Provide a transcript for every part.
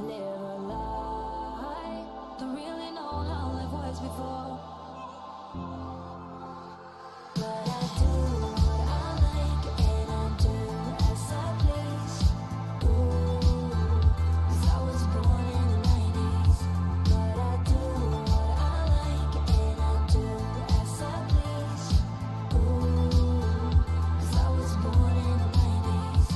live a lie. Don't really know how life works before, but I do what I like and I do as I please. Ooh, 'cause I was born in the 90s, but I do what I like and I do as I please. Ooh, 'cause I was born in the 90s.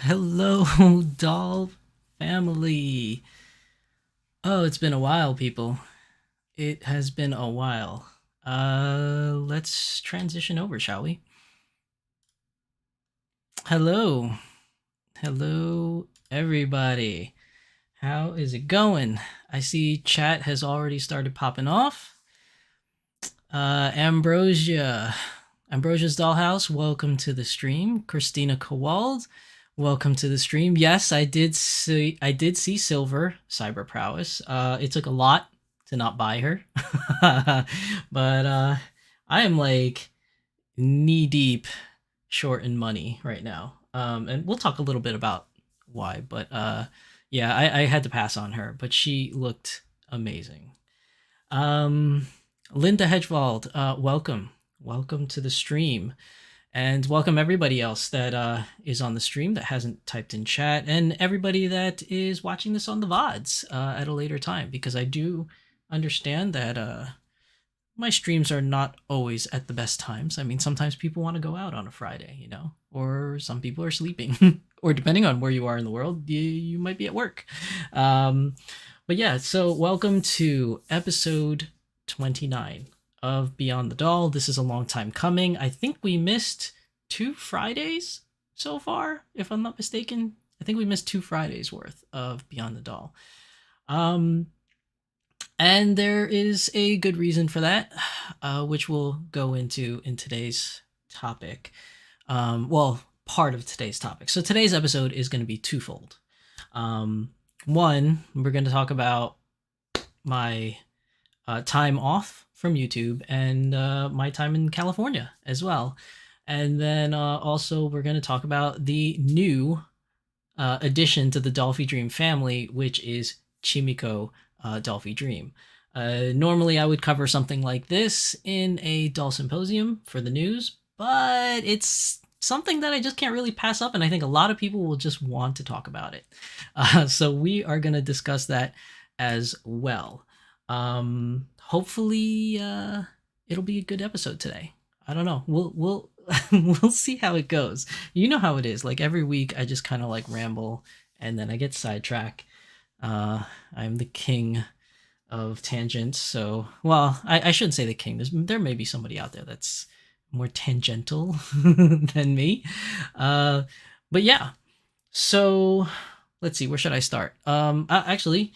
Hello, doll family. Oh, it's been a while, people. It has been a while. Let's transition over, shall we? Hello. Hello, everybody. How is it going? I see chat has already started popping off. Ambrosia's Dollhouse, welcome to the stream. Christina Kowald, welcome to the stream. Yes, I did see Silver Cyber Prowess. It took a lot to not buy her. But I am like knee deep short in money right now. And we'll talk a little bit about why, but yeah, I had to pass on her, but she looked amazing. Um, Linda Hedgewald, welcome. Welcome to the stream. And welcome everybody else that is on the stream that hasn't typed in chat, and everybody that is watching this on the VODs at a later time, because I do understand that my streams are not always at the best times. I mean, sometimes people want to go out on a Friday, you know, or some people are sleeping, or depending on where you are in the world, you might be at work. But yeah, so welcome to episode 29 of Beyond the Doll. This is a long time coming. I think we missed 2 Fridays so far, if I'm not mistaken. I think we missed 2 Fridays worth of Beyond the Doll. And there is a good reason for that, which we'll go into in today's topic. Well, part of today's topic. So today's episode is going to be twofold. One, we're going to talk about my time off from YouTube and my time in California as well. And then also we're going to talk about the new addition to the Dollfie Dream family, which is Chimikko Dollfie Dream. Normally I would cover something like this in a doll symposium for the news, but it's something that I just can't really pass up, and I think a lot of people will just want to talk about it. So we are going to discuss that as well. Hopefully it'll be a good episode today. I don't know. We'll we'll see how it goes. You know how it is. Like every week I just kind of like ramble and then I get sidetracked. I'm the king of tangents. So, well, I shouldn't say the king. There may be somebody out there that's more tangential than me. But yeah. So let's see. Where should I start? Actually,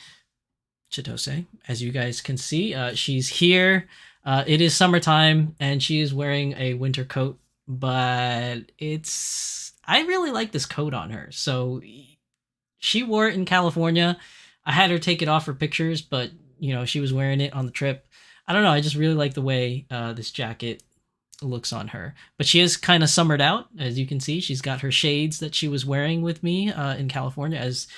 Chitose, as you guys can see, she's here. It is summertime and she is wearing a winter coat, but I really like this coat on her. So she wore it in California. I had her take it off for pictures, but you know, she was wearing it on the trip. I don't know. I just really like the way this jacket looks on her. But she is kind of summered out, as you can see. She's got her shades that she was wearing with me in California, as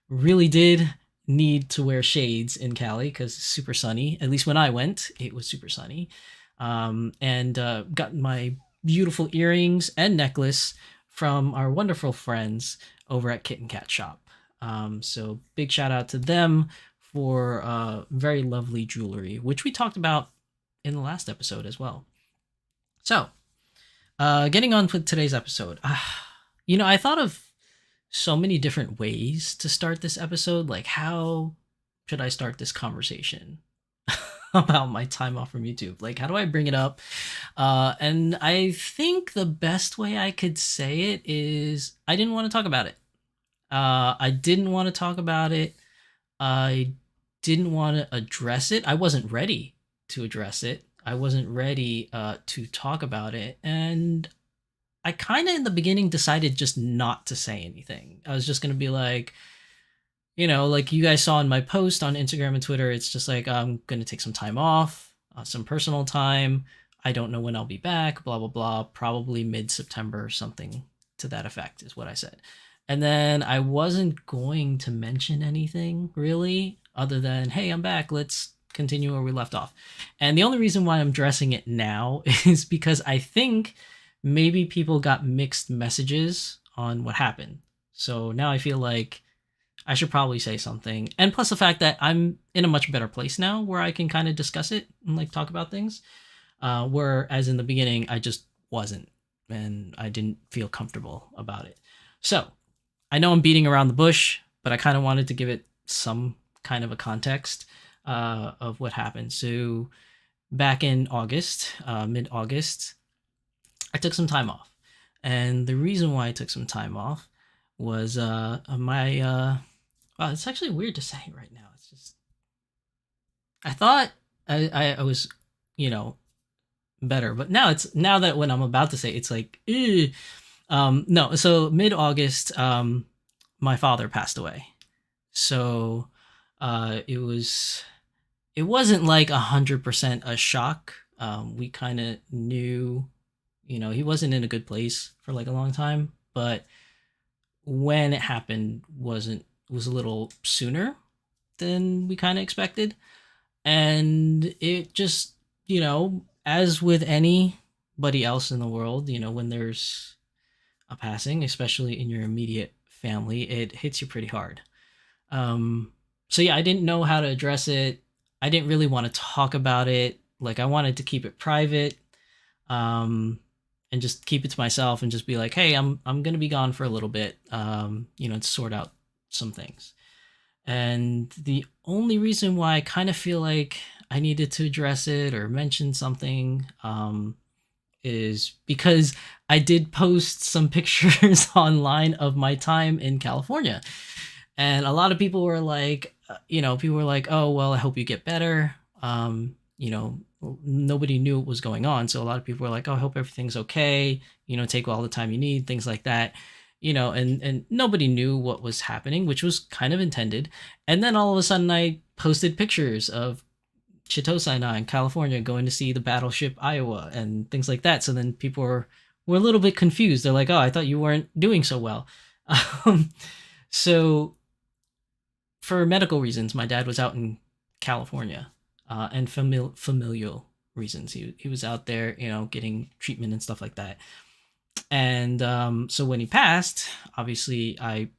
really did need to wear shades in Cali because it's super sunny. At least when I went, it was super sunny. And got my beautiful earrings and necklace from our wonderful friends over at Kitten Kat Shop. So big shout out to them for very lovely jewelry, which we talked about in the last episode as well. So, getting on with today's episode. You know, I thought of so many different ways to start this episode. Like, how should I start this conversation about my time off from YouTube? Like, how do I bring it up? And I think the best way I could say it is I didn't want to talk about it. I didn't want to talk about it. I didn't want to address it. I wasn't ready to address it. I wasn't ready to talk about it. And I kind of in the beginning decided just not to say anything. I was just going to be like, you know, like you guys saw in my post on Instagram and Twitter, it's just like, I'm going to take some time off, some personal time. I don't know when I'll be back, blah, blah, blah. Probably mid-September, something to that effect is what I said. And then I wasn't going to mention anything really other than, hey, I'm back. Let's continue where we left off. And the only reason why I'm addressing it now is because I think maybe people got mixed messages on what happened. So now I feel like I should probably say something. And plus the fact that I'm in a much better place now where I can kind of discuss it and like talk about things. Whereas in the beginning, I just wasn't, and I didn't feel comfortable about it. So I know I'm beating around the bush, but I kind of wanted to give it some kind of a context of what happened. So back in August, mid-August, I took some time off. And the reason why I took some time off was wow, it's actually weird to say right now. It's just, I thought I was, you know, better, but now that when I'm about to say it's like, ew. No, so mid-August, my father passed away. So it was it wasn't like 100% a shock. We kind of knew, he wasn't in a good place for like a long time, but when it happened was a little sooner than we kind of expected. And it just, as with anybody else in the world, when there's a passing, especially in your immediate family, it hits you pretty hard. Um, so yeah, I didn't know how to address it. I didn't really want to talk about it. Like I wanted to keep it private, um, and just keep it to myself and just be like, hey, I'm gonna be gone for a little bit, to sort out some things. And the only reason why I kind of feel like I needed to address it or mention something, is because I did post some pictures online of my time in California. And a lot of people were like, oh, well, I hope you get better. Nobody knew what was going on. So a lot of people were like, oh, I hope everything's okay. Take all the time you need, things like that. And nobody knew what was happening, which was kind of intended. And then all of a sudden I posted pictures of Chitosai in California going to see the battleship Iowa and things like that. So then people were a little bit confused. They're like, oh, I thought you weren't doing so well. Um, so for medical reasons, my dad was out in California, and familial reasons. He was out there, getting treatment and stuff like that. And so when he passed, obviously I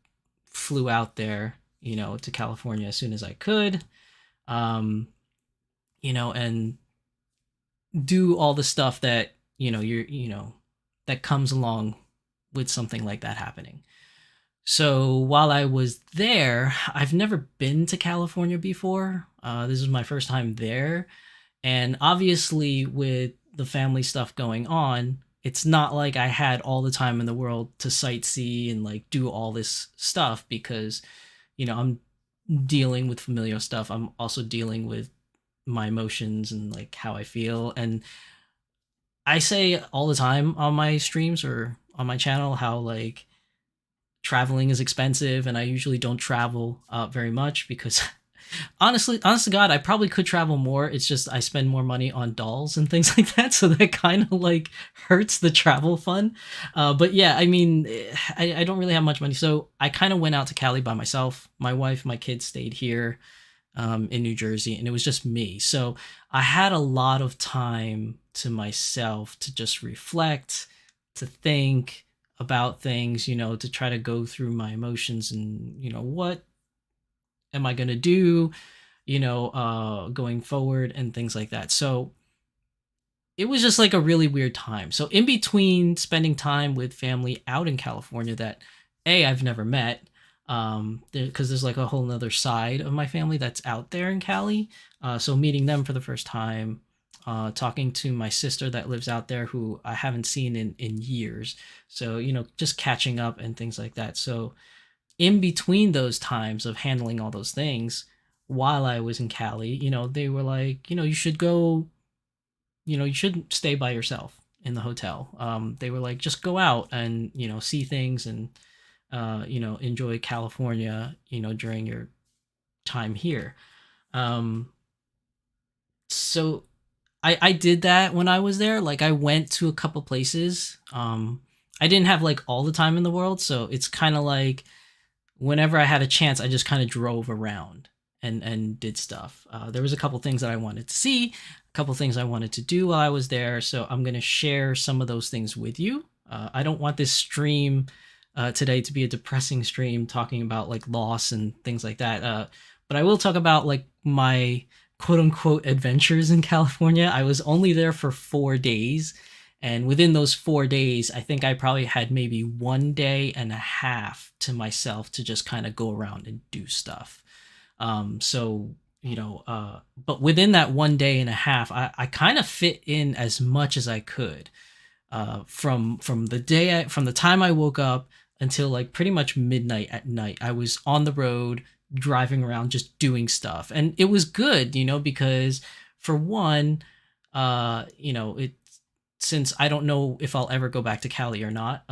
flew out there, to California as soon as I could, um, and do all the stuff that that comes along with something like that happening. So while I was there, I've never been to California before. This was my first time there. And obviously, with the family stuff going on, it's not like I had all the time in the world to sightsee and like do all this stuff because, I'm dealing with familiar stuff. I'm also dealing with my emotions and like how I feel. And I say all the time on my streams or on my channel how like traveling is expensive and I usually don't travel very much because honest to God, I probably could travel more. It's just I spend more money on dolls and things like that, so that kind of like hurts the travel fun. But yeah, I mean, I don't really have much money, so I kind of went out to Cali by myself. My wife, my kids stayed here, in New Jersey, and it was just me. So I had a lot of time to myself to just reflect, to think about things, to try to go through my emotions and, what am I going to do, going forward and things like that. So it was just like a really weird time. So in between spending time with family out in California that I've never met, because there's like a whole nother side of my family that's out there in Cali. So meeting them for the first time, talking to my sister that lives out there who I haven't seen in years. So, just catching up and things like that. So in between those times of handling all those things while I was in Cali, they were like, you should go, you shouldn't stay by yourself in the hotel. They were like, just go out and, see things and, enjoy California, during your time here. So I did that when I was there. Like I went to a couple places. I didn't have like all the time in the world. So it's kind of like whenever I had a chance, I just kind of drove around and did stuff. There was a couple things that I wanted to see, a couple things I wanted to do while I was there. So I'm going to share some of those things with you. I don't want this stream today to be a depressing stream talking about like loss and things like that. But I will talk about like my quote unquote adventures in California. I was only there for 4 days. And within those 4 days, I think I probably had maybe 1.5 days to myself to just kind of go around and do stuff. But within that 1.5 days, I kind of fit in as much as I could. From the time I woke up until like pretty much midnight at night, I was on the road driving around just doing stuff, and it was good, because for one, it since I don't know if I'll ever go back to Cali or not,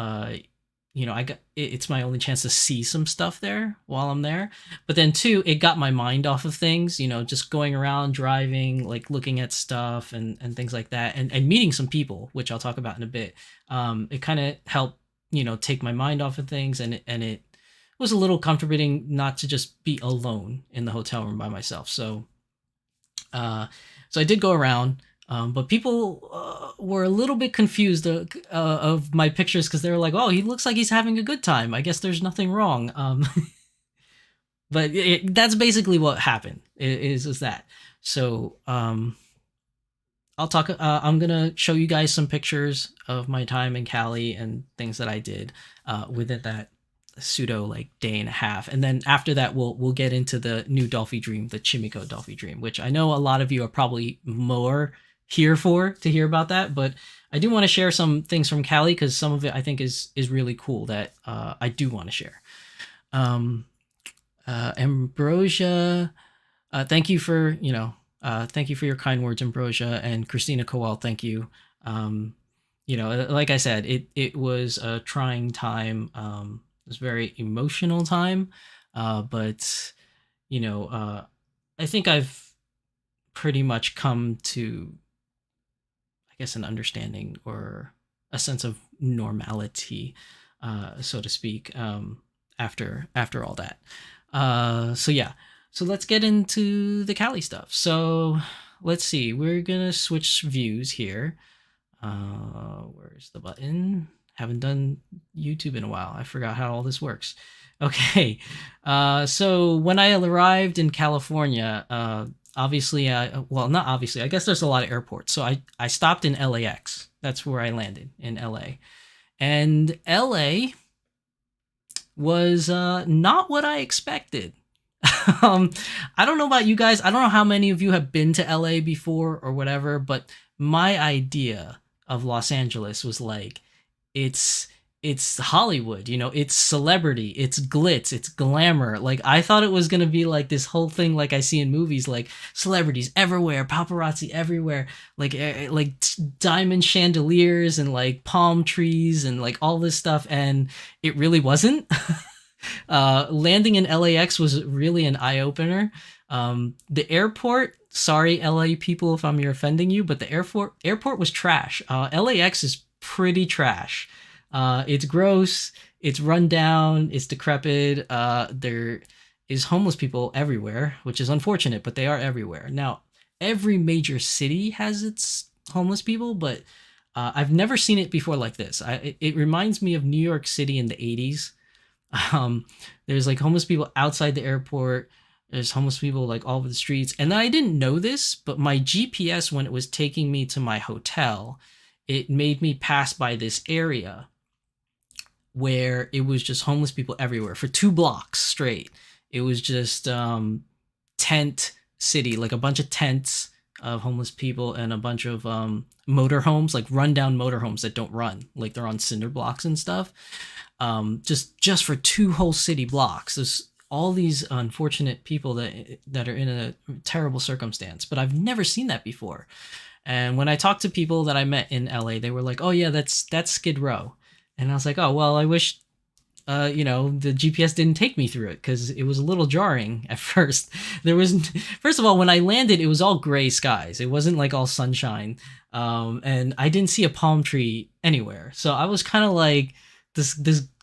it's my only chance to see some stuff there while I'm there. But then two, it got my mind off of things, just going around driving, like looking at stuff and things like that, and meeting some people, which I'll talk about in a bit. It kind of helped, take my mind off of things, and it was a little comforting not to just be alone in the hotel room by myself. So I did go around, but people were a little bit confused of my pictures because they were like, "Oh, he looks like he's having a good time. I guess there's nothing wrong." But that's basically what happened. Is that so? I'll talk. I'm gonna show you guys some pictures of my time in Cali and things that I did within that pseudo like day and a half, and then after that we'll get into the new Dollfie Dream, the Chimikko Dollfie Dream, which I know a lot of you are probably more here for to hear about that, but I do want to share some things from Cali because some of it I think is really cool that I do want to share. Ambrosia, thank you for thank you for your kind words, Ambrosia, and Christina Kowal. Thank you. Like I said, it was a trying time. It was a very emotional time, but I think I've pretty much come to, I guess, an understanding or a sense of normality, so to speak, after all that. So yeah, so let's get into the Cali stuff. So let's see, we're gonna switch views here. Where's the button? Haven't done YouTube in a while. I forgot how all this works. Okay. So when I arrived in California, obviously, well, not obviously, I guess there's a lot of airports. So I stopped in LAX. That's where I landed, in LA. And LA was not what I expected. I don't know about you guys. I don't know how many of you have been to LA before or whatever, but my idea of Los Angeles was like, it's Hollywood, it's celebrity, it's glitz, it's glamour. Like I thought it was going to be like this whole thing like I see in movies, like celebrities everywhere, paparazzi everywhere, like diamond chandeliers and like palm trees and like all this stuff, and it really wasn't. Landing in LAX was really an eye-opener. The airport, sorry LA people if I'm offending you, but the airport was trash. LAX is pretty trash. It's gross, it's run down, it's decrepit. There is homeless people everywhere, which is unfortunate, but they are everywhere. Now, every major city has its homeless people, but I've never seen it before like this. It reminds me of New York City in the 80s. There's like homeless people outside the airport. There's homeless people like all over the streets. And I didn't know this, but my GPS, when it was taking me to my hotel, it made me pass by this area where it was just homeless people everywhere for 2 blocks straight. It was just tent city, like a bunch of tents of homeless people and a bunch of motorhomes, like rundown motorhomes that don't run, like they're on cinder blocks and stuff. Just for 2 whole city blocks. There's all these unfortunate people that are in a terrible circumstance, but I've never seen that before. And when I talked to people that I met in LA, they were like, "Oh yeah, that's Skid Row," and I was like, "Oh well, I wish, the GPS didn't take me through it because it was a little jarring at first. First of all, when I landed, it was all gray skies. It wasn't like all sunshine, and I didn't see a palm tree anywhere. So I was kind of like this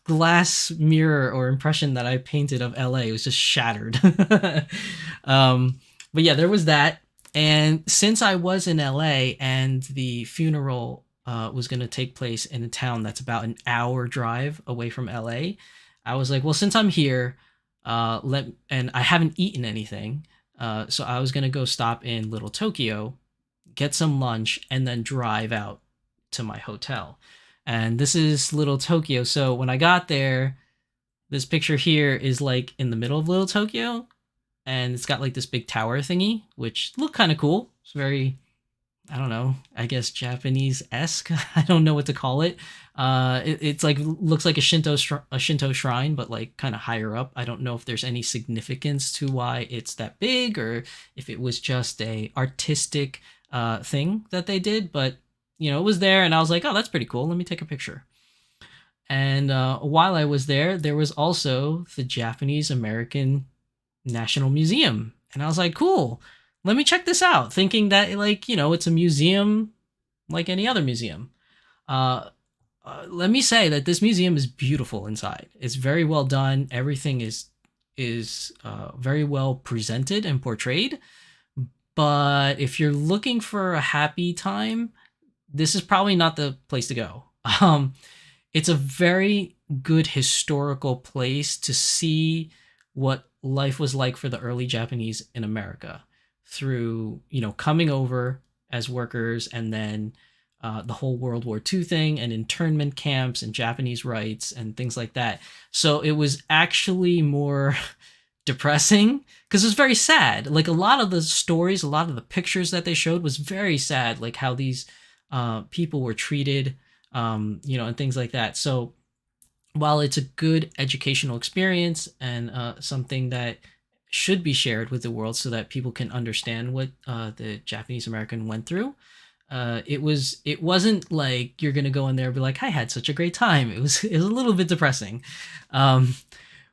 glass mirror or impression that I painted of LA was just shattered. But yeah, there was that. And since I was in LA and the funeral was going to take place in a town that's about an hour drive away from LA, I was like, well, since I'm here, and I haven't eaten anything, so I was going to go stop in Little Tokyo, get some lunch, and then drive out to my hotel. And this is Little Tokyo. So when I got there, this picture here is like in the middle of Little Tokyo, and it's got like this big tower thingy, which looked kind of cool. It's very, I don't know, I guess Japanese-esque. I don't know what to call it. It's like looks like a Shinto shrine, but like kind of higher up. I don't know if there's any significance to why it's that big, or if it was just a artistic thing that they did. But it was there, and I was like, oh, that's pretty cool. Let me take a picture. And while I was there was also the Japanese American National Museum. And I was like, cool, let me check this out, thinking that, like, it's a museum like any other museum. Uh, Let me say that this museum is beautiful inside. It's very well done. Everything is very well presented and portrayed. But if you're looking for a happy time, this is probably not the place to go. Um, it's a very good historical place to see what life was like for the early Japanese in America through, coming over as workers, and then the whole World War II thing and internment camps and Japanese rights and things like that. So it was actually more depressing because it was very sad. Like, a lot of the stories, a lot of the pictures that they showed was very sad, like how these people were treated, and things like that. So while it's a good educational experience and something that should be shared with the world so that people can understand what the Japanese American went through, it wasn't like you're gonna go in there and be like, I had such a great time. It was a little bit depressing, um,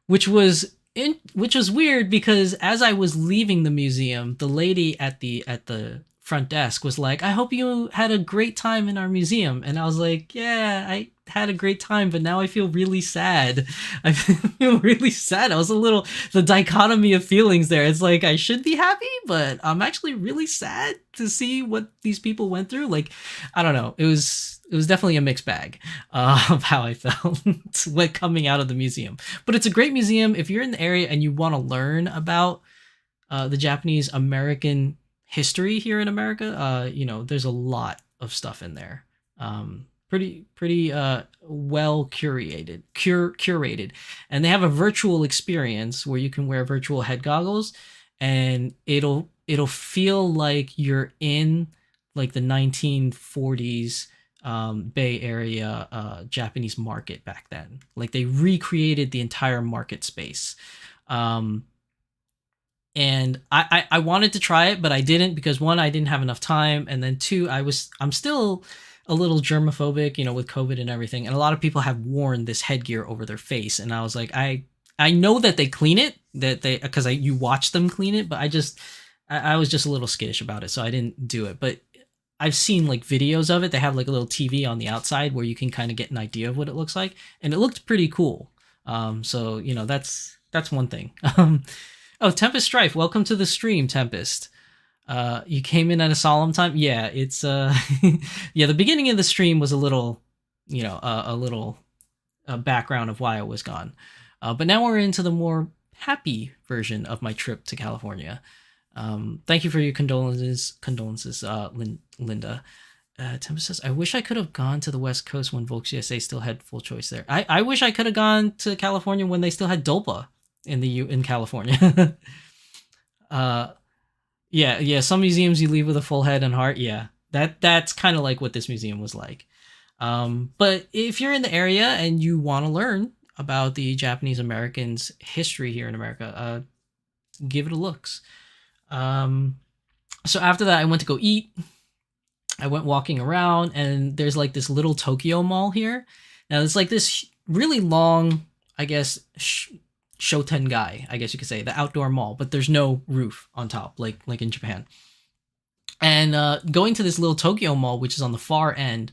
which was weird because as I was leaving the museum, the lady at the front desk was like, I hope you had a great time in our museum. And I was like, yeah, I had a great time, but now I feel really sad. I feel really sad. I was the dichotomy of feelings there. It's like, I should be happy, but I'm actually really sad to see what these people went through. Like, I don't know. It was definitely a mixed bag of how I felt when coming out of the museum. But it's a great museum. If you're in the area and you want to learn about the Japanese American history here in America, there's a lot of stuff in there. Pretty well curated, and they have a virtual experience where you can wear virtual head goggles, and it'll feel like you're in like the 1940s Bay Area Japanese market back then. Like, they recreated the entire market space. And I wanted to try it, but I didn't because, one, I didn't have enough time, and then two, I'm still a little germophobic, with COVID and everything, and a lot of people have worn this headgear over their face, and I was like, I know that they clean it, because you watch them clean it, but I was just a little skittish about it, so I didn't do it. But I've seen like videos of it. They have like a little TV on the outside where you can kind of get an idea of what it looks like, and it looked pretty cool. So that's one thing. Oh, Tempest Strife, welcome to the stream, Tempest. You came in at a solemn time. Yeah, it's yeah. The beginning of the stream was a little, a little background of why I was gone. But now we're into the more happy version of my trip to California. Thank you for your condolences, Linda. Tempest says, I wish I could have gone to the West Coast when Volks USA still had full choice there. I wish I could have gone to California when they still had Dolpa in California. Yeah. Some museums you leave with a full head and heart. Yeah, that's kind of like what this museum was like. But if you're in the area and you want to learn about the Japanese Americans' history here in America, give it a looks. So after that, I went to go eat. I went walking around, and there's like this little Tokyo mall here. Now it's like this really long, I guess, Shotengai, I guess you could say, the outdoor mall, but there's no roof on top, like in Japan. And going to this little Tokyo mall, which is on the far end,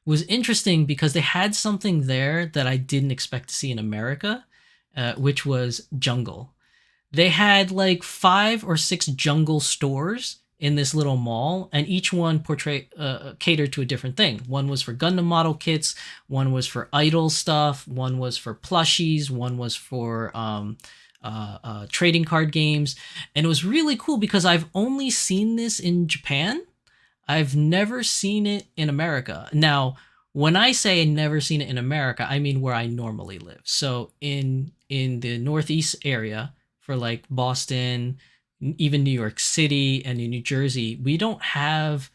was interesting because they had something there that I didn't expect to see in America, which was jungle. They had like 5 or 6 jungle stores in this little mall, and each one catered to a different thing. One was for Gundam model kits, one was for idol stuff, one was for plushies, one was for trading card games. And it was really cool because I've only seen this in Japan. I've never seen it in America. Now, when I say never seen it in America, I mean where I normally live. So in the Northeast area, for like Boston, even New York City and in New Jersey, we don't have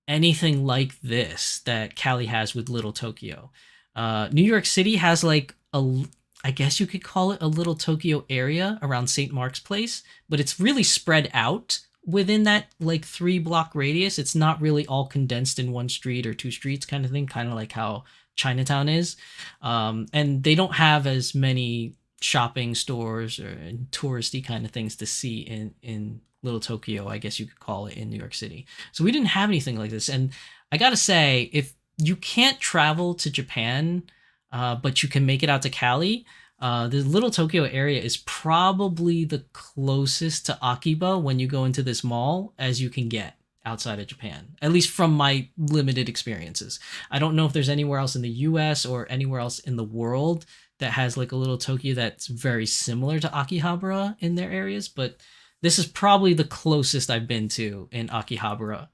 anything like this that Cali has with Little Tokyo. New York City has like I guess you could call it a Little Tokyo area around St. Mark's Place, but it's really spread out within that like 3 block radius. It's not really all condensed in one street or two streets kind of thing, kind of like how Chinatown is. And they don't have as many shopping stores or touristy kind of things to see in Little Tokyo, I guess you could call it, in New York City. So we didn't have anything like this. And I gotta say, if you can't travel to Japan, but you can make it out to Cali, the Little Tokyo area is probably the closest to Akiba when you go into this mall as you can get outside of Japan, at least from my limited experiences. I don't know if there's anywhere else in the US or anywhere else in the world that has like a Little Tokyo that's very similar to Akihabara in their areas, but this is probably the closest I've been to in Akihabara,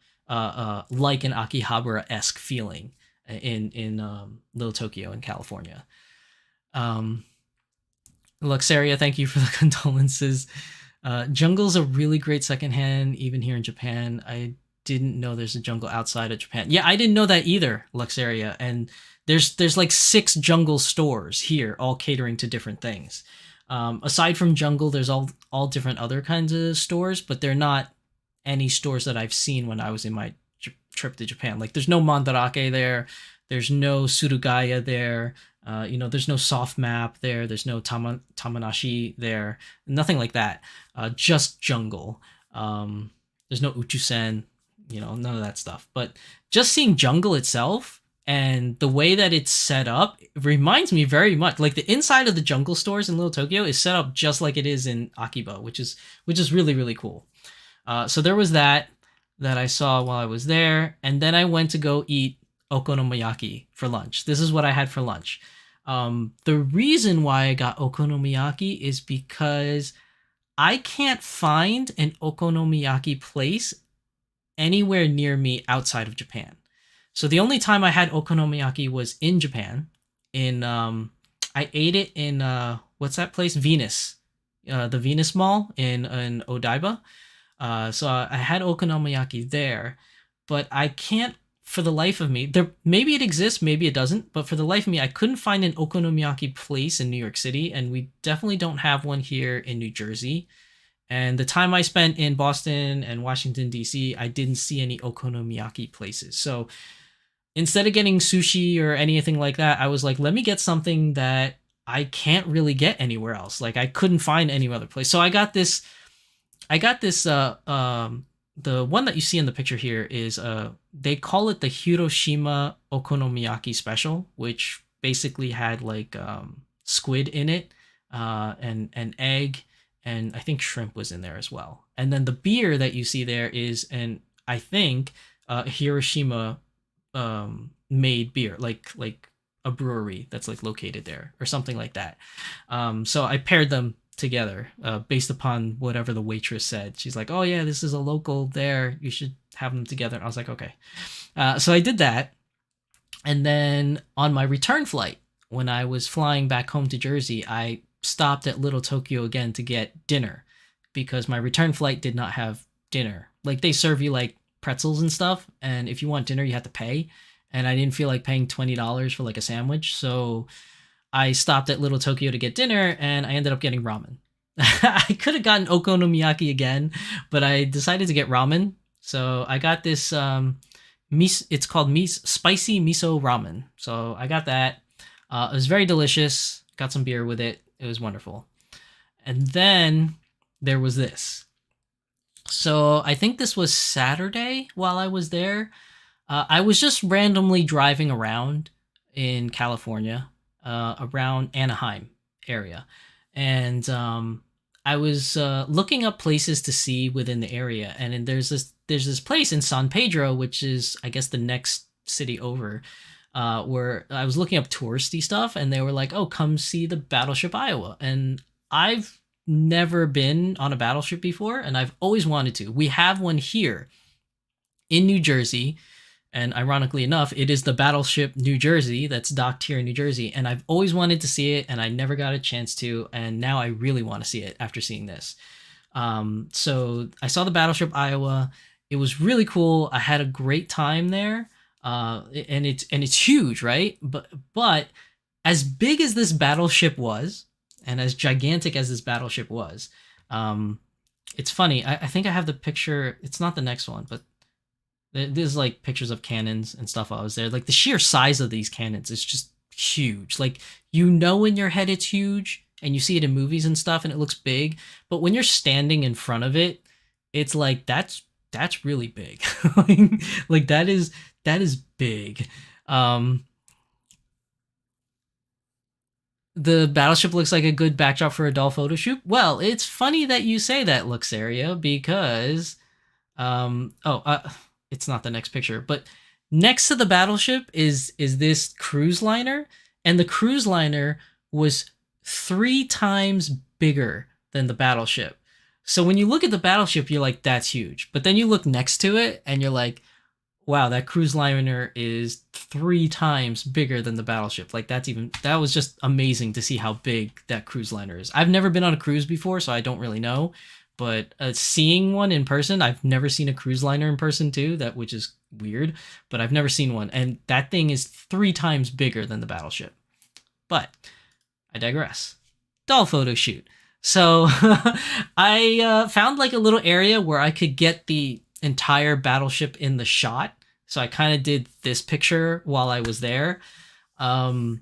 like an Akihabara-esque feeling in Little Tokyo in California. Um, Luxaria, thank you for the condolences. Jungle's a really great secondhand, even here in Japan. I didn't know there's a jungle outside of Japan. Yeah, I didn't know that either, Luxaria. And there's like 6 jungle stores here, all catering to different things. Aside from jungle, there's all different other kinds of stores, but they're not any stores that I've seen when I was in my trip to Japan. Like, there's no Mandarake there. There's no Surugaya there. There's no soft map there. There's no Tamanashi there. Nothing like that. Just jungle. There's no Uchusen. None of that stuff. But just seeing jungle itself and the way that it's set up reminds me very much, like, the inside of the jungle stores in Little Tokyo is set up just like it is in Akiba, which is really, really cool. So there was that I saw while I was there, and then I went to go eat okonomiyaki for lunch. This is what I had for lunch. The reason why I got okonomiyaki is because I can't find an okonomiyaki place anywhere near me outside of Japan. So the only time I had okonomiyaki was in Japan. I ate it in what's that place? Venus, the Venus Mall in Odaiba. So I had okonomiyaki there, but I can't, for the life of me, maybe it exists, maybe it doesn't, but for the life of me, I couldn't find an okonomiyaki place in New York City, and we definitely don't have one here in New Jersey. And the time I spent in Boston and Washington, D.C., I didn't see any okonomiyaki places. So instead of getting sushi or anything like that, I was like, let me get something that I can't really get anywhere else. Like, I couldn't find any other place. So I got this, the one that you see in the picture here is, they call it the Hiroshima Okonomiyaki Special, which basically had like squid in it, and an egg, and I think shrimp was in there as well. And then the beer that you see there is I think Hiroshima made beer, like a brewery that's like located there or something like that. So I paired them together based upon whatever the waitress said. She's like, oh yeah, this is a local there, you should have them together. And I was like, okay. So I did that, and then on my return flight, when I was flying back home to Jersey, I stopped at Little Tokyo again to get dinner, because my return flight did not have dinner. Like, they serve you like pretzels and stuff, and if you want dinner you have to pay, and I didn't feel like paying $20 for like a sandwich. So I stopped at Little Tokyo to get dinner, and I ended up getting ramen. I could have gotten okonomiyaki again, but I decided to get ramen. So I got this, it's called spicy miso ramen. So I got that. It was very delicious. Got some beer with it. It was wonderful. And then there was this. So I think this was Saturday while I was there. I was just randomly driving around in California, around Anaheim area. And I was looking up places to see within the area. And then there's this place in San Pedro, which is, I guess, the next city over, where I was looking up touristy stuff, and they were like, oh, come see the Battleship Iowa. And I've never been on a battleship before, and I've always wanted to. We have one here in New Jersey, and ironically enough, it is the Battleship New Jersey that's docked here in New Jersey, and I've always wanted to see it, and I never got a chance to, and now I really want to see it after seeing this. So I saw the Battleship Iowa. It was really cool. I had a great time there. And it's huge, right? But as big as this battleship was, and as gigantic as this battleship was, It's funny. I think I have the picture. It's not the next one, but there's like pictures of cannons and stuff while I was there. Like the sheer size of these cannons is just huge. Like you know in your head it's huge and you see it in movies and stuff and it looks big, but when you're standing in front of it, it's like that's really big. Like that is big. Um the battleship looks like a good backdrop for a doll photo shoot. Well, it's funny that you say that, Luxaria, because um oh, uh, it's not the next picture, but next to the battleship is this cruise liner, and the cruise liner was 3 times bigger than the battleship. So when you look at the battleship, you're like, that's huge. But then you look next to it and you're like, wow, that cruise liner is 3 times bigger than the battleship. Like that was just amazing to see how big that cruise liner is. I've never been on a cruise before, so I don't really know. But seeing one in person, I've never seen a cruise liner in person too. Which is weird, but I've never seen one, and that thing is 3 times bigger than the battleship. But I digress. Doll photo shoot. So I found like a little area where I could get the entire battleship in the shot. So I kind of did this picture while I was there. Um,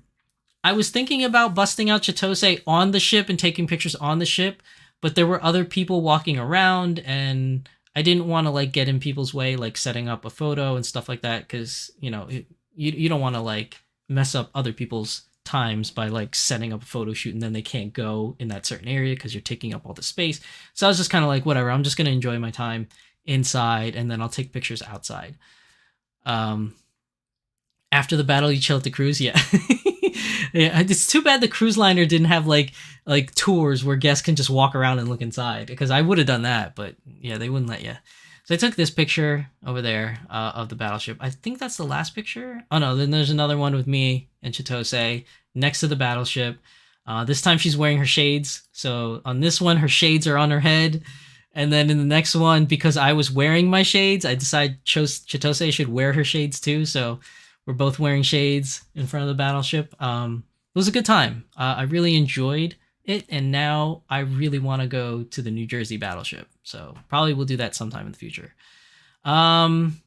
I was thinking about busting out Chitose on the ship and taking pictures on the ship, but there were other people walking around and I didn't want to like get in people's way, like setting up a photo and stuff like that. Cause you don't want to like mess up other people's times by like setting up a photo shoot and then they can't go in that certain area because you're taking up all the space. So I was just kind of like, whatever, I'm just going to enjoy my time inside and then I'll take pictures outside. Um, After the battle, you chill at the cruise. Yeah. Yeah, it's too bad the cruise liner didn't have like tours where guests can just walk around and look inside, because I would have done that, but yeah, they wouldn't let you. So I took this picture over there of the battleship. I think that's the last picture. Oh no, then there's another one with me and Chitose next to the battleship. This time she's wearing her shades. So on this one, her shades are on her head. And then in the next one, because I was wearing my shades, I decided Chitose should wear her shades too. So we're both wearing shades in front of the battleship. It was a good time. I really enjoyed it, and now I really want to go to the New Jersey battleship. So probably we'll do that sometime in the future. Then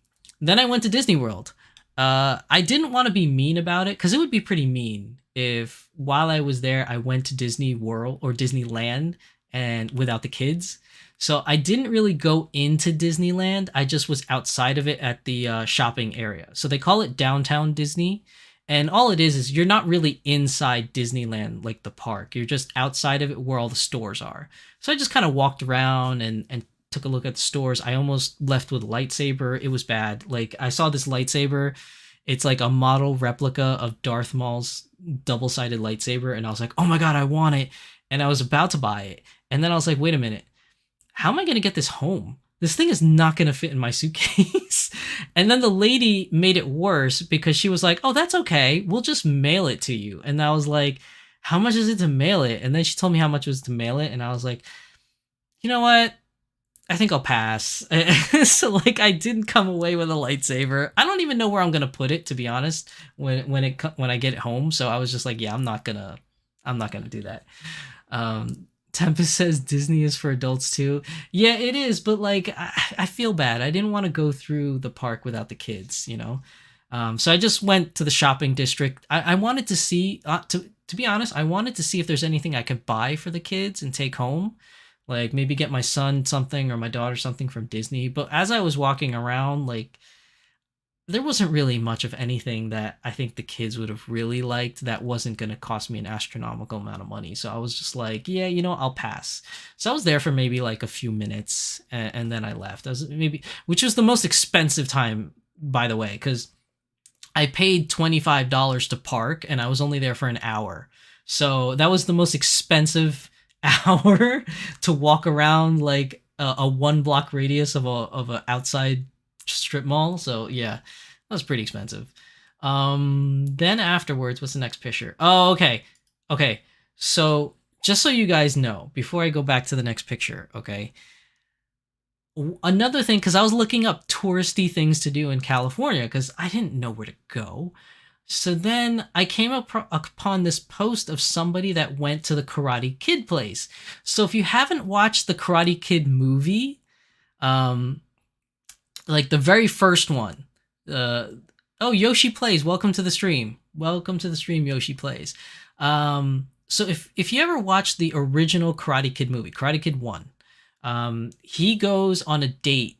I went to Disney World. I didn't want to be mean about it because it would be pretty mean if while I was there I went to Disney World or Disneyland and without the kids. So I didn't really go into Disneyland. I just was outside of it at the shopping area. So they call it Downtown Disney. And all it is you're not really inside Disneyland, like the park. You're just outside of it where all the stores are. So I just kind of walked around and took a look at the stores. I almost left with a lightsaber. It was bad. Like I saw this lightsaber. It's like a model replica of Darth Maul's double-sided lightsaber. And I was like, oh my God, I want it. And I was about to buy it. And then I was like, wait a minute. How am I going to get this home? This thing is not going to fit in my suitcase. And then the lady made it worse because she was like, oh, that's okay. We'll just mail it to you. And I was like, how much is it to mail it? And then she told me how much it was to mail it. And I was like, you know what? I think I'll pass. So like I didn't come away with a lightsaber. I don't even know where I'm going to put it, to be honest, when I get it home. So I was just like, yeah, I'm not going to do that. Tempest says Disney is for adults too. Yeah, it is, but like I feel bad. I didn't want to go through the park without the kids, you know. So I just went to the shopping district. I wanted to see, to be honest, I wanted to see if there's anything I could buy for the kids and take home, like maybe get my son something or my daughter something from Disney. But as I was walking around, like there wasn't really much of anything that I think the kids would have really liked that wasn't going to cost me an astronomical amount of money. So I was just like, yeah, I'll pass. So I was there for maybe like a few minutes and then I left. Which was the most expensive time, by the way, because I paid $25 to park and I was only there for an hour. So that was the most expensive hour to walk around like a 1 block radius of a outside strip mall. So yeah, that was pretty expensive. Then afterwards, what's the next picture? Oh, okay. So just so you guys know, before I go back to the next picture, okay, another thing, because I was looking up touristy things to do in California because I didn't know where to go. So then I came upon this post of somebody that went to the Karate Kid place. So if you haven't watched the Karate Kid movie, um, like the very first one, uh, oh, Yoshi Plays, welcome to the stream. Welcome to the stream, Yoshi Plays. So if you ever watched the original Karate Kid movie, Karate Kid 1, he goes on a date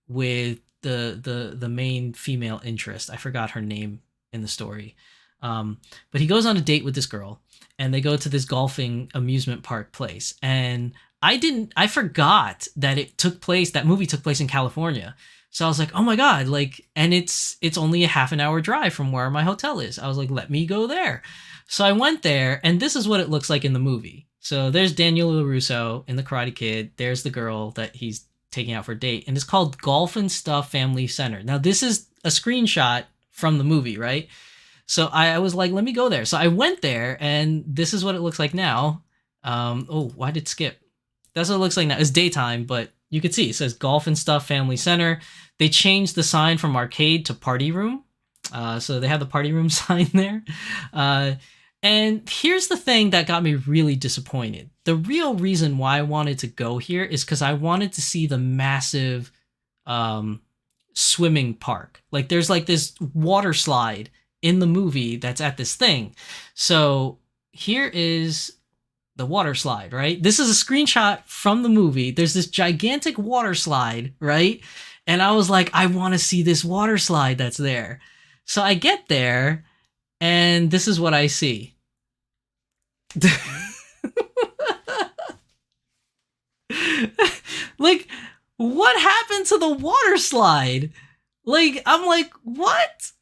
with the main female interest. I forgot her name in the story. But he goes on a date with this girl, and they go to this golfing amusement park place. And I forgot that that movie took place in California. So I was like, oh my God, like, and it's only a half an hour drive from where my hotel is. I was like, let me go there. So I went there, and this is what it looks like in the movie. So there's Daniel LaRusso in The Karate Kid. There's the girl that he's taking out for a date, and it's called Golf and Stuff Family Center. Now, this is a screenshot from the movie, right? So I was like, let me go there. So I went there, and this is what it looks like now. Oh, why did it skip? That's what it looks like now. It's daytime, but you can see it says Golf and Stuff Family Center. They changed the sign from arcade to party room. So they have the party room sign there. And here's the thing that got me really disappointed. The real reason why I wanted to go here is because I wanted to see the massive swimming park. Like there's like this water slide in the movie that's at this thing. So here is the water slide, right? This is a screenshot from the movie. There's this gigantic water slide, right? And I was like, I want to see this water slide that's there. So I get there, and this is what I see. Like, what happened to the water slide? Like, I'm like, what?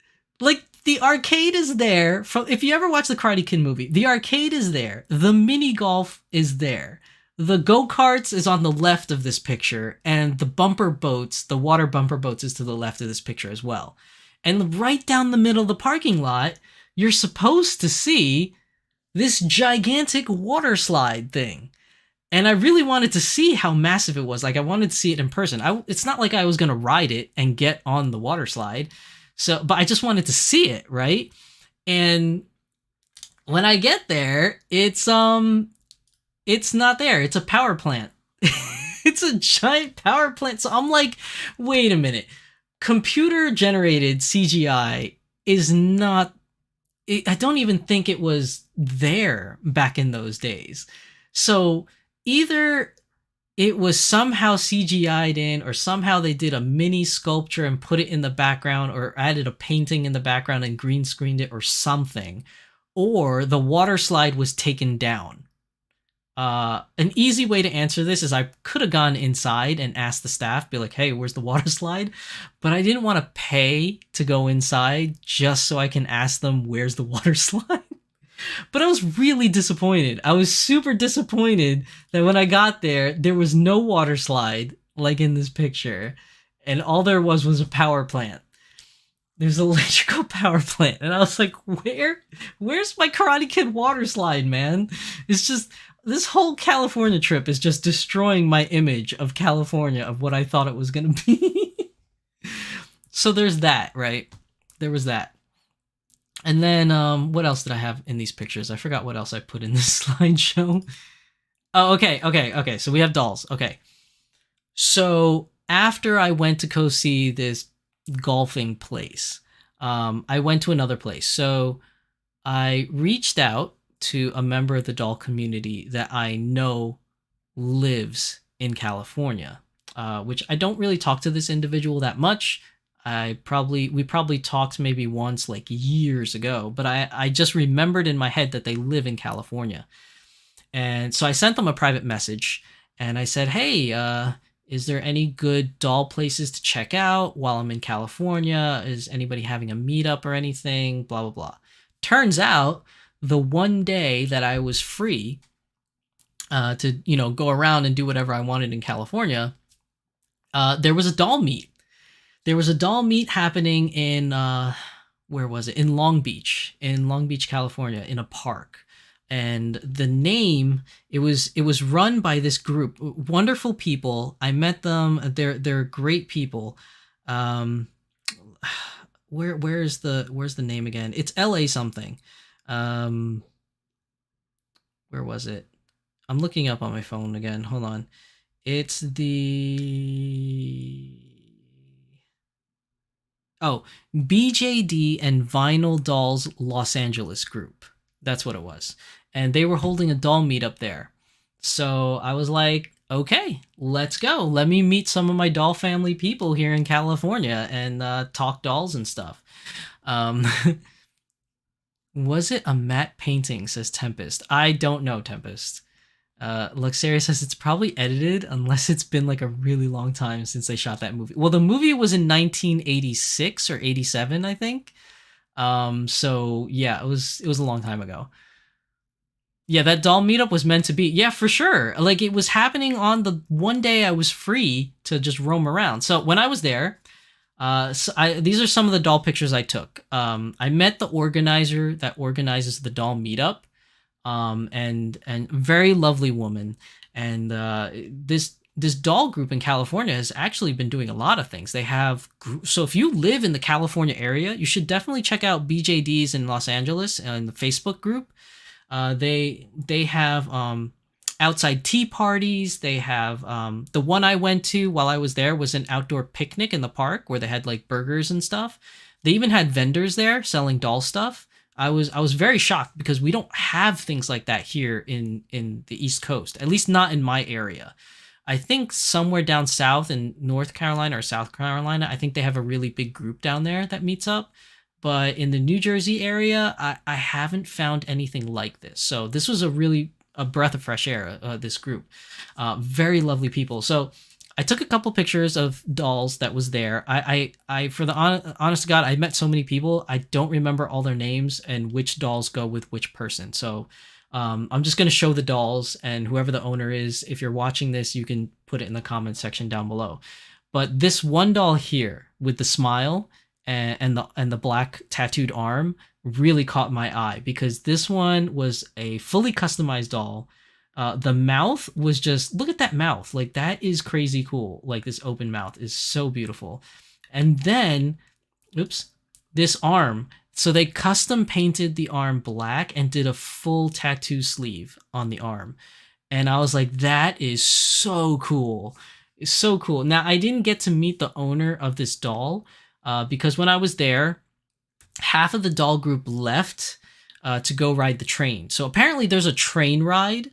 Like, the arcade is there. If you ever watch the Karate Kid movie, the arcade is there. The mini golf is there. The go-karts is on the left of this picture, and the bumper boats, the water bumper boats, is to the left of this picture as well. And right down the middle of the parking lot, you're supposed to see this gigantic water slide thing. And I really wanted to see how massive it was. Like, I wanted to see it in person. It's not like I was going to ride it and get on the water slide. So, but I just wanted to see it, right? And when I get there, it's not there. It's a power plant. It's a giant power plant. So I'm like, wait a minute. Computer generated CGI is not, I don't even think it was there back in those days. So either it was somehow CGI'd in, or somehow they did a mini sculpture and put it in the background, or added a painting in the background and green screened it, or something, or the water slide was taken down. An easy way to answer this is I could have gone inside and asked the staff, be like, hey, where's the water slide? But I didn't want to pay to go inside just so I can ask them, where's the water slide? But I was really disappointed. I was super disappointed that when I got there, there was no water slide like in this picture. And all there was a power plant. There's an electrical power plant. And I was like, where's my Karate Kid water slide, man? It's just, this whole California trip is just destroying my image of California, of what I thought it was going to be. So there's that, right? There was that. And then, what else did I have in these pictures? I forgot what else I put in this slideshow. Oh, okay. So we have dolls. Okay. So after I went to go see this golfing place, I went to another place. So I reached out to a member of the doll community that I know lives in California, which I don't really talk to this individual that much. We probably talked maybe once, like years ago, but I just remembered in my head that they live in California. And so I sent them a private message, and I said, hey, is there any good doll places to check out while I'm in California? Is anybody having a meetup or anything? Blah, blah, blah. Turns out the one day that I was free to, go around and do whatever I wanted in California, there was a doll meet. There was a doll meet happening in, where was it? In Long Beach, California, in a park. And the name, it was run by this group, wonderful people. I met them. They're great people. where's the name again? It's LA something. Um, where was it? I'm looking up on my phone again. Hold on. It's the oh, BJD and Vinyl Dolls Los Angeles group. That's what it was. And they were holding a doll meetup there. So I was like, okay, let's go. Let me meet some of my doll family people here in California and talk dolls and stuff. Um, was it a matte painting, says Tempest? I don't know, Tempest. Luxaria says it's probably edited unless it's been like a really long time since they shot that movie. Well, the movie was in 1986 or 87, I think. So yeah, it was a long time ago. Yeah, that doll meetup was meant to be. Yeah, for sure. Like it was happening on the one day I was free to just roam around. So when I was there, these are some of the doll pictures I took. I met the organizer that organizes the doll meetup, and very lovely woman. And this doll group in California has actually been doing a lot of things. They have so if you live in the California area, you should definitely check out BJDs in Los Angeles and the Facebook group. They have outside tea parties. They have the one I went to while I was there was an outdoor picnic in the park where they had like burgers and stuff. They even had vendors there selling doll stuff. I was very shocked because we don't have things like that here in the East Coast, at least not in my area. I think somewhere down south in North Carolina or South Carolina, I think they have a really big group down there that meets up. But in the New Jersey area, I haven't found anything like this. So this was a breath of fresh air, this group. Very lovely people. So I took a couple pictures of dolls that was there. I for the honest to God, I met so many people. I don't remember all their names and which dolls go with which person. So I'm just going to show the dolls, and whoever the owner is, if you're watching this, you can put it in the comment section down below. But this one doll here with the smile and the black tattooed arm really caught my eye because this one was a fully customized doll. The mouth was just look at that mouth, like that is crazy cool. Like this open mouth is so beautiful. And then, oops, this arm. So they custom painted the arm black and did a full tattoo sleeve on the arm. And I was like, that is so cool. It's so cool. Now, I didn't get to meet the owner of this doll because when I was there, half of the doll group left to go ride the train. So apparently there's a train ride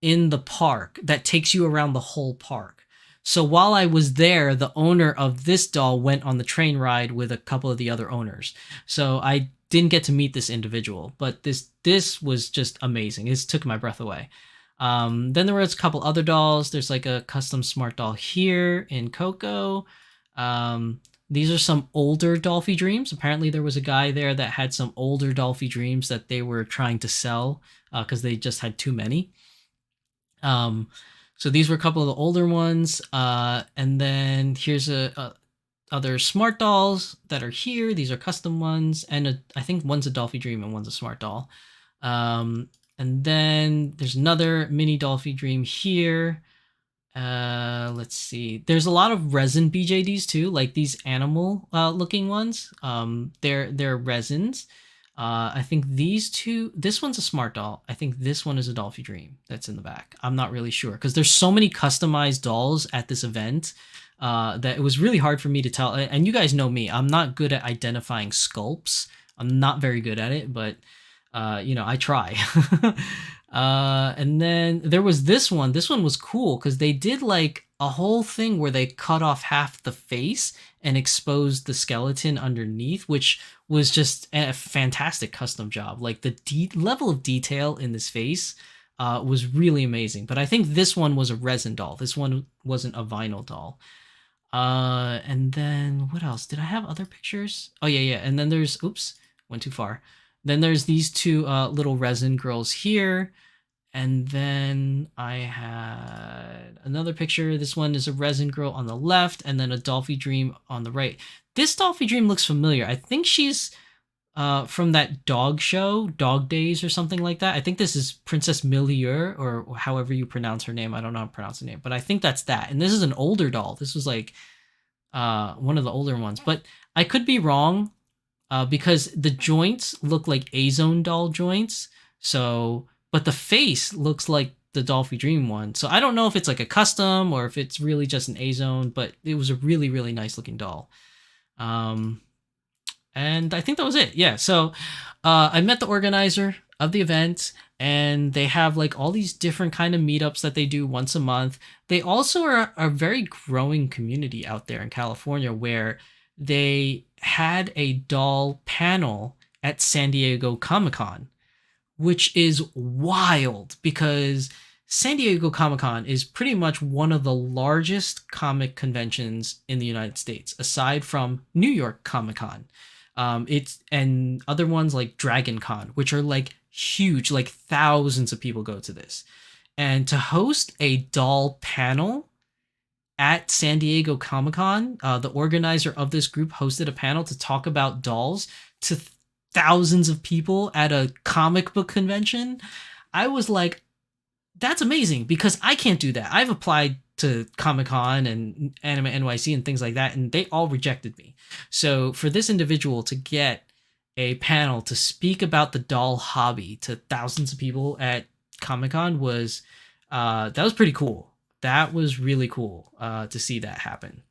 in the park that takes you around the whole park. So while I was there, the owner of this doll went on the train ride with a couple of the other owners. So I didn't get to meet this individual, but this was just amazing. It took my breath away. Then there was a couple other dolls. There's like a custom smart doll here in Coco. These are some older Dollfie Dreams. Apparently there was a guy there that had some older Dollfie Dreams that they were trying to sell because they just had too many. So these were a couple of the older ones. And then here's other smart dolls that are here. These are custom ones. And I think one's a Dollfie Dream and one's a smart doll. And then there's another mini Dollfie Dream here. Let's see. There's a lot of resin BJDs too, like these animal looking ones. They're resins. I think these two, this one's a smart doll. I think this one is a Dollfie Dream that's in the back. I'm not really sure because there's so many customized dolls at this event that it was really hard for me to tell. And you guys know me, I'm not good at identifying sculpts. I'm not very good at it, but I try. And then there was this one. This one was cool because they did like a whole thing where they cut off half the face and exposed the skeleton underneath, which was just a fantastic custom job. Like the level of detail in this face was really amazing. But I think this one was a resin doll. This one wasn't a vinyl doll. And then what else? Did I have other pictures? Oh yeah. And then there's, oops, went too far. Then there's these two little resin girls here. And then I had another picture. This one is a resin girl on the left and then a Dollfie Dream on the right. This Dollfie Dream looks familiar. I think she's from that dog show, Dog Days or something like that. I think this is Princess Milieu or however you pronounce her name. I don't know how to pronounce the name, but I think that's that. And this is an older doll. This was like one of the older ones, but I could be wrong. because the joints look like A-Zone doll joints. So, but the face looks like the Dollfie Dream one. So I don't know if it's like a custom or if it's really just an A-Zone, but it was a really, really nice looking doll. Um, and I think that was it. Yeah. So I met the organizer of the event, and they have like all these different kind of meetups that they do once a month. They also are a very growing community out there in California where they had a doll panel at San Diego Comic-Con, which is wild because San Diego Comic-Con is pretty much one of the largest comic conventions in the United States, aside from New York Comic-Con. It's and other ones like Dragon Con, which are like huge, like thousands of people go to this. And to host a doll panel at San Diego Comic Con, the organizer of this group hosted a panel to talk about dolls to thousands of people at a comic book convention. I was like, that's amazing because I can't do that. I've applied to Comic Con and Anime NYC and things like that, and they all rejected me. So for this individual to get a panel to speak about the doll hobby to thousands of people at Comic Con was that was pretty cool. That was really cool to see that happen.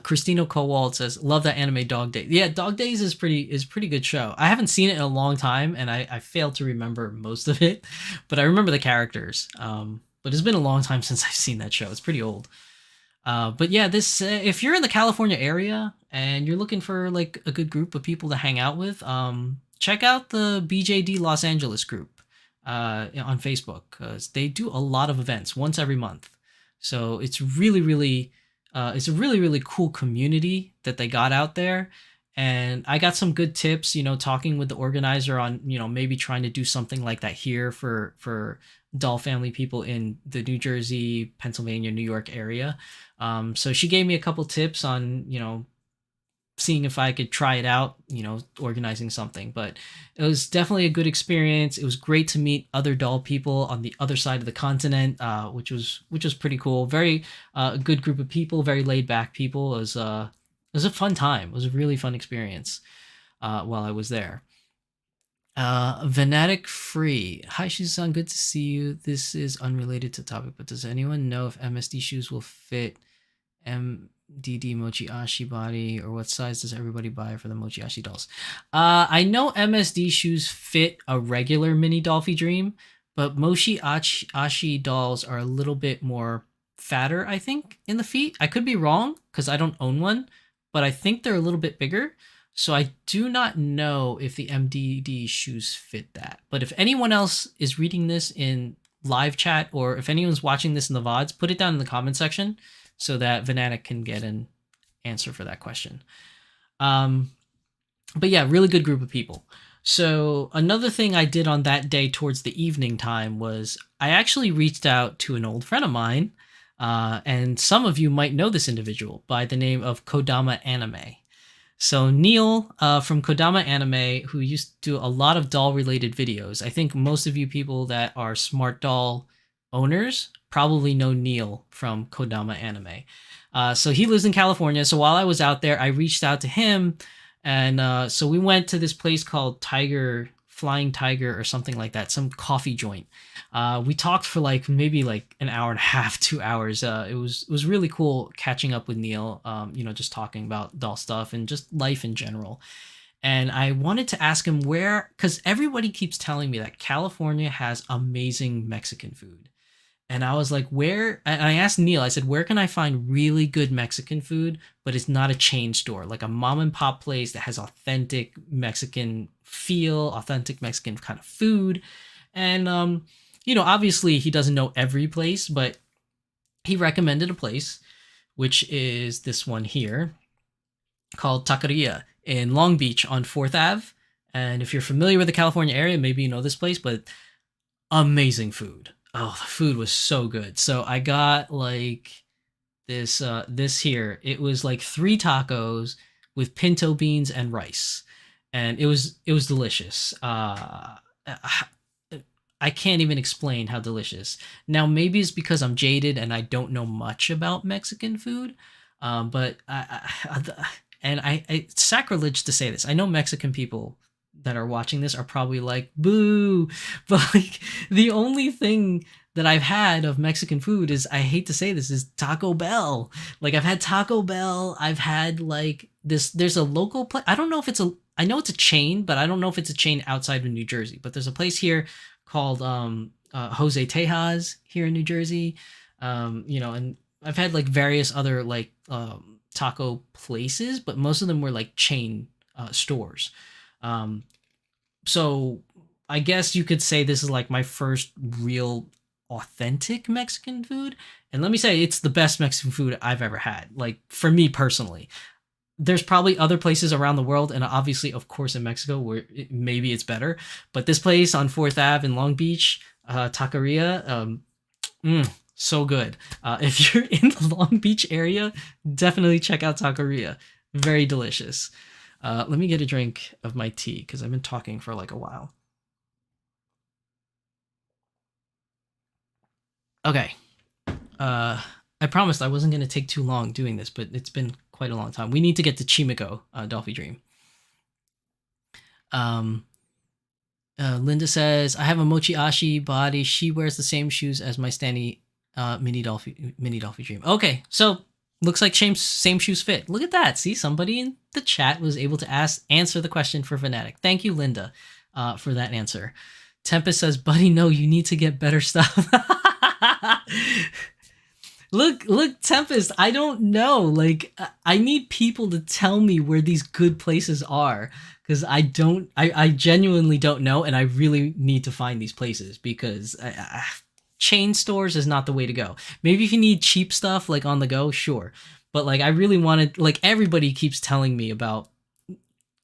Christina Kowald says, "Love that anime Dog Day." Yeah, Dog Days is pretty good show. I haven't seen it in a long time, and I failed to remember most of it, but I remember the characters. But it's been a long time since I've seen that show. It's pretty old. But yeah, this if you're in the California area and you're looking for like a good group of people to hang out with, check out the BJD Los Angeles group on Facebook because they do a lot of events once every month. So it's it's a really cool community that they got out there. And I got some good tips, talking with the organizer on, maybe trying to do something like that here for doll family people in the New Jersey, Pennsylvania, New York area. So she gave me a couple tips on, seeing if I could try it out, organizing something. But it was definitely a good experience. It was great to meet other doll people on the other side of the continent, which was pretty cool. Very good group of people, very laid back people. It was a fun time. It was a really fun experience while I was there. Venetic Free. Hi, Shizu-san. Good to see you. This is unrelated to topic, but does anyone know if MSD shoes will fit MDD Mochi Ashi body, or what size does everybody buy for the Mochi Ashi dolls? I know MSD shoes fit a regular mini Dollfie Dream, but Mochi Ashi dolls are a little bit more fatter, I think, in the feet. I could be wrong because I don't own one, but I think they're a little bit bigger. So I do not know if the MDD shoes fit that. But if anyone else is reading this in live chat, or if anyone's watching this in the VODs, put it down in the comment section so that Vanatic can get an answer for that question. But yeah, really good group of people. So another thing I did on that day towards the evening time was I actually reached out to an old friend of mine, and some of you might know this individual by the name of Kodama Anime. So Neil from Kodama Anime, who used to do a lot of doll-related videos. I think most of you people that are smart doll owners probably know Neil from Kodama Anime. So he lives in California. So while I was out there, I reached out to him, and so we went to this place called Flying Tiger or something like that, some coffee joint. We talked for maybe an hour and a half, 2 hours. It was really cool catching up with Neil, just talking about doll stuff and just life in general. And I wanted to ask him because everybody keeps telling me that California has amazing Mexican food. And I was like, and I asked Neil, I said, where can I find really good Mexican food, but it's not a chain store, like a mom and pop place that has authentic Mexican feel, authentic Mexican kind of food. And, obviously he doesn't know every place, but he recommended a place, which is this one here called Taqueria in Long Beach on 4th Ave. And if you're familiar with the California area, maybe you know this place, but amazing food. Oh, the food was so good. So I got this here. It was 3 tacos with pinto beans and rice, and it was delicious. I can't even explain how delicious. Now maybe it's because I'm jaded and I don't know much about Mexican food, but and it's sacrilege to say this. I know Mexican people that are watching this are probably like, boo, but like the only thing that I've had of Mexican food is, I hate to say this, is Taco Bell. Like I've had Taco Bell. I've had like this, there's a local place. I don't know if I know it's a chain, but I don't know if it's a chain outside of New Jersey, but there's a place here called Jose Tejas here in New Jersey. And I've had like various other like taco places, but most of them were like chain stores. So I guess you could say this is like my first real authentic Mexican food. And let me say, it's the best Mexican food I've ever had. Like for me personally, there's probably other places around the world, and obviously, of course, in Mexico where maybe it's better. But this place on 4th Ave in Long Beach, Taqueria, so good. If you're in the Long Beach area, definitely check out Taqueria. Very delicious. Let me get a drink of my tea because I've been talking for like a while. Okay. I promised I wasn't going to take too long doing this, but it's been quite a long time. We need to get to Chimikko, Dollfie Dream. Linda says, I have a Mochi Ashi body. She wears the same shoes as my Stanny mini Dollfie Dream. Okay, so looks like same shoes fit. Look at that. See, somebody in the chat was able to answer the question for Fanatic. Thank you, Linda, for that answer. Tempest says, buddy, no, you need to get better stuff. Look, Tempest, I don't know. Like, I need people to tell me where these good places are, because I genuinely don't know, and I really need to find these places, because chain stores is not the way to go. Maybe if you need cheap stuff, like on the go, sure. But like, I really wanted, like, everybody keeps telling me about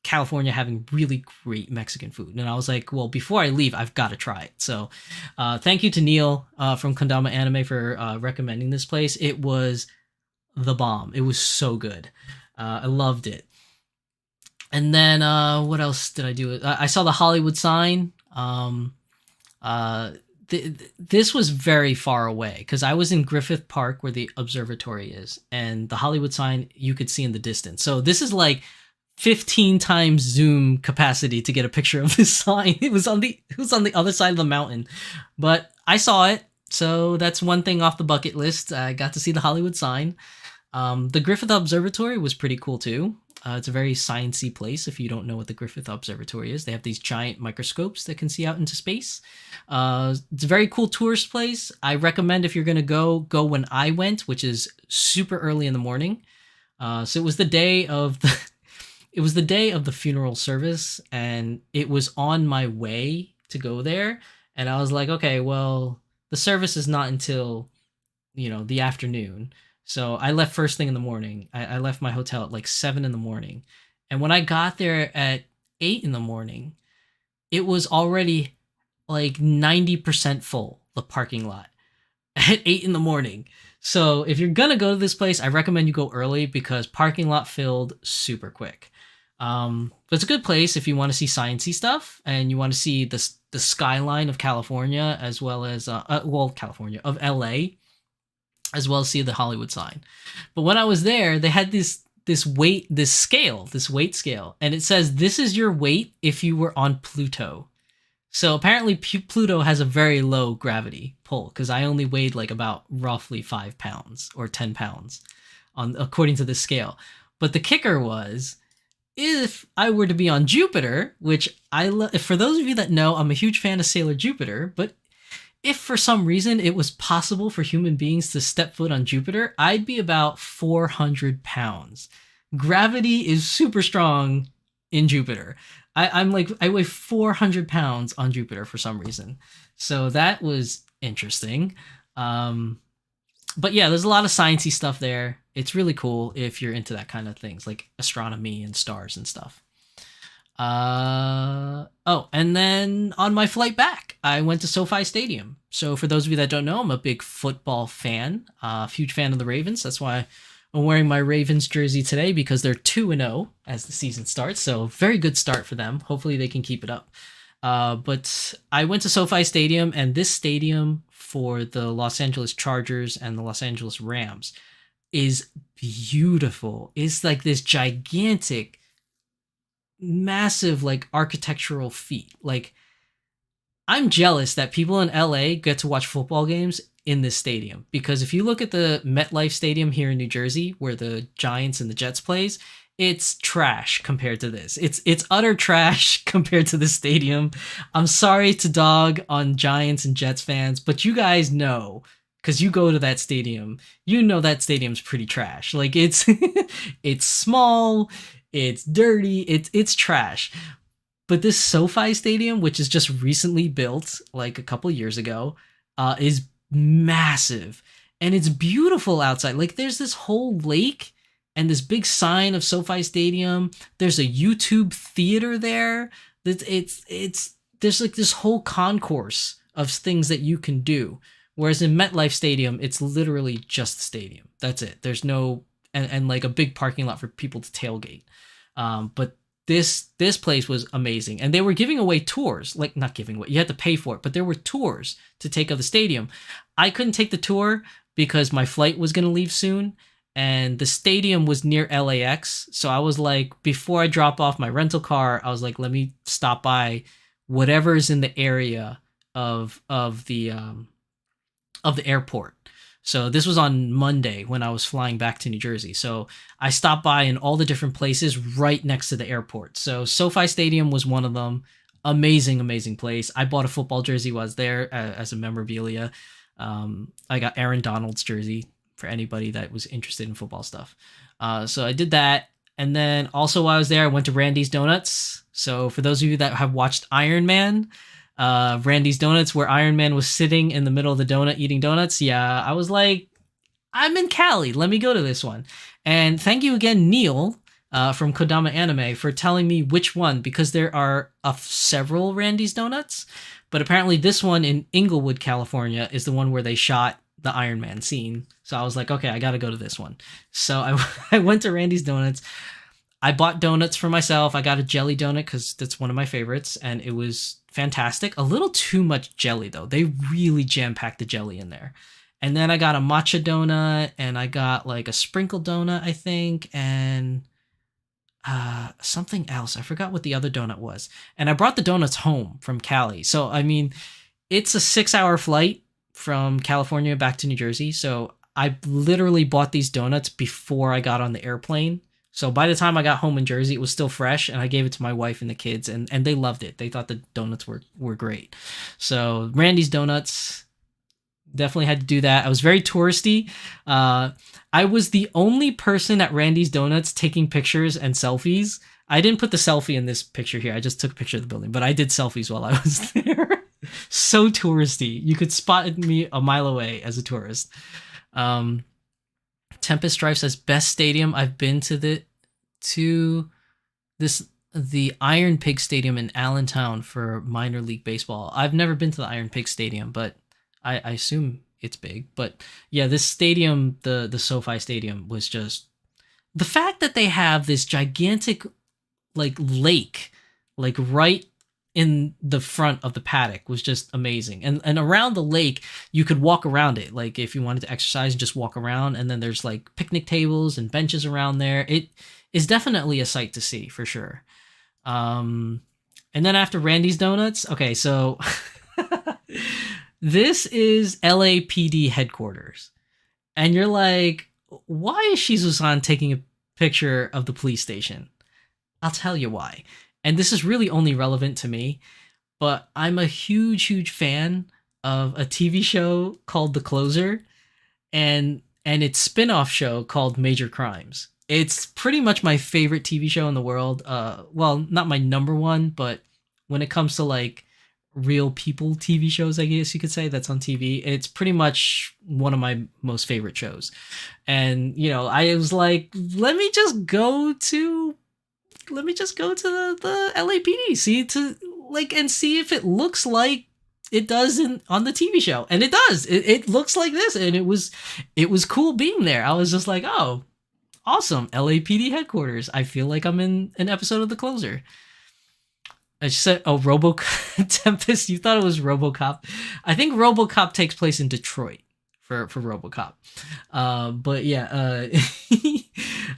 California having really great Mexican food. And I was like, well, before I leave, I've got to try it. So thank you to Neil from Kondama Anime for recommending this place. It was the bomb. It was so good. I loved it. And then what else did I do? I saw the Hollywood sign. This was very far away because I was in Griffith Park where the observatory is. And the Hollywood sign you could see in the distance. So this is like 15 times zoom capacity to get a picture of this sign. It was on the other side of the mountain, but I saw it, so that's one thing off the bucket list. I got to see the Hollywood sign. The Griffith Observatory was pretty cool too. It's a very sciencey place. If you don't know what the Griffith Observatory is, they have these giant microscopes that can see out into space. It's a very cool tourist place. I recommend, if you're gonna go when I went, which is super early in the morning. So it was the day of the It was the day of the funeral service, and it was on my way to go there. And I was like, okay, well, the service is not until, the afternoon. So I left first thing in the morning. I left my hotel at like 7 in the morning. And when I got there at 8 in the morning, it was already like 90% full, the parking lot, at 8 in the morning. So if you're going to go to this place, I recommend you go early because parking lot filled super quick. But it's a good place if you want to see sciencey stuff and you want to see the skyline of California, as well as California, of LA, as well as see the Hollywood sign. But when I was there, they had this weight scale, and it says this is your weight if you were on Pluto. So apparently Pluto has a very low gravity pull, because I only weighed like about roughly 5 pounds or 10 pounds according to this scale. But the kicker was, if I were to be on Jupiter, which for those of you that know, I'm a huge fan of Sailor Jupiter, but if for some reason it was possible for human beings to step foot on Jupiter, I'd be about 400 pounds. Gravity is super strong in Jupiter. I weigh 400 pounds on Jupiter for some reason. So that was interesting. But yeah, there's a lot of sciencey stuff there. It's really cool if you're into that kind of things, like astronomy and stars and stuff. And then on my flight back, I went to SoFi Stadium. So for those of you that don't know, I'm a big football fan, huge fan of the Ravens. That's why I'm wearing my Ravens jersey today, because they're 2-0 as the season starts. So very good start for them. Hopefully they can keep it up. But I went to SoFi Stadium, and this stadium for the Los Angeles Chargers and the Los Angeles Rams, is beautiful. It's like this gigantic, massive, like architectural feat. Like, I'm jealous that people in LA get to watch football games in this stadium, because if you look at the MetLife Stadium here in New Jersey, where the Giants and the Jets plays, it's trash compared to this. It's utter trash compared to the stadium. I'm sorry to dog on Giants and Jets fans, but you guys know, because you go to that stadium, you know that stadium's pretty trash. Like, it's it's small, it's dirty, it's trash. But this SoFi Stadium, which is just recently built, like a couple years ago, is massive, and it's beautiful outside. Like, there's this whole lake and this big sign of SoFi Stadium. There's a YouTube theater there. It's there's like this whole concourse of things that you can do. Whereas in MetLife Stadium, it's literally just the stadium. That's it. There's no and like a big parking lot for people to tailgate. But this place was amazing, and they were giving away tours. Like, not giving away, you had to pay for it, but there were tours to take of the stadium. I couldn't take the tour because my flight was going to leave soon, and the stadium was near LAX. So I was like, before I drop off my rental car, I was like, let me stop by whatever's in the area of the airport. So this was on Monday when I was flying back to New Jersey. So I stopped by in all the different places right next to the airport. So SoFi Stadium was one of them. Amazing, amazing place. I bought a football jersey while I was there as a memorabilia. I got Aaron Donald's jersey for anybody that was interested in football stuff. So I did that. And then also while I was there, I went to Randy's Donuts. So for those of you that have watched Iron Man, Randy's Donuts, where Iron Man was sitting in the middle of the donut eating donuts. Yeah, I was like, I'm in Cali. Let me go to this one. And thank you again, Neil, from Kodama Anime, for telling me which one, because there are several Randy's Donuts, but apparently this one in Inglewood, California, is the one where they shot the Iron Man scene. So I was like, okay, I got to go to this one. So I went to Randy's Donuts. I bought donuts for myself. I got a jelly donut because that's one of my favorites, and it was fantastic. A little too much jelly, though. They really jam-packed the jelly in there. And then I got a matcha donut, and I got like a sprinkle donut, I think, and something else. I forgot what the other donut was. And I brought the donuts home from Cali. So, I mean, it's a 6-hour flight from California back to New Jersey. So I literally bought these donuts before I got on the airplane. So by the time I got home in Jersey, it was still fresh, and I gave it to my wife and the kids, and they loved it. They thought the donuts were great. So Randy's Donuts, definitely had to do that. I was very touristy. I was the only person at Randy's Donuts taking pictures and selfies. I didn't put the selfie in this picture here. I just took a picture of the building, but I did selfies while I was there. So touristy. You could spot me a mile away as a tourist. Tempest Drive says best stadium I've been to the Iron Pig Stadium in Allentown for minor league baseball. I've never been to the Iron Pig Stadium, but I assume it's big. But yeah, this stadium, the SoFi Stadium, was just the fact that they have this gigantic like lake like right in the front of the paddock was just amazing. And around the lake, you could walk around it. Like if you wanted to exercise and just walk around, and then there's like picnic tables and benches around there. It is definitely a sight to see for sure. And then after Randy's Donuts, okay, so this is LAPD headquarters. And you're like, why is Shizu-san taking a picture of the police station? I'll tell you why. And this is really only relevant to me, but I'm a huge, huge fan of a TV show called The Closer and its spin-off show called Major Crimes. It's pretty much my favorite TV show in the world. Well, not my number one, but when it comes to like real people TV shows, I guess you could say, that's on TV, it's pretty much one of my most favorite shows. And, you know, I was like, let me just go to the LAPD, see if it looks like it does on the TV show. And it does. It looks like this, and it was cool being there. I was just like, oh, awesome, LAPD headquarters. I feel like I'm in an episode of The Closer. I just said, oh, Tempest, you thought it was RoboCop. I think RoboCop takes place in Detroit, for RoboCop. But yeah,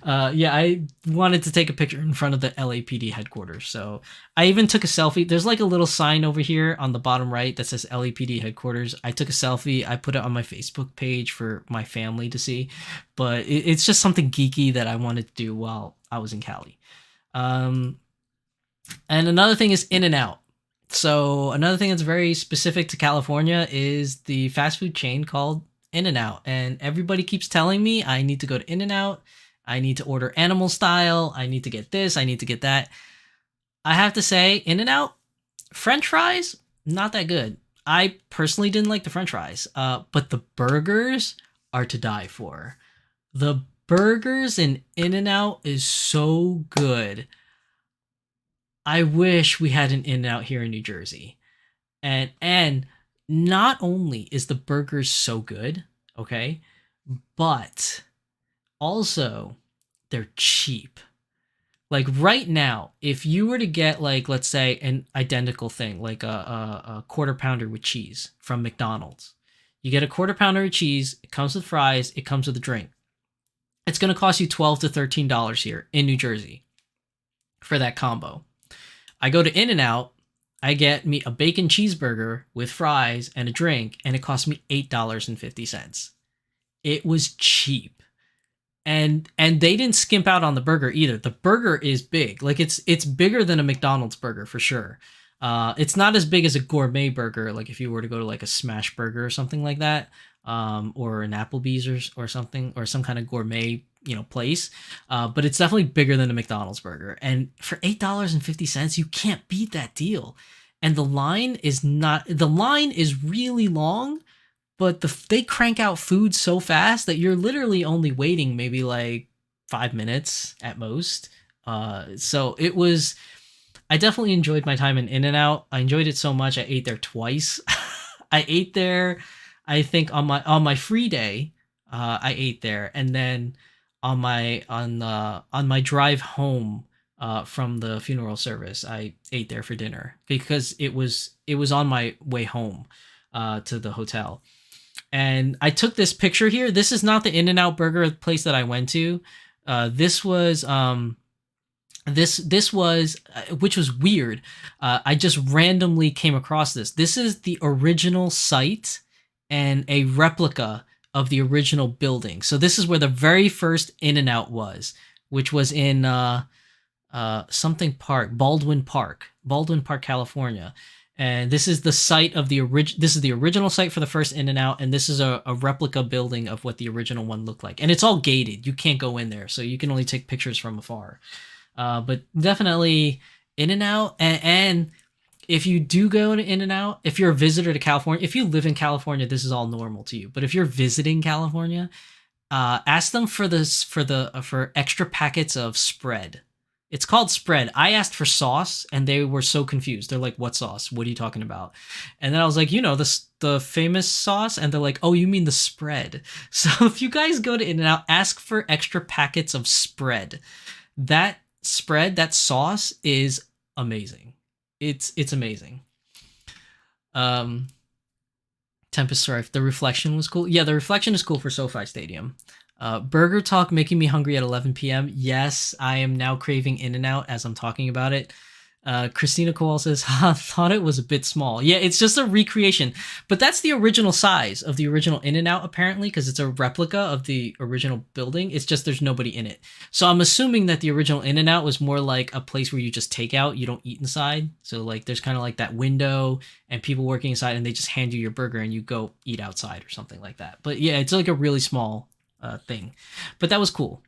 yeah, I wanted to take a picture in front of the LAPD headquarters. So I even took a selfie. There's like a little sign over here on the bottom right that says LAPD headquarters. I took a selfie. I put it on my Facebook page for my family to see. But it's just something geeky that I wanted to do while I was in Cali. And another thing is In-N-Out. So another thing that's very specific to California is the fast food chain called In-N-Out. And everybody keeps telling me I need to go to In-N-Out. I need to order animal style. I need to get this. I need to get that. I have to say, In-N-Out, French fries, not that good. I personally didn't like the French fries, but the burgers are to die for. The burgers in In-N-Out is so good. I wish we had an In-N-Out here in New Jersey. And not only is the burgers so good, okay, but also they're cheap. Like right now, if you were to get like, let's say, an identical thing, like a quarter pounder with cheese from McDonald's, you get a quarter pounder of cheese, it comes with fries, it comes with a drink. It's going to cost you $12 to $13 here in New Jersey for that combo. I go to In-N-Out, I get me a bacon cheeseburger with fries and a drink, and it cost me $8.50. It was cheap. And they didn't skimp out on the burger either. The burger is big. Like it's bigger than a McDonald's burger for sure. It's not as big as a gourmet burger, like if you were to go to like a smash burger or something like that, or an Applebee's or something, or some kind of gourmet, place. But it's definitely bigger than a McDonald's burger. And for $8.50, you can't beat that deal. And the line is really long, but they crank out food so fast that you're literally only waiting maybe like 5 minutes at most. So I definitely enjoyed my time in In-N-Out. I enjoyed it so much I ate there twice. I ate there, I think on my free day, I ate there, and then on my drive home from the funeral service, I ate there for dinner because it was on my way home to the hotel. And I took this picture here. This is not the In-N-Out burger place that I went to. This was which was weird. I just randomly came across this. This is the original site and a replica of the original building. So this is where the very first In-N-Out was, which was in something park, Baldwin Park, California. And this is the site of this is the original site for the first In-N-Out, and this is a replica building of what the original one looked like. And it's all gated. You can't go in there, so you can only take pictures from afar. But definitely In-N-Out, and if you do go to In-N-Out, if you're a visitor to California, if you live in California, this is all normal to you. But if you're visiting California, ask them for extra packets of spread. It's called spread. I asked for sauce, and they were so confused. They're like, "What sauce? What are you talking about?" And then I was like, the famous sauce, and they're like, "Oh, you mean the spread?" So if you guys go to In-N-Out, ask for extra packets of spread. That spread, that sauce is amazing. It's amazing. Tempest Strife, the reflection was cool. Yeah, the reflection is cool for SoFi Stadium. Burger talk making me hungry at 11 p.m. Yes, I am now craving In-N-Out as I'm talking about it. Christina Kowal says, thought it was a bit small. Yeah, it's just a recreation. But that's the original size of the original In-N-Out, apparently, because it's a replica of the original building. It's just there's nobody in it. So I'm assuming that the original In-N-Out was more like a place where you just take out, you don't eat inside. So like there's kind of like that window and people working inside, and they just hand you your burger and you go eat outside or something like that. But yeah, it's like a really small thing. But that was cool.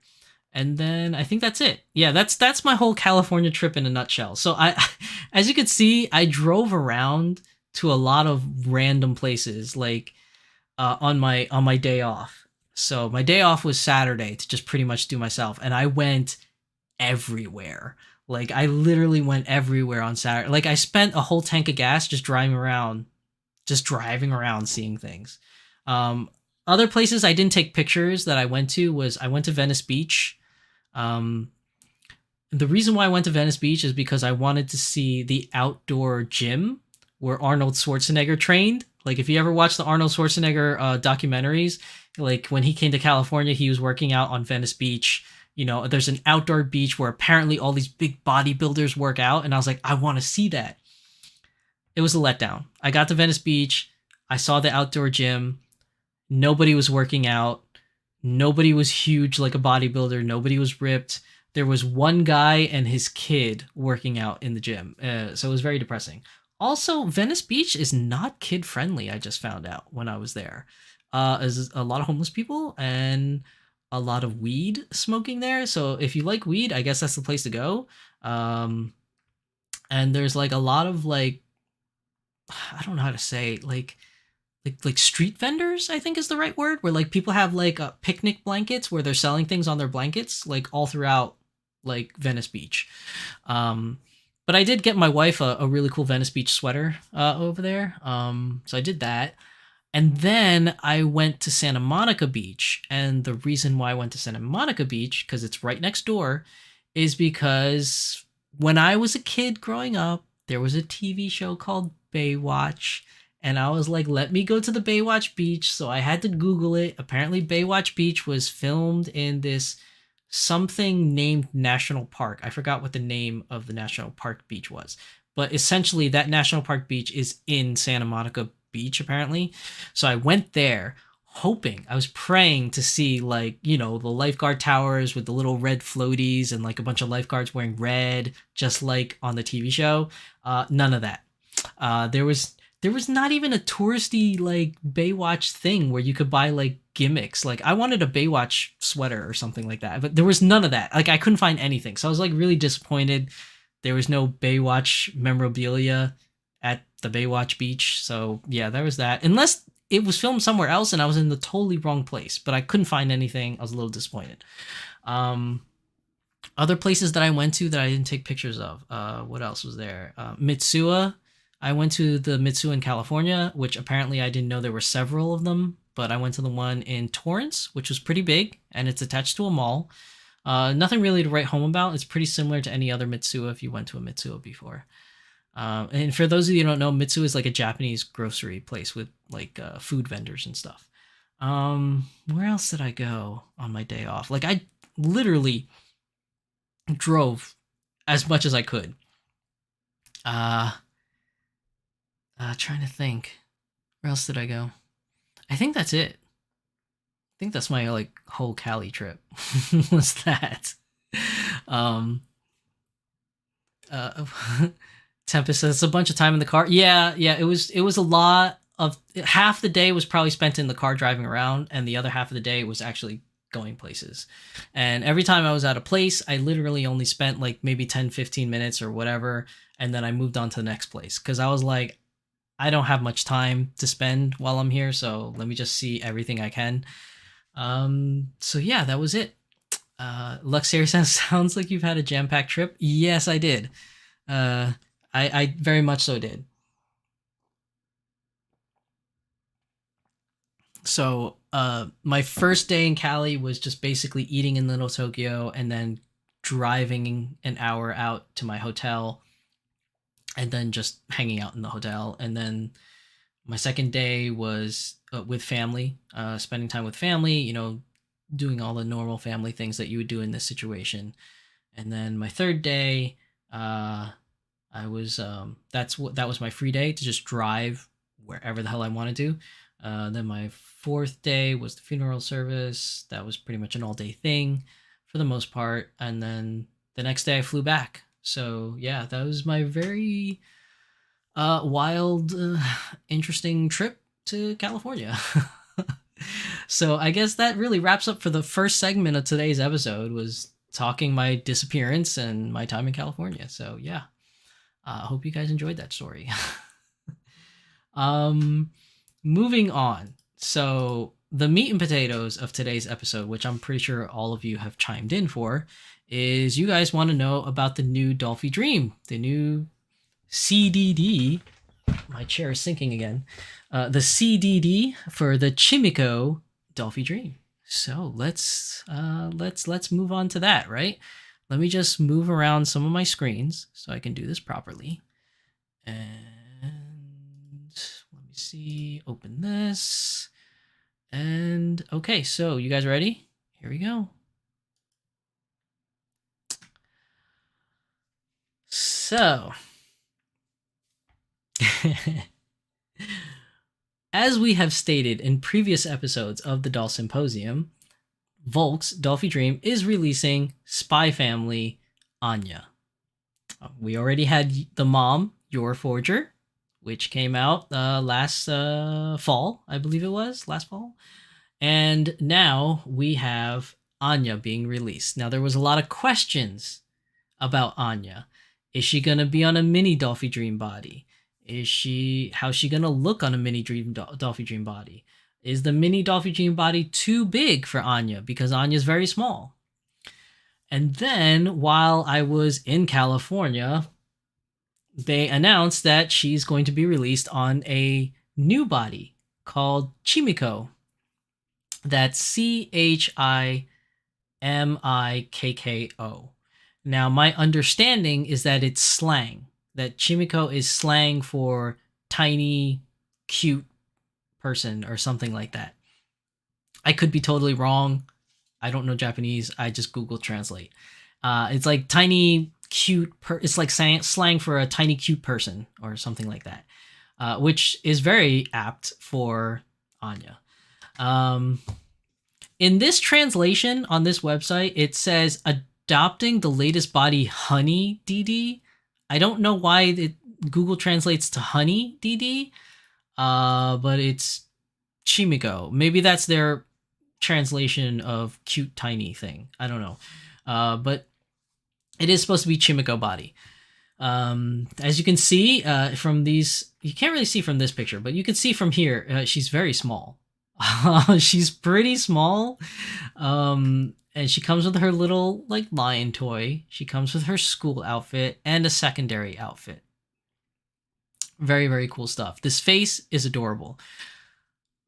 And then I think that's it. Yeah, that's my whole California trip in a nutshell. So as you can see, I drove around to a lot of random places, like on my day off. So my day off was Saturday to just pretty much do myself, and I went everywhere. Like I literally went everywhere on Saturday. Like I spent a whole tank of gas just driving around, seeing things. Other places I didn't take pictures that I went to Venice Beach. The reason why I went to Venice Beach is because I wanted to see the outdoor gym where Arnold Schwarzenegger trained. Like if you ever watch the Arnold Schwarzenegger documentaries, like when he came to California, he was working out on Venice Beach. You know, there's an outdoor beach where apparently all these big bodybuilders work out, and I was like, I want to see that. It was a letdown. I got to Venice Beach, I saw the outdoor gym. Nobody was working out. Nobody was huge like a bodybuilder. Nobody was ripped. There was one guy and his kid working out in the gym. So it was very depressing. Also, Venice Beach is not kid friendly. I just found out when I was there. There's a lot of homeless people and a lot of weed smoking there. So if you like weed, I guess that's the place to go. And there's like a lot of like, I don't know how to say, like street vendors, I think is the right word, where like people have like picnic blankets where they're selling things on their blankets like all throughout like Venice Beach. But I did get my wife a really cool Venice Beach sweater over there. So I did that. And then I went to Santa Monica Beach. And the reason why I went to Santa Monica Beach, because it's right next door, is because when I was a kid growing up, there was a TV show called Baywatch. And I was like, let me go to the Baywatch Beach. So I had to Google it. Apparently, Baywatch Beach was filmed in this something named National Park. I forgot what the name of the National Park beach was. But essentially, that National Park beach is in Santa Monica Beach, apparently. So I went there hoping, I was praying to see, like, you know, the lifeguard towers with the little red floaties and like a bunch of lifeguards wearing red, just like on the TV show. None of that. There was not even a touristy like Baywatch thing where you could buy like gimmicks. Like I wanted a Baywatch sweater or something like that, but there was none of that. Like I couldn't find anything. So I was like really disappointed. There was no Baywatch memorabilia at the Baywatch Beach. So yeah, there was that. Unless it was filmed somewhere else and I was in the totally wrong place, but I couldn't find anything. I was a little disappointed. Other places that I went to that I didn't take pictures of. What else was there? Mitsuya. I went to the Mitsuya in California, which apparently I didn't know there were several of them, but I went to the one in Torrance, which was pretty big, and it's attached to a mall. Nothing really to write home about. It's pretty similar to any other Mitsuya if you went to a Mitsuya before. And for those of you who don't know, Mitsuya is like a Japanese grocery place with like food vendors and stuff. Where else did I go on my day off? Like I literally drove as much as I could. Trying to think. Where else did I go? I think that's it. I think that's my like whole Cali trip. Was that? Tempest says it's a bunch of time in the car. Yeah, it was a lot of half the day was probably spent in the car driving around, and the other half of the day was actually going places. And every time I was at a place, I literally only spent like maybe 10-15 minutes or whatever, and then I moved on to the next place because I was like, I don't have much time to spend while I'm here, so let me just see everything I can. So yeah, that was it. Luxair says, sounds like you've had a jam-packed trip. Yes, I did. I very much so did. So my first day in Cali was just basically eating in Little Tokyo and then driving an hour out to my hotel and then just hanging out in the hotel. And then my second day was with family, spending time with family, you know, doing all the normal family things that you would do in this situation. And then my third day, that was my free day to just drive wherever the hell I wanted to. Then my fourth day was the funeral service. That was pretty much an all-day thing for the most part. And then the next day I flew back. So yeah, that was my very wild, interesting trip to California. So I guess that really wraps up for the first segment of today's episode, was talking my disappearance and my time in California. So yeah, I hope you guys enjoyed that story. Moving on. So the meat and potatoes of today's episode, which I'm pretty sure all of you have chimed in for, is you guys want to know about the new Dollfie Dream, the new CDD. My chair is sinking again. The CDD for the Chimikko Dollfie Dream. So let's move on to that, right? Let me just move around some of my screens so I can do this properly. And see, open this. And okay, so you guys ready? Here we go. So, as we have stated in previous episodes of the Doll Symposium, Volk's Dollfie Dream is releasing Spy Family Anya. We already had the mom, Your Forger, which came out last fall, I believe it was, last fall. And now we have Anya being released. Now, there was a lot of questions about Anya. Is she going to be on a mini Dollfie Dream body? How's she going to look on a mini Dollfie Dream body? Is the mini Dollfie Dream body too big for Anya? Because Anya's very small. And then, while I was in California, they announced that she's going to be released on a new body called Chimikko. That's Chimikko. Now, my understanding is that it's slang. That Chimikko is slang for tiny, cute person or something like that. I could be totally wrong. I don't know Japanese. I just Google Translate. It's like tiny, cute. It's like slang for a tiny, cute person or something like that, which is very apt for Anya. In this translation on this website, it says adopting the latest body, Honey DD. I don't know why Google translates to Honey DD, but it's Chimikko. Maybe that's their translation of cute tiny thing. I don't know, but it is supposed to be Chimikko body. As you can see from these, you can't really see from this picture, but you can see from here, she's very small. She's pretty small, and she comes with her little like lion toy. She comes with her school outfit and a secondary outfit. Very, very cool stuff. This face is adorable.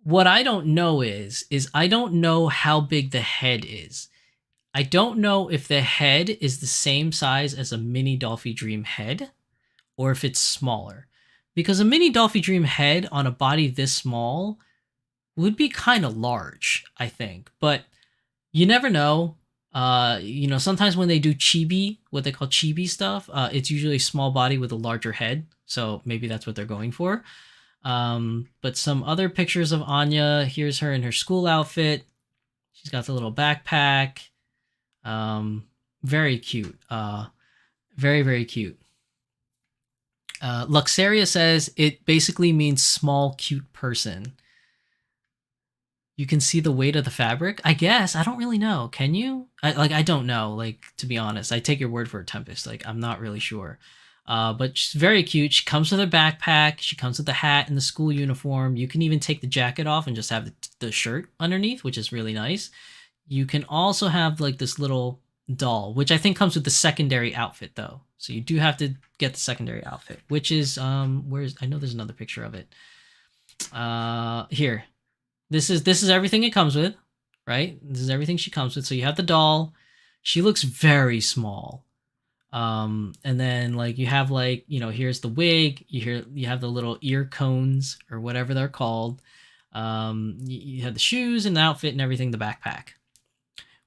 What I don't know is I don't know how big the head is. I don't know if the head is the same size as a mini Dollfie Dream head or if it's smaller. Because a mini Dollfie Dream head on a body this small would be kind of large, I think. But you never know. Sometimes when they do chibi, what they call chibi stuff, it's usually a small body with a larger head. So maybe that's what they're going for. But some other pictures of Anya. Here's her in her school outfit. She's got the little backpack. Very cute. Very, very cute. Luxaria says it basically means small, cute person. You can see the weight of the fabric? I guess. I don't really know. Can you? I don't know. Like, to be honest, I take your word for it, Tempest. Like, I'm not really sure. But she's very cute. She comes with her backpack. She comes with the hat and the school uniform. You can even take the jacket off and just have the shirt underneath, which is really nice. You can also have like this little doll, which I think comes with the secondary outfit though. So you do have to get the secondary outfit, which is I know there's another picture of it. Here. This is everything it comes with, right? This is everything she comes with. So you have the doll. She looks very small. And then like you have like, here's the wig. You have the little ear cones or whatever they're called. You have the shoes and the outfit and everything, the backpack.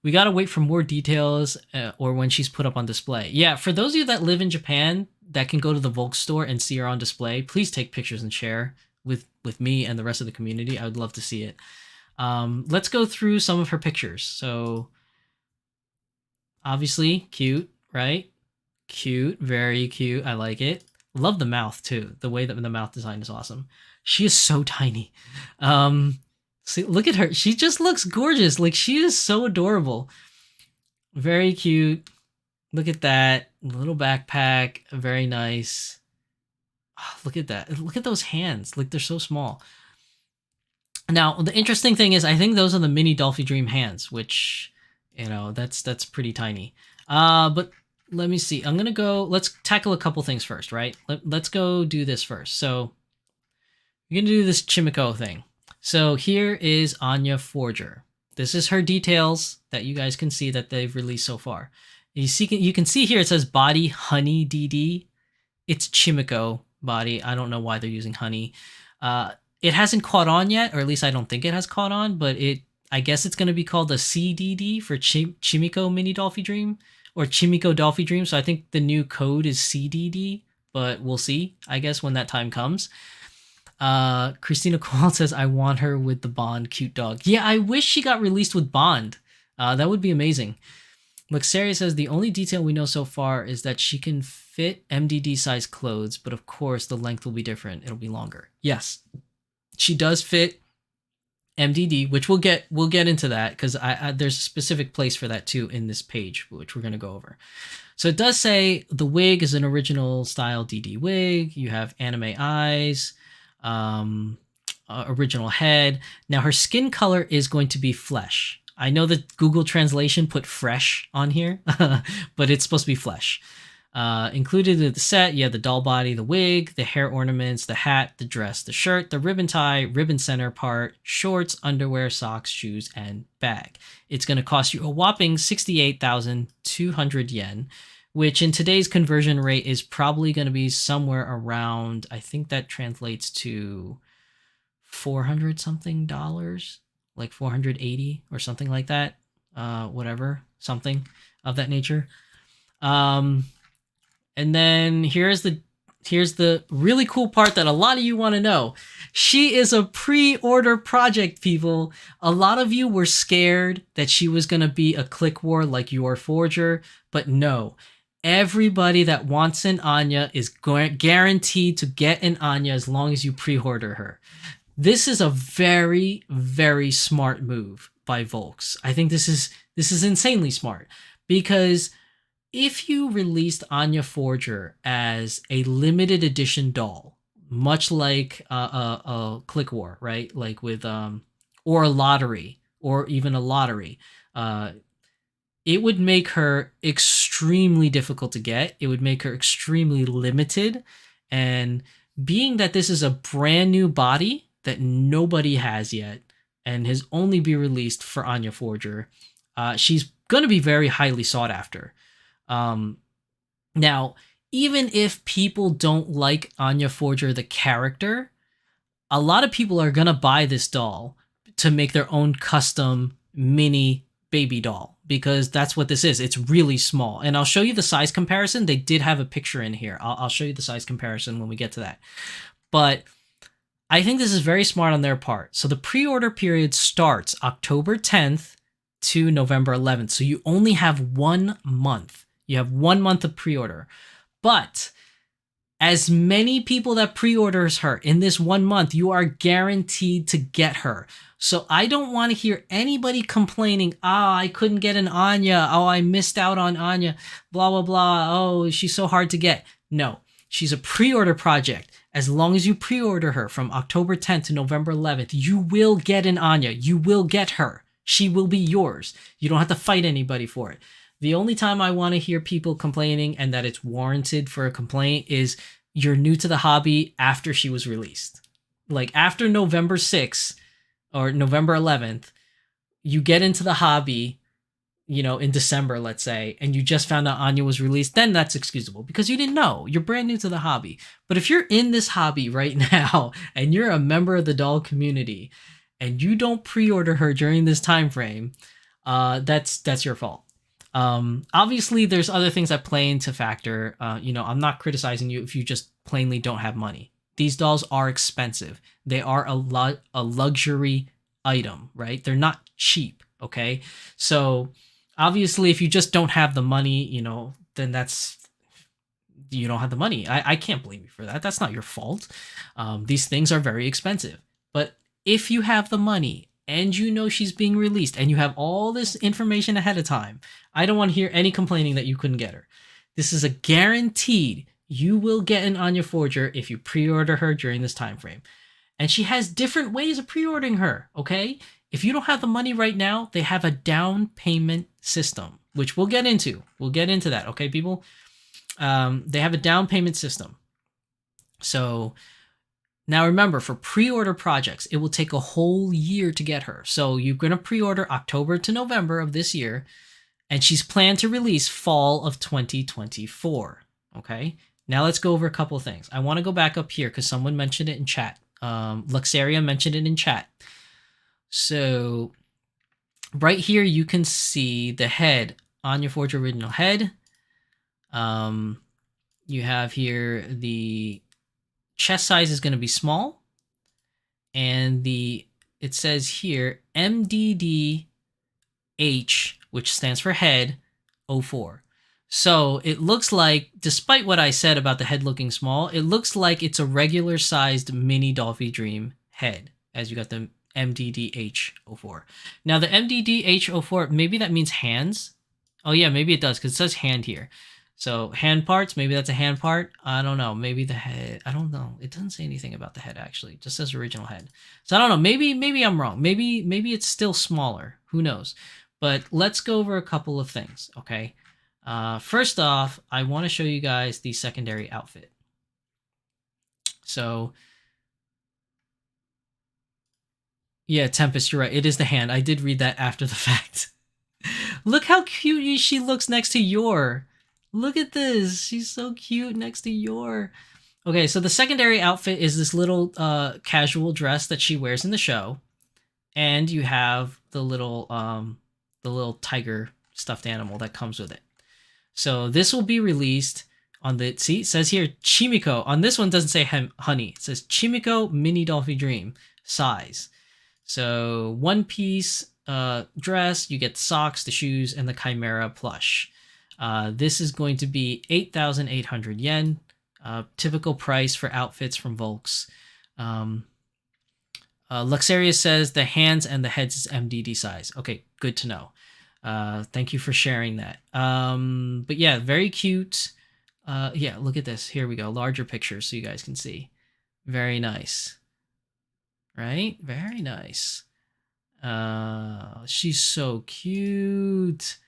We got to wait for more details or when she's put up on display. Yeah, for those of you that live in Japan that can go to the Volk store and see her on display, please take pictures and share with me and the rest of the community. I would love to see it. Let's go through some of her pictures. So obviously cute, right? Cute, very cute. I like it. Love the mouth too. The way that the mouth design is awesome. She is so tiny. See, look at her. She just looks gorgeous. Like, she is so adorable. Very cute. Look at that. Little backpack. Very nice. Oh, look at that. Look at those hands. Like, they're so small. Now, the interesting thing is, I think those are the mini Dollfie Dream hands, which, that's pretty tiny. But let me see. I'm going to go, let's tackle a couple things first, right? Let's go do this first. So, we're going to do this Chimikko thing. So here is Anya Forger. This is her details that you guys can see that they've released so far. You can see here it says body Honey DD. It's Chimikko body. I don't know why they're using honey. it hasn't caught on yet, or at least I don't think it has caught on, but I guess it's going to be called the CDD for Chimikko Mini Dollfie Dream, or Chimikko Dollfie Dream. So I think the new code is CDD, but we'll see, I guess, when that time comes. Christina Cole says, I want her with the Bond cute dog. Yeah, I wish she got released with Bond. That would be amazing. Luxaria says, the only detail we know so far is that she can fit MDD size clothes, but of course the length will be different. It'll be longer. Yes, she does fit MDD, which we'll get into that, because there's a specific place for that too in this page, which we're going to go over. So it does say the wig is an original style DD wig. You have anime eyes, original head. Now her skin color is going to be flesh. I know that Google Translation put fresh on here, but it's supposed to be flesh. Included in the set, you have the doll body, the wig, the hair ornaments, the hat, the dress, the shirt, the ribbon tie, ribbon center part, shorts, underwear, socks, shoes, and bag. It's going to cost you a whopping 68,200 yen, which in today's conversion rate is probably going to be somewhere around, I think that translates to 400 something dollars, like 480 or something like that. Whatever, something of that nature. And then here's the really cool part that a lot of you want to know. She is a pre-order project, people. A lot of you were scared that she was going to be a click war like Your Forger, but no. Everybody that wants an Anya is guaranteed to get an Anya as long as you pre-order her. This is a very, very smart move by Volks. I think this is insanely smart, because if you released Anya Forger as a limited edition doll, much like a Click War, right? Like with or a lottery, or even a lottery, it would make her extremely difficult to get. It would make her extremely limited. And being that this is a brand new body that nobody has yet and has only been released for Anya Forger, she's going to be very highly sought after. Now, even if people don't like Anya Forger, the character, a lot of people are going to buy this doll to make their own custom mini baby doll, because that's what this is. It's really small. And I'll show you the size comparison. They did have a picture in here. I'll show you the size comparison when we get to that. But I think this is very smart on their part. So the pre-order period starts October 10th to November 11th. So you only have 1 month. You have 1 month of pre-order. But as many people that pre-orders her in this 1 month, you are guaranteed to get her. So I don't want to hear anybody complaining, I couldn't get an Anya. Oh, I missed out on Anya. Blah, blah, blah. Oh, she's so hard to get. No, she's a pre-order project. As long as you pre-order her from October 10th to November 11th, you will get an Anya. You will get her. She will be yours. You don't have to fight anybody for it. The only time I want to hear people complaining, and that it's warranted for a complaint, is you're new to the hobby after she was released. Like after November 6th or November 11th, you get into the hobby, in December, let's say, and you just found out Anya was released, then that's excusable because you didn't know. You're brand new to the hobby. But if you're in this hobby right now and you're a member of the doll community and you don't pre-order her during this time frame, that's your fault. Obviously there's other things that play into factor. I'm not criticizing you if you just plainly don't have money. These dolls are expensive. They are a luxury item, right? They're not cheap. Okay. So obviously if you just don't have the money, then you don't have the money. I can't blame you for that. That's not your fault. These things are very expensive, but if you have the money and she's being released and you have all this information ahead of time, I don't want to hear any complaining that you couldn't get her. This is a guaranteed. You will get an Anya Forger if you pre-order her during this time frame. And she has different ways of pre-ordering her, okay? If you don't have the money right now, they have a down payment system, which we'll get into. We'll get into that, okay, people? They have a down payment system. So now remember, for pre-order projects, it will take a whole year to get her. So you're going to pre-order October to November of this year, and she's planned to release fall of 2024. Okay, now let's go over a couple of things. I want to go back up here because someone mentioned it in chat. Luxaria mentioned it in chat. So right here, you can see the head, Anya Forge original head. You have here the chest size is going to be small, and it says here MDDH, which stands for head, 04. So it looks like, despite what I said about the head looking small, it looks like it's a regular sized mini Dollfie Dream head, as you got the MDDH04. Now the MDDH04, maybe that means hands. Oh yeah, maybe it does, because it says hand here. So hand parts, maybe that's a hand part. I don't know. Maybe the head. I don't know. It doesn't say anything about the head actually. It just says original head. So I don't know. Maybe I'm wrong. Maybe it's still smaller. Who knows? But let's go over a couple of things. Okay. First off, I want to show you guys the secondary outfit. So yeah, Tempest, you're right. It is the hand. I did read that after the fact. Look how cute she looks next to Yor. Look at this. She's so cute next to Yor. Okay, so the secondary outfit is this little casual dress that she wears in the show, and you have the little tiger stuffed animal that comes with it. So this will be released on the, see, it says here Chimikko. On this one, it doesn't say honey. It says Chimikko Mini Dollfie Dream size. So one piece dress, you get the socks, the shoes, and the Chimera plush. This is going to be 8,800 yen. Typical price for outfits from Volks. Luxaria says the hands and the heads is MDD size. Okay, good to know. Thank you for sharing that. But yeah, very cute. Yeah, look at this. Here we go. Larger pictures so you guys can see. Very nice. Right? Very nice. She's so cute.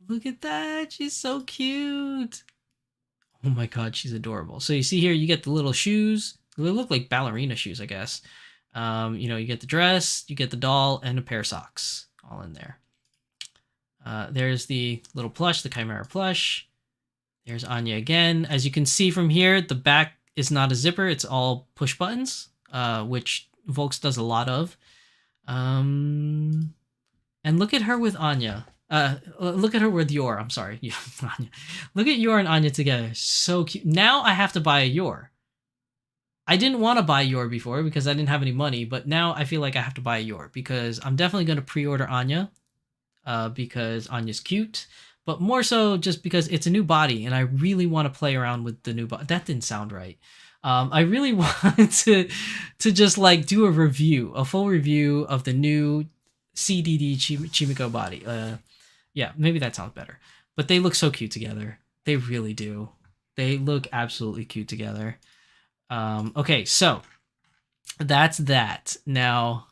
Look at that. She's so cute. Oh my god, she's adorable. So you see here, you get the little shoes. They look like ballerina shoes, I guess. You get the dress, you get the doll, and a pair of socks all in there. There's the little plush, the Chimera plush. There's Anya again. As you can see from here, the back is not a zipper. It's all push buttons, which Volks does a lot of. And look at her with Anya. Look at her with Yor. I'm sorry. Anya. Look at Yor and Anya together. So cute. Now I have to buy a Yor. I didn't want to buy Yor before because I didn't have any money, but now I feel like I have to buy a Yor because I'm definitely going to pre-order Anya because Anya's cute, but more so just because it's a new body and I really want to play around with the new body. That didn't sound right. I really wanted to just like do a full review of the new CDD Chimikko body. Yeah, maybe that sounds better. But they look so cute together. They really do. They look absolutely cute together. Okay, so that's that. Now,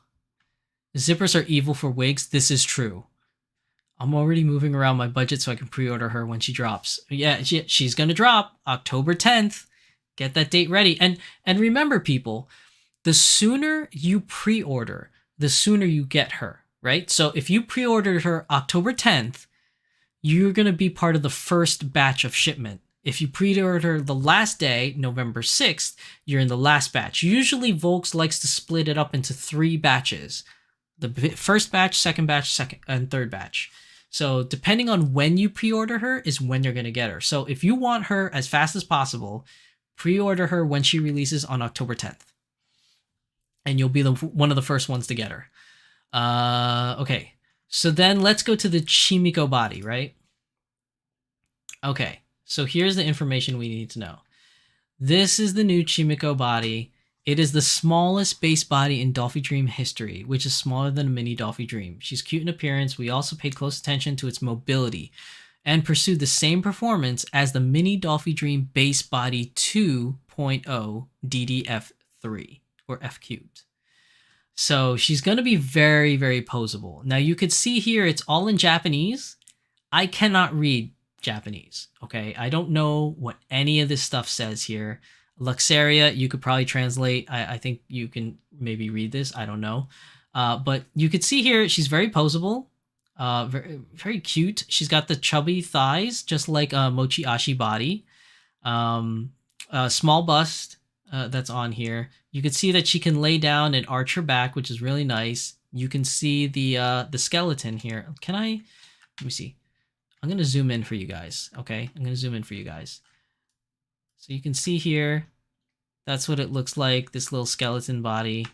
zippers are evil for wigs. This is true. I'm already moving around my budget so I can pre-order her when she drops. Yeah, she's going to drop October 10th. Get that date ready. And remember, people, the sooner you pre-order, the sooner you get her, right? So if you pre-ordered her October 10th, you're going to be part of the first batch of shipment. If you pre-ordered her the last day, November 6th, you're in the last batch. Usually Volks likes to split it up into 3 batches. The first batch, second batch, and third batch. So depending on when you pre-order her is when you're going to get her. So if you want her as fast as possible, pre-order her when she releases on October 10th. And you'll be one of the first ones to get her. Okay, so then let's go to the Chimikko body, right? Okay, so here's the information we need to know. This is the new Chimikko body. It is the smallest base body in Dollfie Dream history, which is smaller than a mini Dollfie Dream. She's cute in appearance. We also paid close attention to its mobility and pursued the same performance as the mini Dollfie Dream base body 2.0 DDF3 or F cubed. So she's going to be very, very posable. Now you could see here, it's all in Japanese. I cannot read Japanese, okay? I don't know what any of this stuff says here. Luxaria, you could probably translate. I think you can maybe read this. I don't know. But you could see here, she's very posable. Very, very cute. She's got the chubby thighs, just like a Mochi Ashi body. Small bust, that's on here. You can see that she can lay down and arch her back, which is really nice. You can see the skeleton here. Can I? Let me see. I'm gonna zoom in for you guys. Okay, I'm gonna zoom in for you guys. So you can see here, that's what it looks like. This little skeleton body.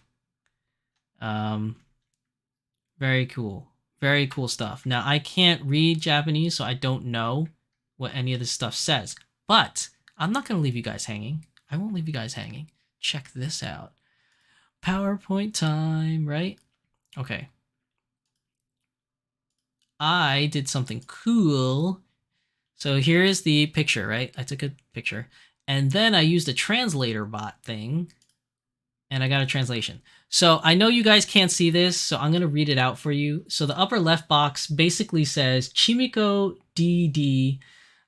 Very cool. Very cool stuff. Now I can't read Japanese, so I don't know what any of this stuff says. But I'm not gonna leave you guys hanging. I won't leave you guys hanging. Check this out. PowerPoint time, right? Okay. I did something cool. So here's the picture, right? I took a picture. And then I used a translator bot thing. And I got a translation. So I know you guys can't see this, so I'm going to read it out for you. So the upper left box basically says, Chimikko DD.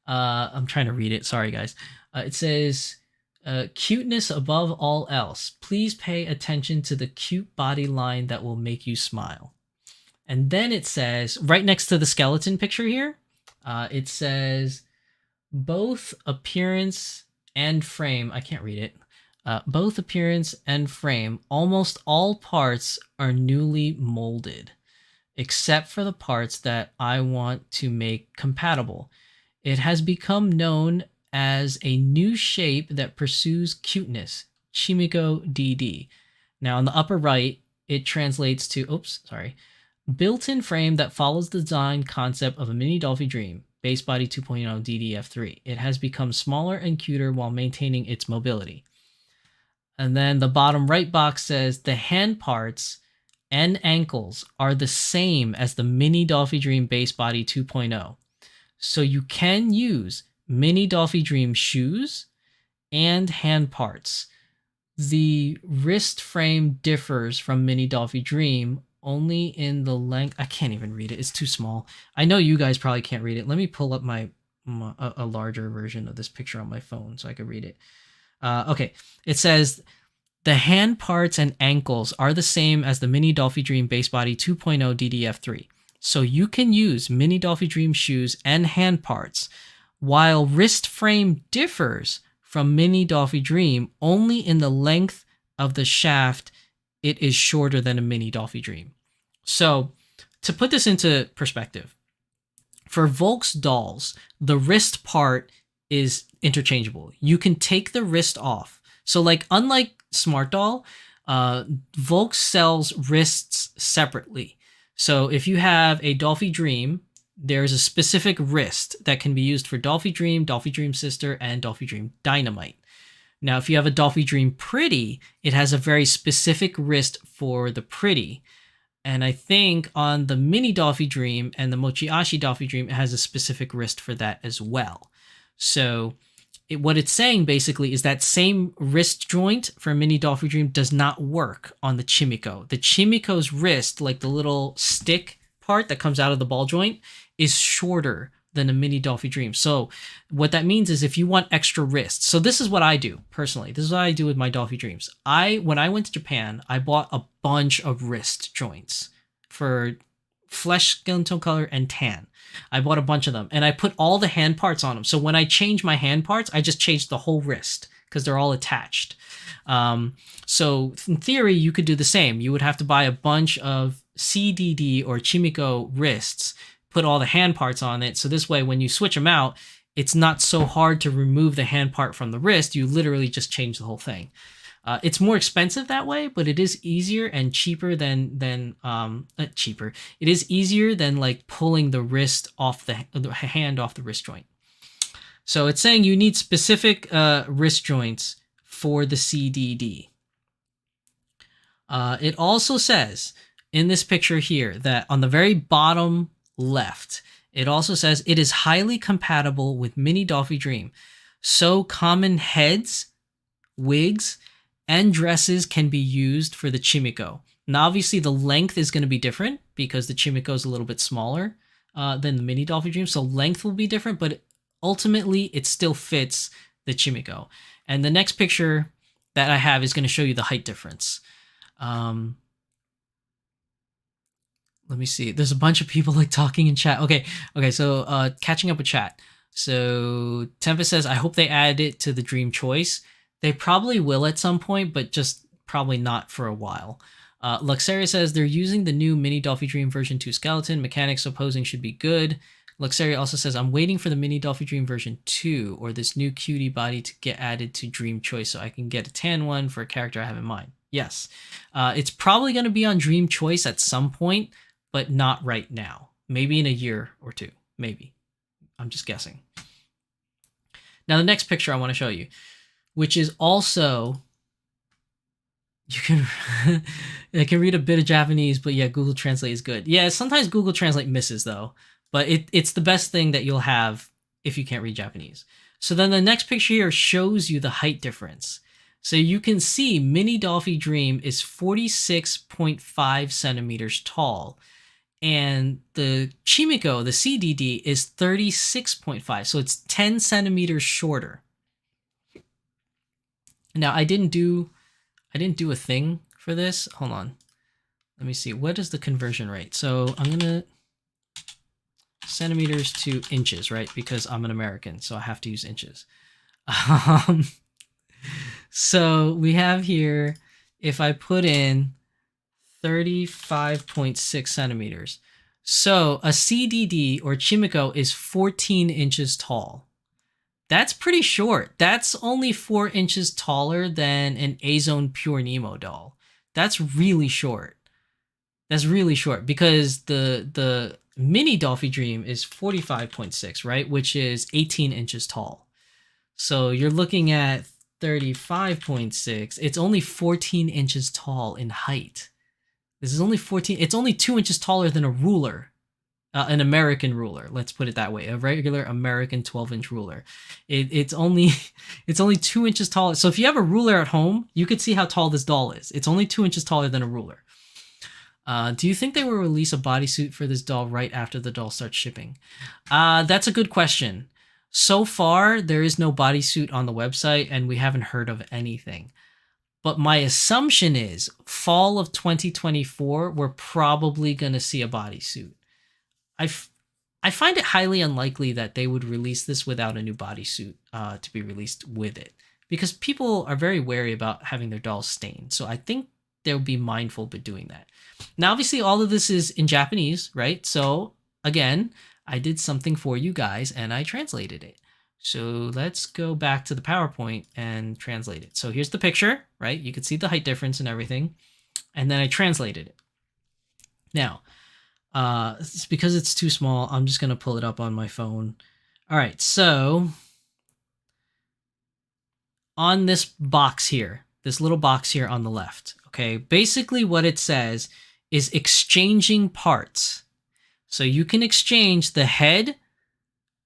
I'm trying to read it. Sorry, guys. It says, cuteness above all else. Please pay attention to the cute body line that will make you smile. And then it says, right next to the skeleton picture here, it says, both appearance and frame. I can't read it. Both appearance and frame, almost all parts are newly molded, except for the parts that I want to make compatible. It has become known as a new shape that pursues cuteness, Chimikko DD. Now, on the upper right, it translates to, built-in frame that follows the design concept of a mini Dollfie Dream, base body 2.0 DDF3. It has become smaller and cuter while maintaining its mobility. And then the bottom right box says the hand parts and ankles are the same as the mini Dollfie Dream base body 2.0. So you can use mini Dollfie Dream shoes and hand parts. The wrist frame differs from mini Dollfie Dream only in the length. I can't even read it. It's too small. I know you guys probably can't read it. Let me pull up a larger version of this picture on my phone so I can read it. Okay, it says the hand parts and ankles are the same as the mini Dollfie Dream base body 2.0 DDF3. So you can use mini Dollfie Dream shoes and hand parts, while wrist frame differs from mini Dollfie Dream only in the length of the shaft. It is shorter than a mini Dollfie Dream. So to put this into perspective, for Volk's dolls, the wrist part is interchangeable. You can take the wrist off. So like unlike Smart Doll, Volk sells wrists separately. So if you have a Dollfie Dream, there's a specific wrist that can be used for Dollfie Dream Sister, and Dollfie Dream Dynamite. Now, if you have a Dollfie Dream Pretty, it has a very specific wrist for the Pretty. And I think on the mini Dollfie Dream and the Mochiashi Dollfie Dream, it has a specific wrist for that as well. So what it's saying basically is that same wrist joint for mini Dollfie Dream does not work on the Chimikko. The Chimikko's wrist, like the little stick part that comes out of the ball joint, is shorter than a mini Dollfie Dream. So what that means is if you want extra wrists, so this is what I do personally. This is what I do with my Dollfie Dreams. When I went to Japan, I bought a bunch of wrist joints for flesh, skin tone color, and tan. I bought a bunch of them, and I put all the hand parts on them. So when I change my hand parts, I just change the whole wrist because they're all attached. So in theory, you could do the same. You would have to buy a bunch of CDD or Chimikko wrists, put all the hand parts on it. So this way, when you switch them out, it's not so hard to remove the hand part from the wrist. You literally just change the whole thing. It's more expensive that way, but it is easier and cheaper than cheaper. It is easier than like pulling the wrist off the hand off the wrist joint. So it's saying you need specific wrist joints for the CDD. It also says in this picture here that on the very bottom left, it also says it is highly compatible with mini Dollfie Dream. So common heads, wigs, and dresses can be used for the Chimikko. Now, obviously, the length is going to be different because the Chimikko is a little bit smaller than the mini Dollfie Dream, so length will be different, but ultimately, it still fits the Chimikko. And the next picture that I have is going to show you the height difference. Let me see. There's a bunch of people like talking in chat. Okay, so catching up with chat. So Tempest says, I hope they add it to the Dream Choice. They probably will at some point, but just probably not for a while. Luxaria says they're using the new Mini Dollfie Dream version 2 skeleton. Mechanics of posing should be good. Luxaria also says, I'm waiting for the Mini Dollfie Dream version 2 or this new cutie body to get added to Dream Choice so I can get a tan one for a character I have in mind. Yes. It's probably going to be on Dream Choice at some point, but not right now. Maybe in a year or two. Maybe. I'm just guessing. Now, the next picture I want to show you, which is also... You can I can read a bit of Japanese, but yeah, Google Translate is good. Yeah, sometimes Google Translate misses though, but it's the best thing that you'll have if you can't read Japanese. So then the next picture here shows you the height difference. So you can see Mini Dollfie Dream is 46.5 centimeters tall, and the Chimikko, the CDD, is 36.5, so it's 10 centimeters shorter. Now I didn't do a thing for this. Hold on. Let me see. What is the conversion rate? So I'm going to centimeters to inches, right? Because I'm an American, so I have to use inches. So we have here, if I put in 35.6 centimeters. So a CDD or Chimikko is 14 inches tall. That's pretty short. That's only 4 inches taller than an A-Zone Pure Nemo doll. That's really short. That's really short because the Mini Dollfie Dream is 45.6, right? Which is 18 inches tall. So you're looking at 35.6. It's only 14 inches tall in height. This is only 14. It's only 2 inches taller than a ruler. An American ruler, let's put it that way, a regular American 12-inch ruler. It's only 2 inches taller. So if you have a ruler at home, you could see how tall this doll is. It's only 2 inches taller than a ruler. Do you think they will release a bodysuit for this doll right after the doll starts shipping? That's a good question. So far, there is no bodysuit on the website, and we haven't heard of anything. But my assumption is fall of 2024, we're probably going to see a bodysuit. I find it highly unlikely that they would release this without a new bodysuit to be released with it, because people are very wary about having their dolls stained. So I think they'll be mindful about doing that. Now, obviously, all of this is in Japanese, right? So again, I did something for you guys and I translated it. So let's go back to the PowerPoint and translate it. So here's the picture, right? You can see the height difference and everything. And then I translated it. Now, it's because it's too small, I'm just going to pull it up on my phone. All right, so on this box here, this little box here on the left, okay, basically what it says is exchanging parts. So you can exchange the head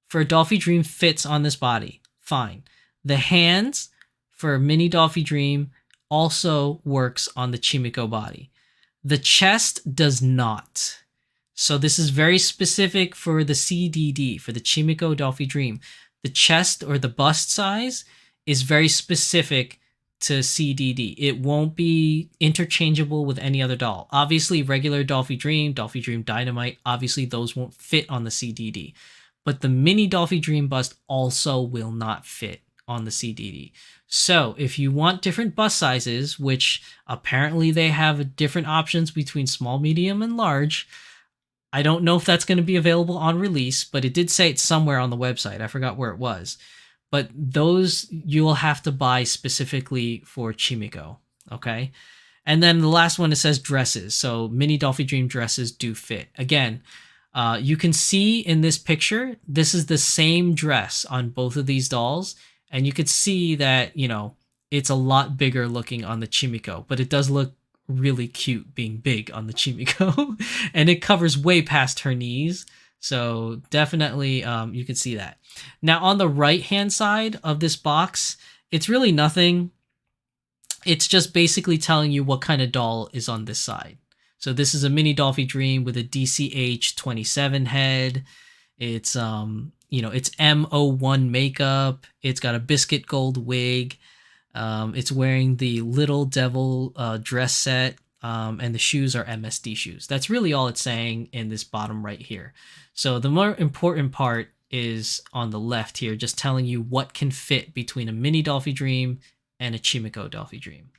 for Dollfie Dream fits on this body. Fine. The hands for Mini Dollfie Dream also works on the Chimikko body. The chest does not. So this is very specific for the CDD, for the Chimikko Dollfie Dream. The chest or the bust size is very specific to CDD. It won't be interchangeable with any other doll. Obviously, regular Dollfie Dream Dynamite, obviously those won't fit on the CDD. But the Mini Dollfie Dream bust also will not fit on the CDD. So if you want different bust sizes, which apparently they have different options between small, medium, and large, I don't know if that's going to be available on release, but it did say it's somewhere on the website. I forgot where it was. But those you will have to buy specifically for Chimikko, okay? And then the last one, it says dresses. So Mini Dollfie Dream dresses do fit. Again, you can see in this picture, this is the same dress on both of these dolls. And you could see that, you know, it's a lot bigger looking on the Chimikko, but it does look really cute being big on the Chimikko. And it covers way past her knees. So definitely you can see that. Now on the right hand side of this box, it's really nothing. It's just basically telling you what kind of doll is on this side. So this is a Mini Dollfie Dream with a DCH-27 head. It's you know, it's M01 makeup. It's got a biscuit gold wig. It's wearing the Little Devil dress set. And the shoes are MSD shoes. That's really all it's saying in this bottom right here. So the more important part is on the left here, just telling you what can fit between a Mini Dollfie Dream and a Chimikko Dollfie Dream.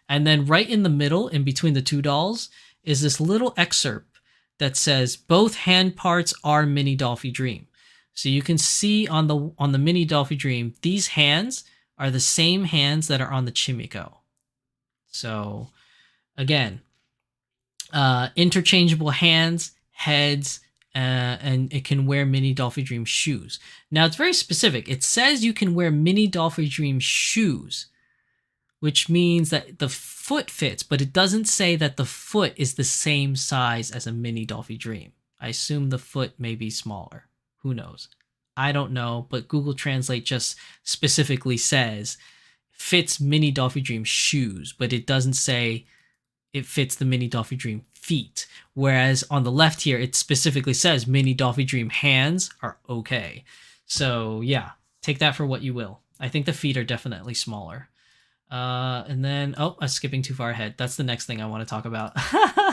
And then right in the middle, in between the two dolls, is this little excerpt that says both hand parts are Mini Dollfie Dream. So you can see on the Mini Dollfie Dream, these hands are the same hands that are on the Chimikko. So again, interchangeable hands, heads, and it can wear Mini Dollfie Dream shoes. Now it's very specific. It says you can wear Mini Dollfie Dream shoes, which means that the foot fits, but it doesn't say that the foot is the same size as a Mini Dollfie Dream. I assume the foot may be smaller. Who knows? I don't know, but Google Translate just specifically says fits Mini Dollfie Dream shoes, but it doesn't say it fits the Mini Dollfie Dream feet. Whereas on the left here, it specifically says Mini Dollfie Dream hands are okay. So yeah, take that for what you will. I think the feet are definitely smaller. And then, I'm skipping too far ahead. That's the next thing I want to talk about.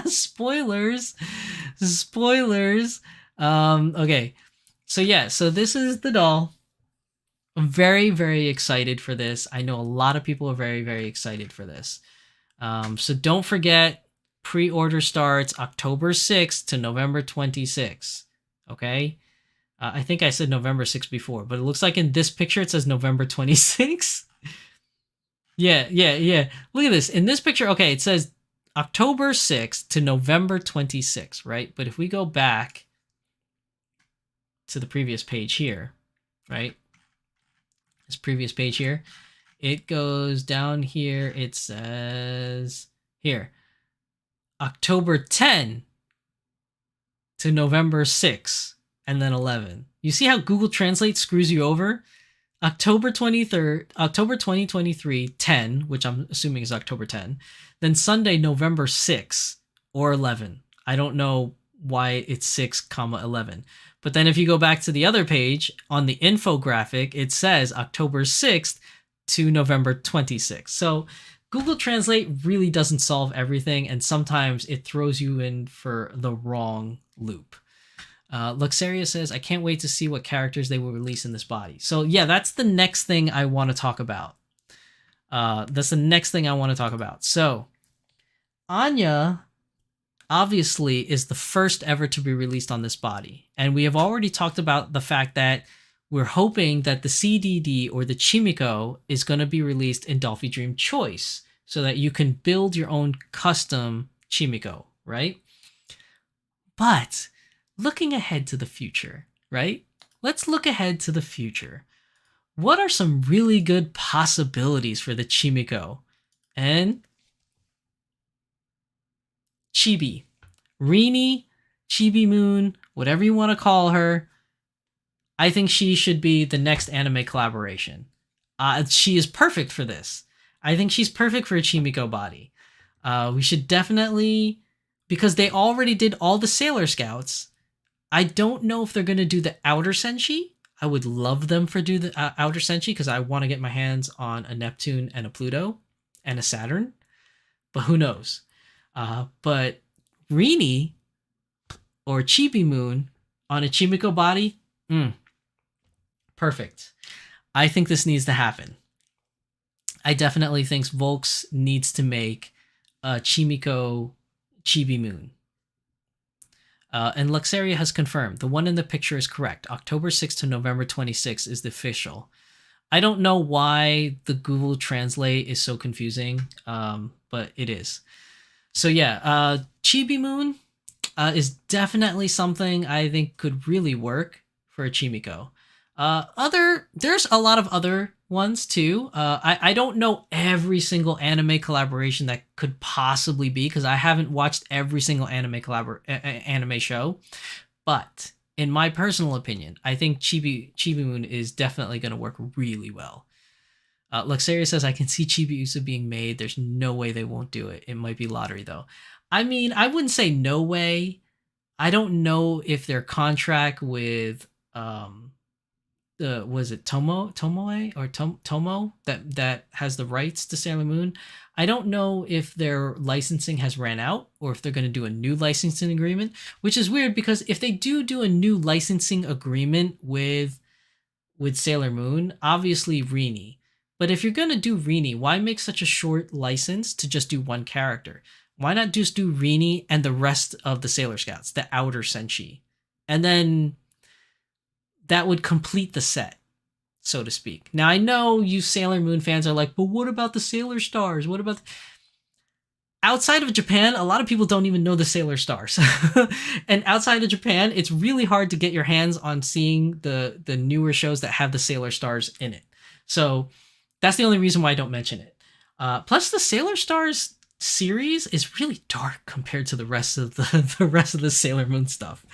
Spoilers. Okay. So yeah, so this is the doll. I'm very, very excited for this. I know a lot of people are very, very excited for this. So don't forget, pre-order starts October 6th to November 26th. Okay? I think I said November 6th before, but it looks like in this picture it says November 26th. Yeah. Look at this. In this picture, okay, it says October 6th to November 26th, right? But if we go back to the previous page here, right? This previous page here, it goes down here. It says here, October 10 to November 6 and then 11. You see how Google Translate screws you over? October 23rd, October 2023, 10, which I'm assuming is October 10. Then Sunday, November 6 or 11. I don't know why it's 6, 11. But then if you go back to the other page, on the infographic, it says October 6th to November 26th. So Google Translate really doesn't solve everything, and sometimes it throws you in for the wrong loop. Luxaria says, I can't wait to see what characters they will release in this body. So yeah, that's the next thing I want to talk about. So Anya obviously is the first ever to be released on this body. And we have already talked about the fact that we're hoping that the CDD or the Chimikko is going to be released in Dollfie Dream Choice so that you can build your own custom Chimikko, right? But looking ahead to the future, right? Let's look ahead to the future. What are some really good possibilities for the Chimikko? And Chibi. Rini, Chibi Moon, whatever you want to call her. I think she should be the next anime collaboration. She is perfect for this. I think she's perfect for a Chimikko body. We should definitely, because they already did all the Sailor Scouts. I don't know if they're going to do the Outer Senshi. I would love them for do the Outer Senshi because I want to get my hands on a Neptune and a Pluto and a Saturn. But who knows? But Rini or Chibi Moon on a Chimikko body, perfect. I think this needs to happen. I definitely think Volks needs to make a Chimikko Chibi Moon. And Luxaria has confirmed the one in the picture is correct. October 6th to November 26th is the official. I don't know why the Google Translate is so confusing, but it is. So yeah, Chibi Moon is definitely something I think could really work for a Chimikko. There's a lot of other ones too. I don't know every single anime collaboration that could possibly be because I haven't watched every single anime show. But in my personal opinion, I think Chibi Moon is definitely going to work really well. Luxaria says, I can see Chibi Usa being made. There's no way they won't do it. It might be lottery, though. I mean, I wouldn't say no way. I don't know if their contract with, was it Tomoe or Tomo that has the rights to Sailor Moon? I don't know if their licensing has ran out or if they're going to do a new licensing agreement, which is weird because if they do a new licensing agreement with Sailor Moon, obviously Rini But if you're gonna do Rini, why make such a short license to just do one character? Why not just do Rini and the rest of the Sailor Scouts, the outer Senshi? And then that would complete the set, so to speak. Now, I know you Sailor Moon fans are like, but what about the Sailor Stars? What about... Outside of Japan, a lot of people don't even know the Sailor Stars. And outside of Japan, it's really hard to get your hands on seeing the newer shows that have the Sailor Stars in it. So that's the only reason why I don't mention it. Plus, the Sailor Stars series is really dark compared to the rest of the rest of the Sailor Moon stuff.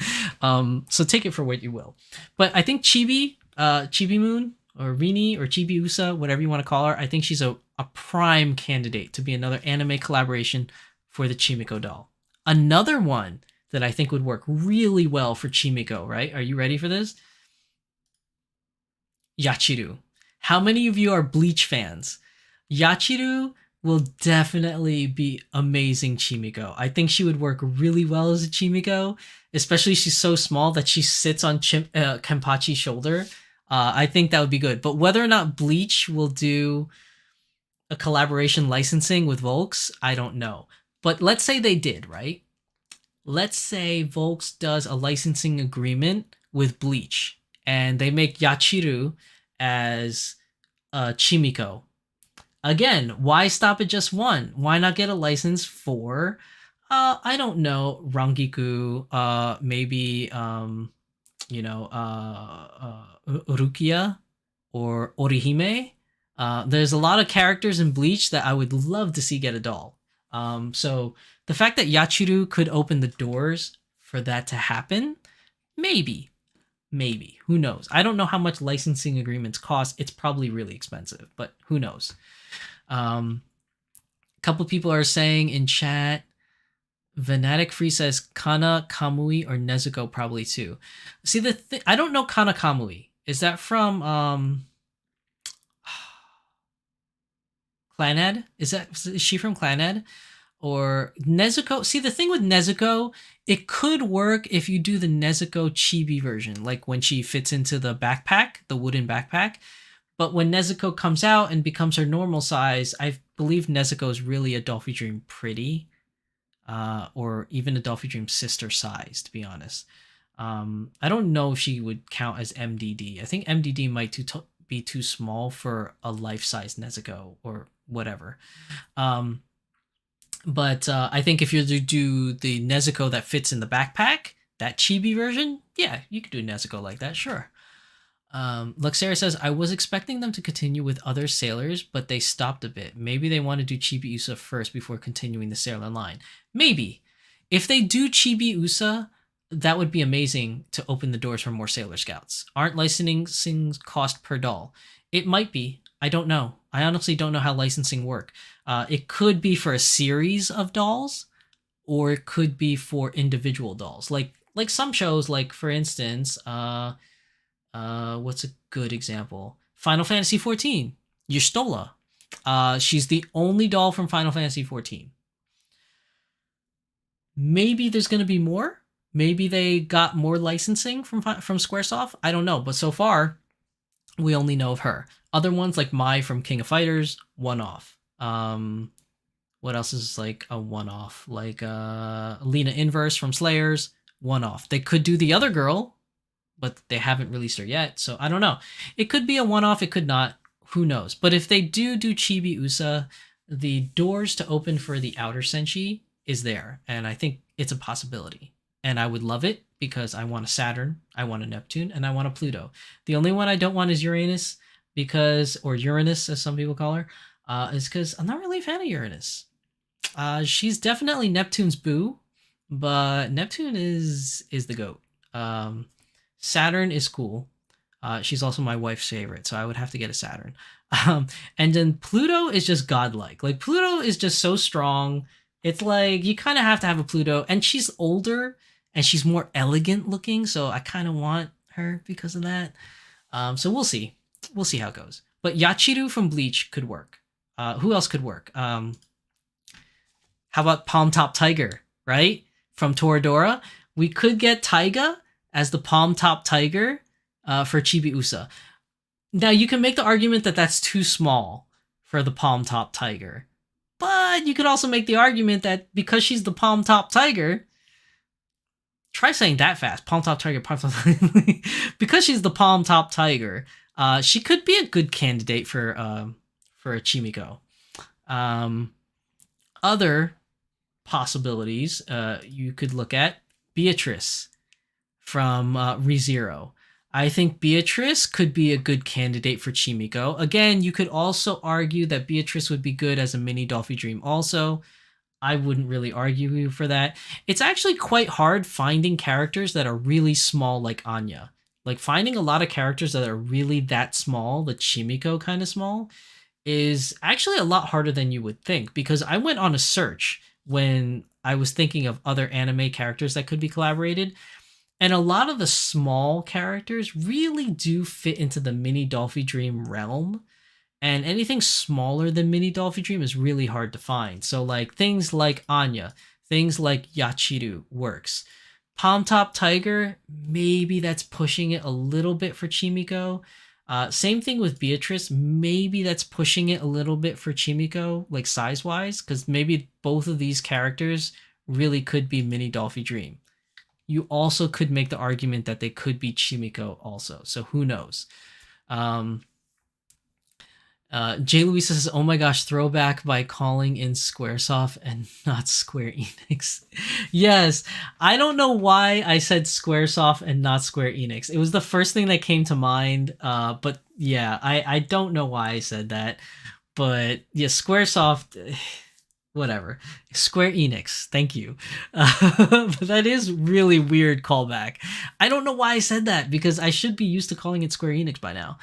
So take it for what you will. But I think Chibi Moon, or Rini, or Chibi Usa, whatever you want to call her, I think she's a prime candidate to be another anime collaboration for the Chimikko doll. Another one that I think would work really well for Chimikko, right? Are you ready for this? Yachiru. How many of you are Bleach fans? Yachiru will definitely be amazing Chimikko. I think she would work really well as a Chimikko, especially she's so small that she sits on Kenpachi's shoulder. I think that would be good. But whether or not Bleach will do a collaboration licensing with Volks, I don't know. But let's say they did, right? Let's say Volks does a licensing agreement with Bleach and they make Yachiru as Chimikko. Again, why stop at just one? Why not get a license for, I don't know, Rangiku, maybe, Rukia or Orihime? There's a lot of characters in Bleach that I would love to see get a doll. So the fact that Yachiru could open the doors for that to happen, maybe, who knows? I don't know how much licensing agreements cost. It's probably really expensive, but who knows? A couple people are saying in chat, Venatic Free says Kana, Kamui, or Nezuko probably too. See, I don't know Kana Kamui. Is that from Clanad? Is she from Clanad? Or Nezuko? See, the thing with Nezuko, it could work if you do the Nezuko chibi version, like when she fits into the backpack, the wooden backpack. But when Nezuko comes out and becomes her normal size, I believe Nezuko is really a Dollfie Dream pretty, or even a Dollfie Dream sister size, to be honest. I don't know if she would count as MDD. I think MDD might be too small for a life-size Nezuko or whatever. But I think if you do the Nezuko that fits in the backpack, that chibi version, yeah, you could do Nezuko like that, sure. Luxera says, I was expecting them to continue with other sailors, but they stopped a bit. Maybe they want to do Chibi Usa first before continuing the sailor line. Maybe. If they do Chibi Usa, that would be amazing to open the doors for more Sailor Scouts. Aren't licensing cost per doll? It might be. I don't know. I honestly don't know how licensing work. It could be for a series of dolls, or it could be for individual dolls. Like some shows, like for instance, what's a good example? Final Fantasy XIV. Yustola. She's the only doll from Final Fantasy XIV. Maybe there's going to be more. Maybe they got more licensing from Squaresoft. I don't know. But so far, we only know of her. Other ones like Mai from King of Fighters, one-off. What else is like a one-off? Like Lena Inverse from Slayers, one-off. They could do the other girl, but they haven't released her yet. So I don't know. It could be a one-off. It could not. Who knows? But if they do Chibi Usa, the doors to open for the outer Senshi is there. And I think it's a possibility. And I would love it because I want a Saturn, I want a Neptune, and I want a Pluto. The only one I don't want is Uranus, or Uranus, as some people call her, is because I'm not really a fan of Uranus. She's definitely Neptune's boo, but Neptune is the GOAT. Saturn is cool. She's also my wife's favorite, so I would have to get a Saturn. And then Pluto is just godlike. Like, Pluto is just so strong. It's like, you kind of have to have a Pluto, and she's older, and she's more elegant looking, so I kind of want her because of that. So we'll see. We'll see how it goes. But Yachiru from Bleach could work. Who else could work? How about Palm Top Tiger, right? From Toradora. We could get Taiga as the Palm Top Tiger for Chibi Usa. Now you can make the argument that that's too small for the palm top tiger, but you could also make the argument that because she's the palm top tiger, try saying that fast. Palm top tiger, palm top tiger. Because she's the palm top tiger, she could be a good candidate for a Chimiko. Um, Other possibilities you could look at Beatrice from ReZero. I think Beatrice could be a good candidate for Chimiko. Again, you could also argue that Beatrice would be good as a mini Dollfie Dream also. I wouldn't really argue for that. It's actually quite hard finding characters that are really small like Anya. Like finding a lot of characters that are really that small, the Chimiko kind of small, is actually a lot harder than you would think because I went on a search when I was thinking of other anime characters that could be collaborated. And a lot of the small characters really do fit into the mini Dollfie Dream realm. And anything smaller than mini Dollfie Dream is really hard to find. So like things like Anya, things like Yachiru works. Palm Top Tiger, maybe that's pushing it a little bit for Chimiko. Same thing with Beatrice. Maybe that's pushing it a little bit for Chimiko, like size wise, because maybe both of these characters really could be mini Dollfie Dream. You also could make the argument that they could be Chimiko also. So who knows? Jay Louisa says, "Oh my gosh, throwback by calling in SquareSoft and not Square Enix." Yes, I don't know why I said SquareSoft and not Square Enix. It was the first thing that came to mind. But yeah, I don't know why I said that. But yeah, SquareSoft, whatever. Square Enix, thank you. But that is really weird callback. I don't know why I said that because I should be used to calling it Square Enix by now.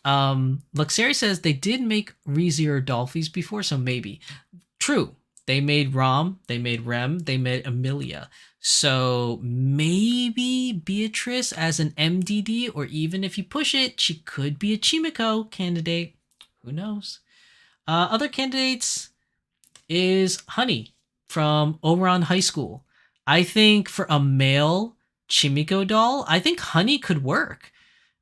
Luxeri says they did make ReZero Dolphies before, so maybe. True. They made Rom, they made Rem, they made Amelia. So maybe Beatrice as an MDD, or even if you push it, she could be a Chimiko candidate. Who knows? Other candidates is Honey from Oberon High School. I think for a male Chimiko doll, I think Honey could work.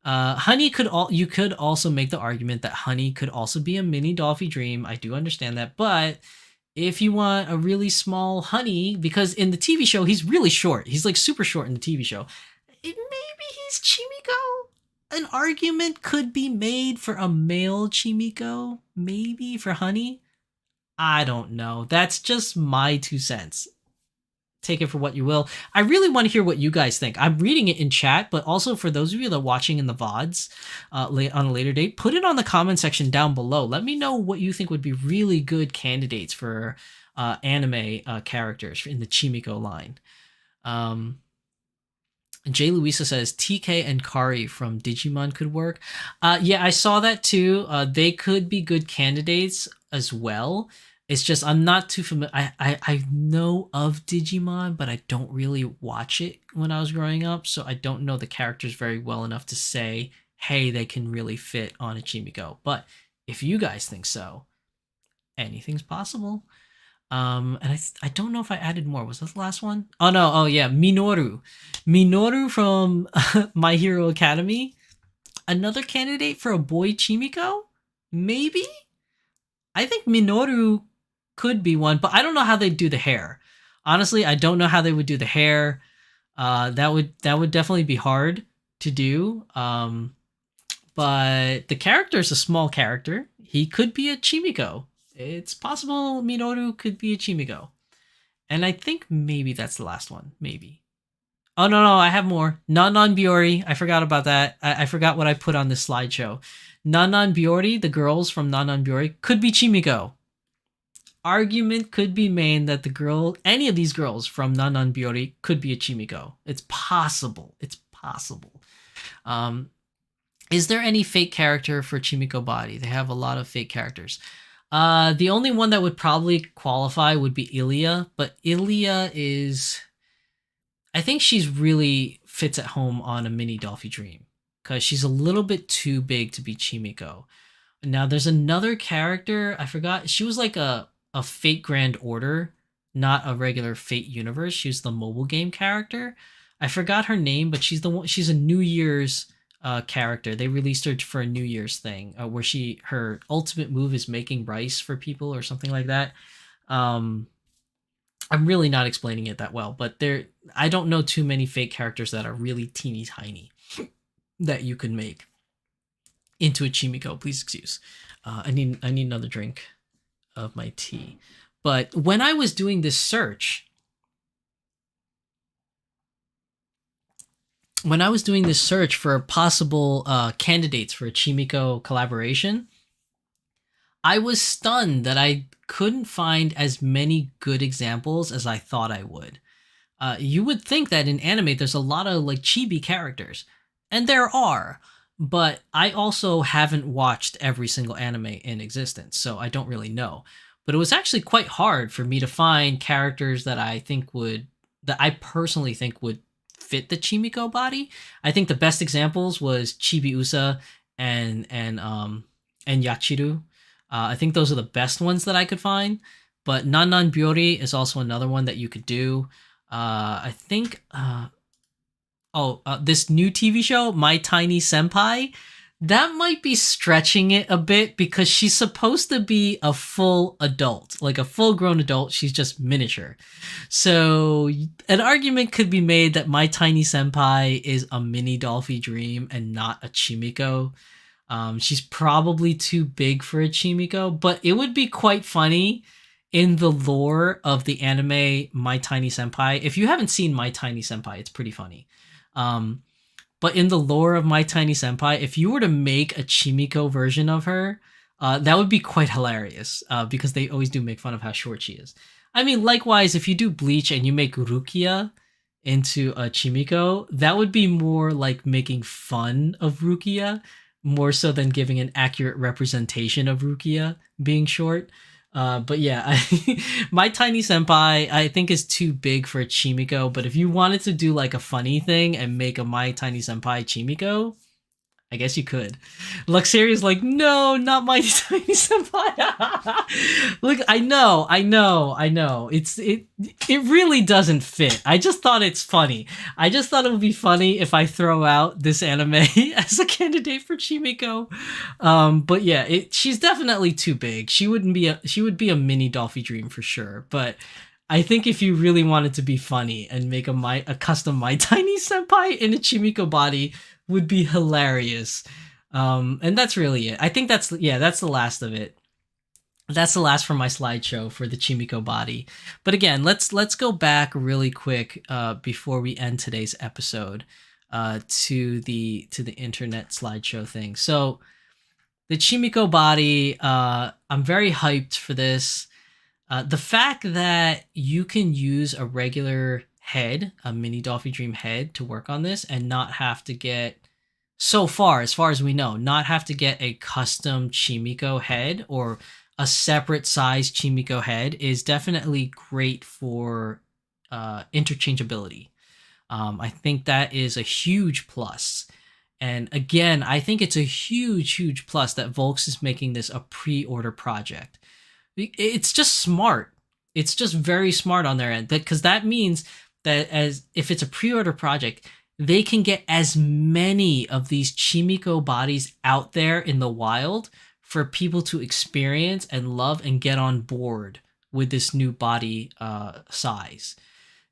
Honey you could also make the argument that Honey could also be a mini Dollfie Dream. I do understand that, but if you want a really small Honey, because in the TV show he's really short, he's like super short in the TV show. Maybe he's Chimiko. An argument could be made for a male Chimiko, maybe for Honey. I don't know. That's just my 2 cents. Take it for what you will. I really want to hear what you guys think. I'm reading it in chat, but also for those of you that are watching in the VODs on a later date, put it on the comment section down below. Let me know what you think would be really good candidates for anime characters in the Chimiko line. Jay Louisa says TK and Kari from Digimon could work. Yeah, I saw that too. They could be good candidates as well. It's just I'm not too familiar. I know of Digimon, but I don't really watch it when I was growing up, so I don't know the characters very well enough to say, hey, they can really fit on a Chimiko. But if you guys think so, anything's possible. And I don't know if I added more. Was that the last one? Oh no, oh yeah, Minoru. Minoru from My Hero Academy. Another candidate for a boy Chimiko? Maybe? I think Minoru could be one, but I don't know how they'd do the hair. Honestly, I don't know how they would do the hair. That would definitely be hard to do. But the character is a small character. He could be a Chimiko. It's possible Minoru could be a Chimiko. And I think maybe that's the last one. Maybe. Oh, no, I have more. Nanan Biori. I forgot about that. I forgot what I put on this slideshow. Nanan Biori, the girls from Nanan Biori, could be Chimiko. Argument could be made that any of these girls from Nanan Biori could be a Chimiko. It's possible. It's possible. Is there any fake character for Chimiko body? They have a lot of fake characters. The only one that would probably qualify would be Ilya, but Ilya is... I think she's really fits at home on a mini Dollfie Dream because she's a little bit too big to be Chimiko. Now, there's another character. I forgot. She was like a Fate Grand Order, not a regular Fate Universe. She was the mobile game character. I forgot her name, but she's the one. She's a New Year's character. They released her for a New Year's thing where her ultimate move is making rice for people or something like that. Um, I'm really not explaining it that well, but I don't know too many fake characters that are really teeny tiny that you can make into a Chimikko. Please excuse. I need another drink of my tea. But when I was doing this search, for possible candidates for a Chimikko collaboration, I was stunned that I couldn't find as many good examples as I thought I would. You would think that in anime there's a lot of like chibi characters, and there are, but I also haven't watched every single anime in existence, so I don't really know. But it was actually quite hard for me to find characters that I personally think would fit the Chimikko body. I think the best examples was Chibiusa and Yachiru. I think those are the best ones that I could find. But Nanan Byori is also another one that you could do. I think. This new TV show, My Tiny Senpai, that might be stretching it a bit because she's supposed to be a full adult, like a full-grown adult. She's just miniature. So an argument could be made that My Tiny Senpai is a mini Dollfie Dream and not a Chimikko. She's probably too big for a Chimikko, but it would be quite funny in the lore of the anime My Tiny Senpai. If you haven't seen My Tiny Senpai, it's pretty funny. But in the lore of My Tiny Senpai, if you were to make a Chimikko version of her, that would be quite hilarious because they always do make fun of how short she is. I mean, likewise, if you do Bleach and you make Rukia into a Chimikko, that would be more like making fun of Rukia, more so than giving an accurate representation of Rukia being short. But yeah, My Tiny Senpai, I think, is too big for a Chimikko. But if you wanted to do like a funny thing and make a My Tiny Senpai Chimikko, I guess you could. Luxeria's like, no, not My Tiny Senpai. Look, I know. It really doesn't fit. I just thought it's funny. I just thought it would be funny if I throw out this anime as a candidate for Chimikko. But yeah, she's definitely too big. She would be a mini Dollfie Dream for sure. But I think if you really wanted to be funny and make a custom My Tiny Senpai in a Chimikko body, would be hilarious. And that's really it. I think that's the last of it. That's the last for my slideshow for the Chimikko body. But again, let's go back really quick before we end today's episode to the internet slideshow thing. So the Chimikko body, I'm very hyped for this. The fact that you can use a regular head, a mini Dollfie Dream head, to work on this and not have to get, so far as we know, not have to get a custom Chimikko head or a separate size Chimikko head is definitely great for interchangeability. I think that is a huge plus. And again, I think it's a huge plus that Volks is making this a pre-order project. It's just smart. It's just very smart on their end, because that means that if it's a pre-order project, they can get as many of these Chimikko bodies out there in the wild for people to experience and love and get on board with this new body size.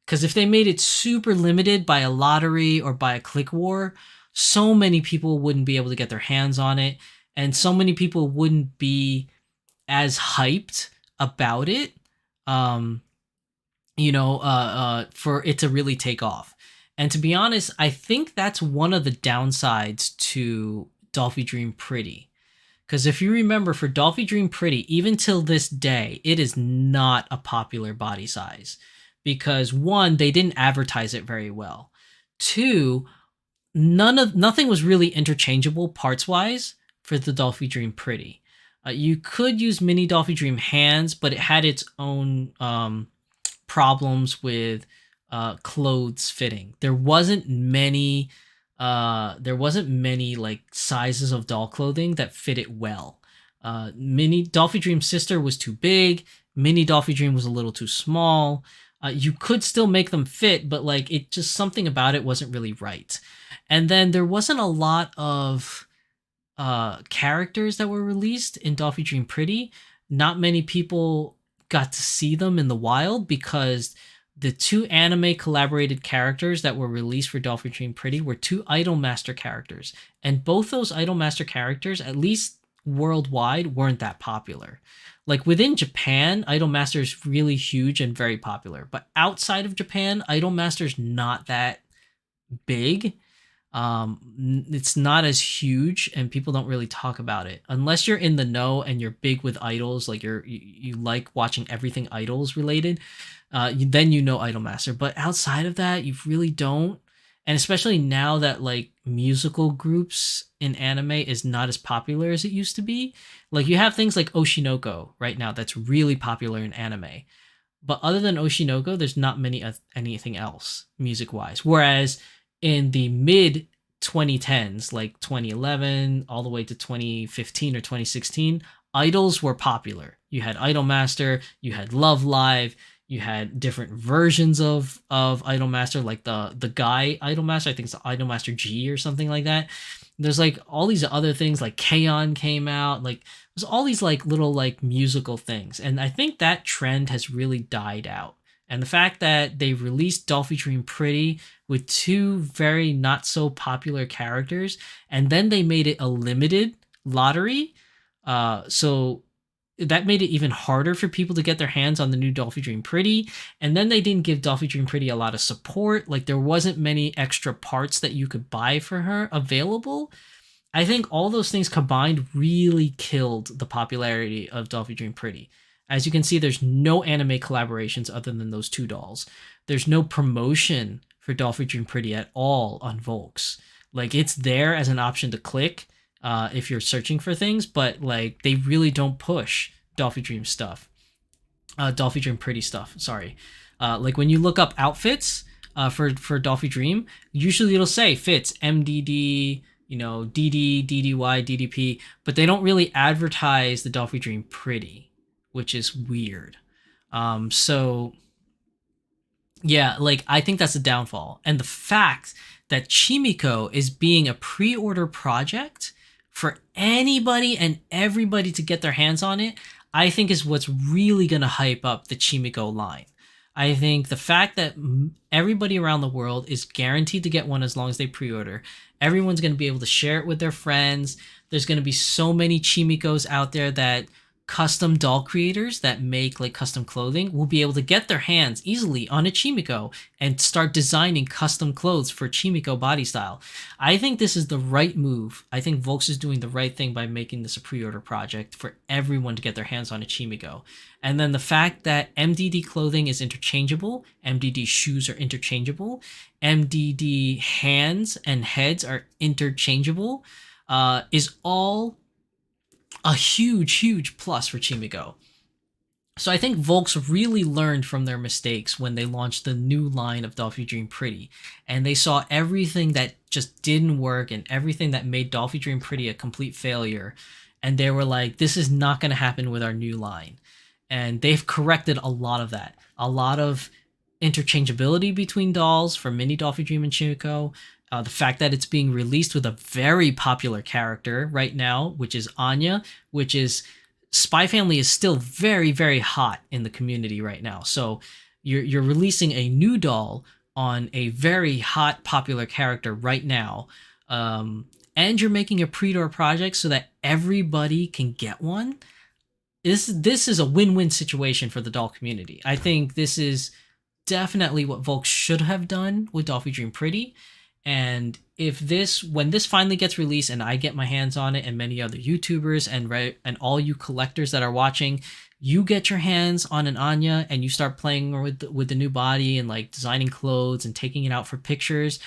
Because if they made it super limited by a lottery or by a click war, so many people wouldn't be able to get their hands on it, and so many people wouldn't be as hyped about it. For it to really take off. And to be honest, I think that's one of the downsides to Dollfie Dream Pretty. Because if you remember, for Dollfie Dream Pretty, even till this day, it is not a popular body size. Because one, they didn't advertise it very well. Two, nothing was really interchangeable parts-wise for the Dollfie Dream Pretty. You could use mini Dollfie Dream hands, but it had its own problems with clothes fitting. There wasn't many like sizes of doll clothing that fit it well. Mini Dollfie Dream Sister was too big. Mini Dollfie Dream was a little too small. You could still make them fit, but like it just something about it wasn't really right. And then there wasn't a lot of characters that were released in Dollfie Dream Pretty. Not many people got to see them in the wild because the two anime collaborated characters that were released for Dollfie Dream Pretty were two Idol Master characters. And both those Idol Master characters, at least worldwide, weren't that popular. Like within Japan, Idol Master is really huge and very popular. But outside of Japan, Idol Master's not that big. It's not as huge and people don't really talk about it unless you're in the know and you're big with idols, like you like watching everything idols related. Then you know Idol Master, but outside of that you really don't. And especially now that like musical groups in anime is not as popular as it used to be. Like you have things like Oshinoko right now that's really popular in anime, but other than Oshinoko there's not many anything else music wise. Whereas in the mid 2010s, like 2011 all the way to 2015 or 2016, idols were popular. You had Idol Master, you had Love Live, you had different versions of Idol Master, like the guy Idol Master. I think it's the Idol Master G or something like that. There's like all these other things, like K-On came out, like there's all these like little like musical things, and I think that trend has really died out. And the fact that they released Dollfie Dream Pretty with two very not so popular characters, and then they made it a limited lottery, so that made it even harder for people to get their hands on the new Dollfie Dream Pretty. And then they didn't give Dollfie Dream Pretty a lot of support. Like there wasn't many extra parts that you could buy for her available. I think all those things combined really killed the popularity of Dollfie Dream Pretty. As you can see, there's no anime collaborations other than those two dolls. There's no promotion for Dollfie Dream Pretty at all on Volks. Like it's there as an option to click if you're searching for things, but like they really don't push Dollfie Dream stuff. Dollfie Dream Pretty stuff, sorry. Like when you look up outfits for Dollfie Dream, usually it'll say fits MDD, you know, DD, DDY, DDP, but they don't really advertise the Dollfie Dream Pretty, which is weird. So yeah, like I think that's a downfall. And the fact that Chimikko is being a pre-order project for anybody and everybody to get their hands on it, I think is what's really going to hype up the Chimikko line. I think the fact that everybody around the world is guaranteed to get one as long as they pre-order, everyone's going to be able to share it with their friends. There's going to be so many Chimikkos out there that custom doll creators that make like custom clothing will be able to get their hands easily on a Chimikko and start designing custom clothes for Chimikko body style. I think this is the right move. I think Volks is doing the right thing by making this a pre-order project for everyone to get their hands on a Chimikko. And then the fact that MDD clothing is interchangeable, MDD shoes are interchangeable, MDD hands and heads are interchangeable, is all a huge plus for Chimikko. So I think Volks really learned from their mistakes when they launched the new line of Dollfie Dream Pretty, and they saw everything that just didn't work and everything that made Dollfie Dream Pretty a complete failure, and they were like, this is not going to happen with our new line. And they've corrected a lot of that. A lot of interchangeability between dolls for Mini Dollfie Dream and Chimikko. The fact that it's being released with a very popular character right now, which is Anya, which is Spy Family is still very hot in the community right now. So you're releasing a new doll on a very hot popular character right now, and you're making a pre-order project so that everybody can get one. This is a win-win situation for the doll community. I think this is definitely what Volks should have done with Dollfie Dream Pretty. And when this finally gets released and I get my hands on it, and many other YouTubers and all you collectors that are watching, you get your hands on an Anya and you start playing with the new body and like designing clothes and taking it out for pictures.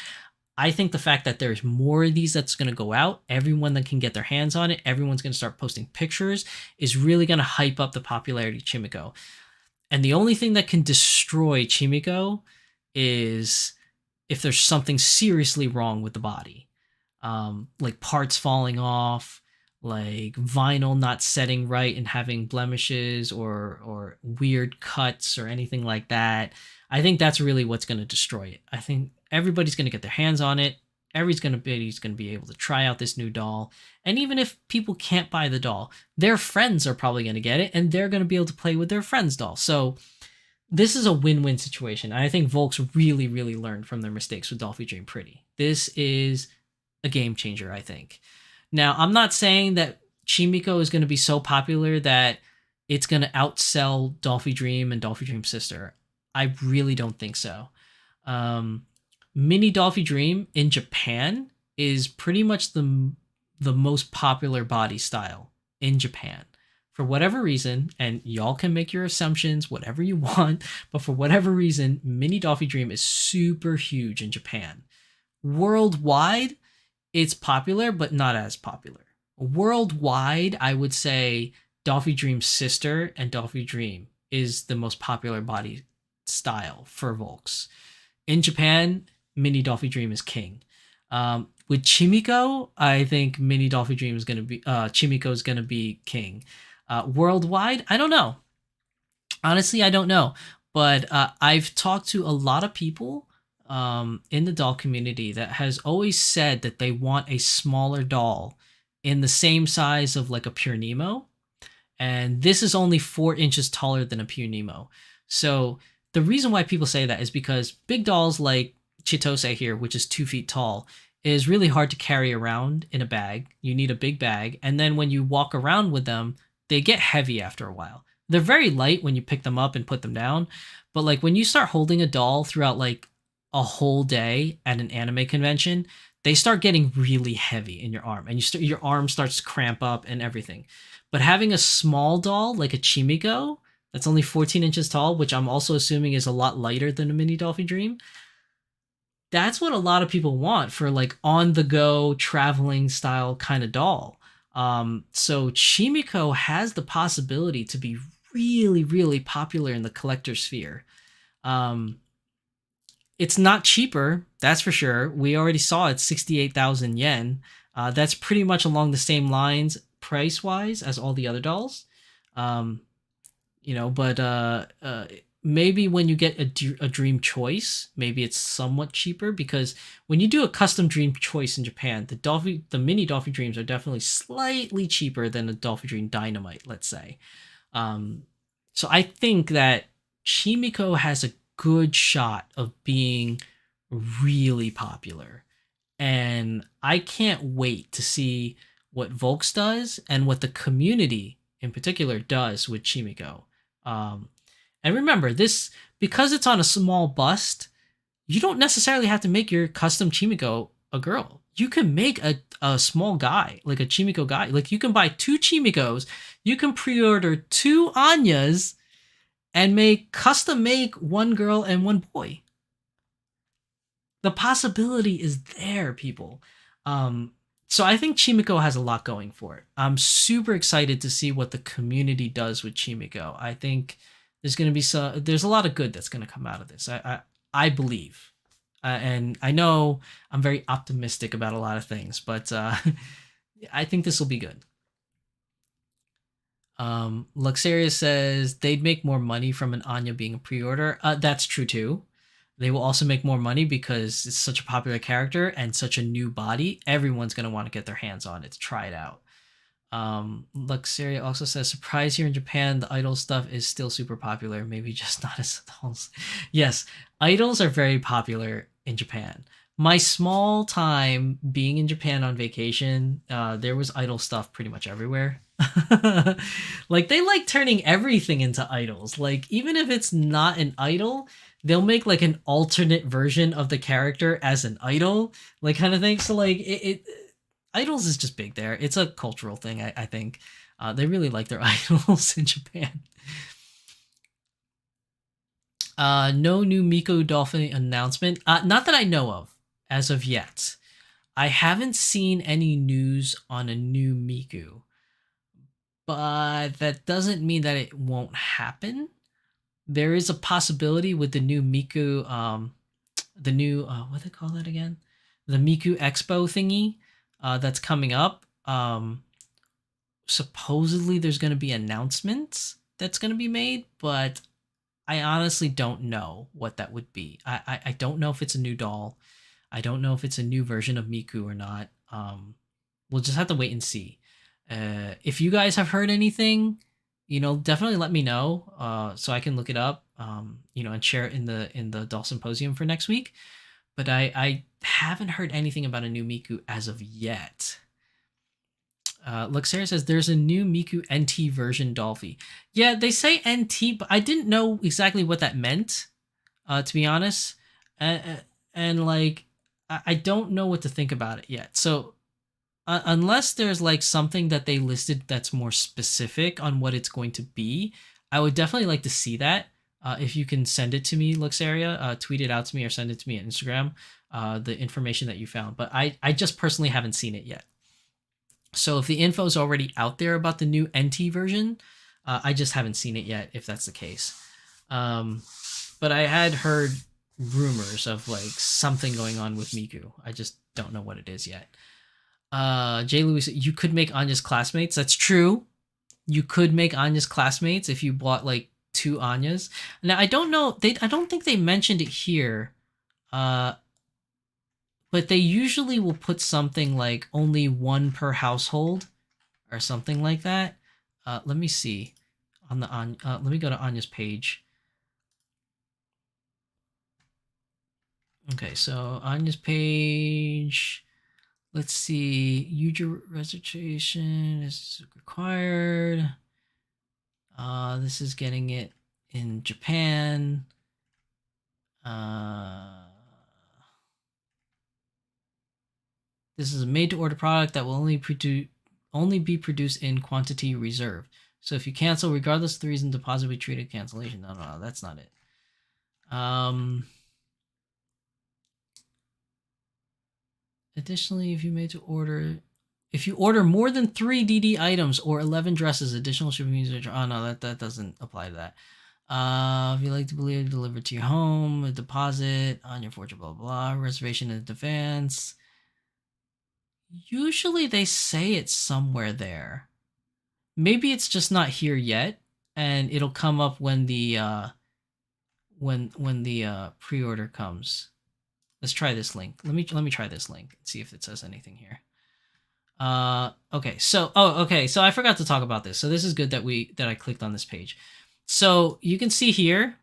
I think the fact that there's more of these that's going to go out, everyone that can get their hands on it, everyone's going to start posting pictures, is really going to hype up the popularity of Chimikko. And the only thing that can destroy Chimikko is if there's something seriously wrong with the body, like parts falling off, like vinyl not setting right and having blemishes or weird cuts or anything like that. I think that's really what's going to destroy it. I think everybody's going to get their hands on it. Everybody's going to be able to try out this new doll. And even if people can't buy the doll, their friends are probably going to get it and they're going to be able to play with their friends' doll. So this is a win-win situation. I think Volks really, really learned from their mistakes with Dollfie Dream Pretty. This is a game changer, I think. Now, I'm not saying that Chimikko is going to be so popular that it's going to outsell Dollfie Dream and Dollfie Dream's sister. I really don't think so. Mini Dollfie Dream in Japan is pretty much the most popular body style in Japan. For whatever reason, and y'all can make your assumptions, whatever you want, but for whatever reason, Mini Dollfie Dream is super huge in Japan. Worldwide, it's popular, but not as popular. Worldwide, I would say Dollfie Dream's sister and Dollfie Dream is the most popular body style for Volks. In Japan, Mini Dollfie Dream is king. With Chimikko, I think Mini Dollfie Dream is going to be Chimikko is going to be king. Worldwide, I don't know. Honestly, I don't know. But I've talked to a lot of people in the doll community that has always said that they want a smaller doll in the same size of like a Pure Nemo. And this is only 4 inches taller than a Pure Nemo. So the reason why people say that is because big dolls like Chitose here, which is 2 feet tall, is really hard to carry around in a bag. You need a big bag. And then when you walk around with them, they get heavy after a while. They're very light when you pick them up and put them down. But like when you start holding a doll throughout like a whole day at an anime convention, they start getting really heavy in your arm. And your arm starts to cramp up and everything. But having a small doll like a Chimikko that's only 14 inches tall, which I'm also assuming is a lot lighter than a Mini Dollfie Dream, that's what a lot of people want for like on-the-go traveling style kind of doll. So Chimikko has the possibility to be really, really popular in the collector sphere. It's not cheaper, that's for sure. We already saw it, 68,000 yen. That's pretty much along the same lines price-wise as all the other dolls. But maybe when you get a dream choice, maybe it's somewhat cheaper, because when you do a custom dream choice in Japan, the mini Dollfie Dreams are definitely slightly cheaper than a Dollfie Dream Dynamite, let's say. So I think that Chimikko has a good shot of being really popular. And I can't wait to see what Volks does and what the community in particular does with Chimikko. And remember, this, because it's on a small bust, you don't necessarily have to make your custom Chimikko a girl. You can make a small guy, like a Chimikko guy. Like you can buy 2 Chimikkos, you can pre-order 2 Anyas, and custom make 1 girl and 1 boy. The possibility is there, people. So I think Chimikko has a lot going for it. I'm super excited to see what the community does with Chimikko. I think there's a lot of good that's going to come out of this. I believe, and I know I'm very optimistic about a lot of things, but I think this will be good. Luxaria says they'd make more money from an Anya being a pre-order. That's true too. They will also make more money because it's such a popular character and such a new body. Everyone's going to want to get their hands on it to try it out. Luxaria also says, surprise, here in Japan, the idol stuff is still super popular. Maybe just not as dolls. Yes, idols are very popular in Japan. My small time being in Japan on vacation, there was idol stuff pretty much everywhere. Like they like turning everything into idols. Like even if it's not an idol, they'll make like an alternate version of the character as an idol, like kind of thing. So like idols is just big there. It's a cultural thing, I think. They really like their idols in Japan. No new Miko Dolphin announcement. Not that I know of as of yet. I haven't seen any news on a new Miku. But that doesn't mean that it won't happen. There is a possibility with the new Miku, the new, what do they call that again? The Miku Expo thingy that's coming up. supposedly there's going to be announcements that's going to be made, but I honestly don't know what that would be. I don't know if it's a new doll. I don't know if it's a new version of Miku or not. We'll just have to wait and see. If you guys have heard anything, definitely let me know so I can look it up, and share it in the doll symposium for next week. But I haven't heard anything about a new Miku as of yet. Luxera says there's a new Miku NT version Dollfie. Yeah, they say NT, but I didn't know exactly what that meant, to be honest. And like, I don't know what to think about it yet. So, unless there's like something that they listed that's more specific on what it's going to be, I would definitely like to see that. If you can send it to me, Luxaria, tweet it out to me or send it to me on Instagram, the information that you found. But I just personally haven't seen it yet. So if the info is already out there about the new NT version, I just haven't seen it yet, if that's the case. But I had heard rumors of like something going on with Miku. I just don't know what it is yet. Jay Lewis, you could make Anya's classmates. That's true. You could make Anya's classmates if you bought like 2 Anyas. Now I don't know. I don't think they mentioned it here. But they usually will put something like only 1 per household or something like that. Let me see let me go to Anya's page. Okay, so Anya's page. Let's see. User registration is required. This is getting it in Japan. This is a made-to-order product that will only be produced in quantity reserved. So if you cancel, regardless of the reason, deposit will be treated cancellation. No, that's not it. Additionally, if you order more than 3 DD items or 11 dresses, additional shipping fees. Oh no, that doesn't apply to that. If you like to believe, delivered to your home, a deposit on your fortune, blah blah, reservation in advance. Usually they say it's somewhere there. Maybe it's just not here yet, and it'll come up when the pre-order comes. Let's try this link. Let me try this link and see if it says anything here. Okay. So I forgot to talk about this. So this is good that I clicked on this page. So you can see here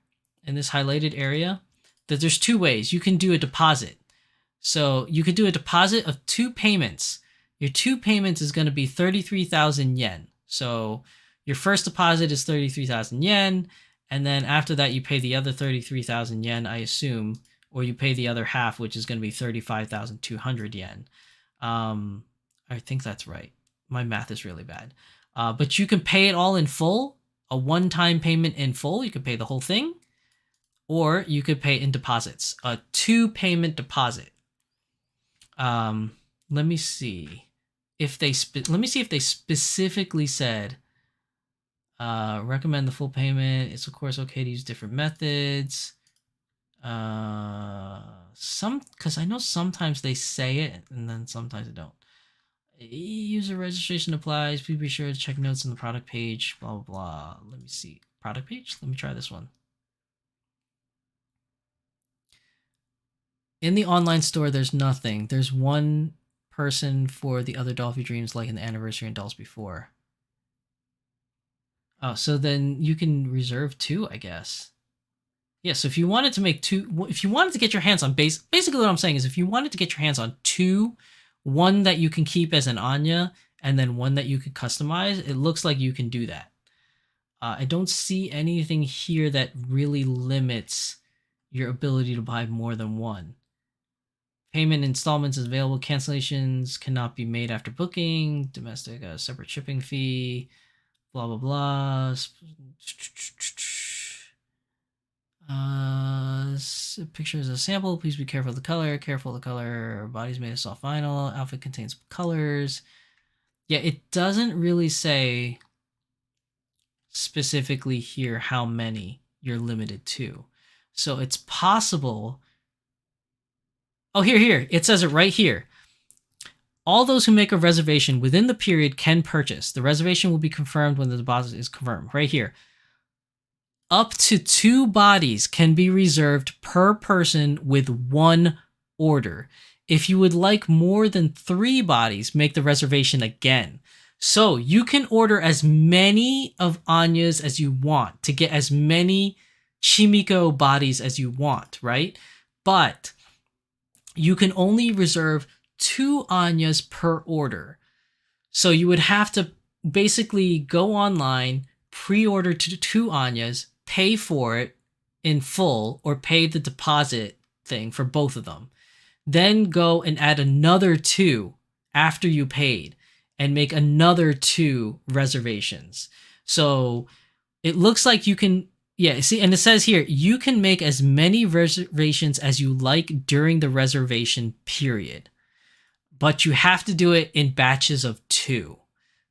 in this highlighted area that there's 2 ways. You can do a deposit. So you could do a deposit of 2 payments. Your 2 payments is going to be 33,000 yen. So your first deposit is 33,000 yen. And then after that, you pay the other 33,000 yen, I assume, or you pay the other half, which is going to be 35,200 yen. I think that's right. My math is really bad. But you can pay it all in full, a one-time payment in full. You could pay the whole thing, or you could pay in deposits, a 2-payment deposit. Let me see if they specifically said recommend the full payment. It's of course okay to use different methods. Because I know sometimes they say it and then sometimes they don't. User registration applies. Please be sure to check notes on the product page. Blah blah blah. Let me see. Product page. Let me try this one. In the online store, there's nothing. There's 1 person for the other Dollfie Dreams, like in the anniversary and dolls before. Oh, so then you can reserve 2, I guess. Yeah, so if you wanted to make 2, if you wanted to get your hands on basically what I'm saying is if you wanted to get your hands on 2, 1 that you can keep as an Anya, and then 1 that you could customize, it looks like you can do that. I don't see anything here that really limits your ability to buy more than 1. Payment installments is available. Cancellations cannot be made after booking. Domestic, separate shipping fee. Blah, blah, blah. Picture is a sample. Please be careful of the color. Careful of the color. Body's made of soft vinyl. Outfit contains colors. Yeah, it doesn't really say specifically here how many you're limited to. So it's possible. Oh, here. It says it right here. All those who make a reservation within the period can purchase. The reservation will be confirmed when the deposit is confirmed. Right here. Up to 2 bodies can be reserved per person with 1 order. If you would like more than 3 bodies, make the reservation again. So you can order as many of Anya's as you want to get as many Chimikko bodies as you want, right? But you can only reserve 2 Anyas per order. So you would have to basically go online, pre-order 2 Anyas, pay for it in full, or pay the deposit thing for both of them. Then go and add another 2 after you paid and make another 2 reservations. So it looks like you can, yeah, see, and it says here, you can make as many reservations as you like during the reservation period, but you have to do it in batches of 2.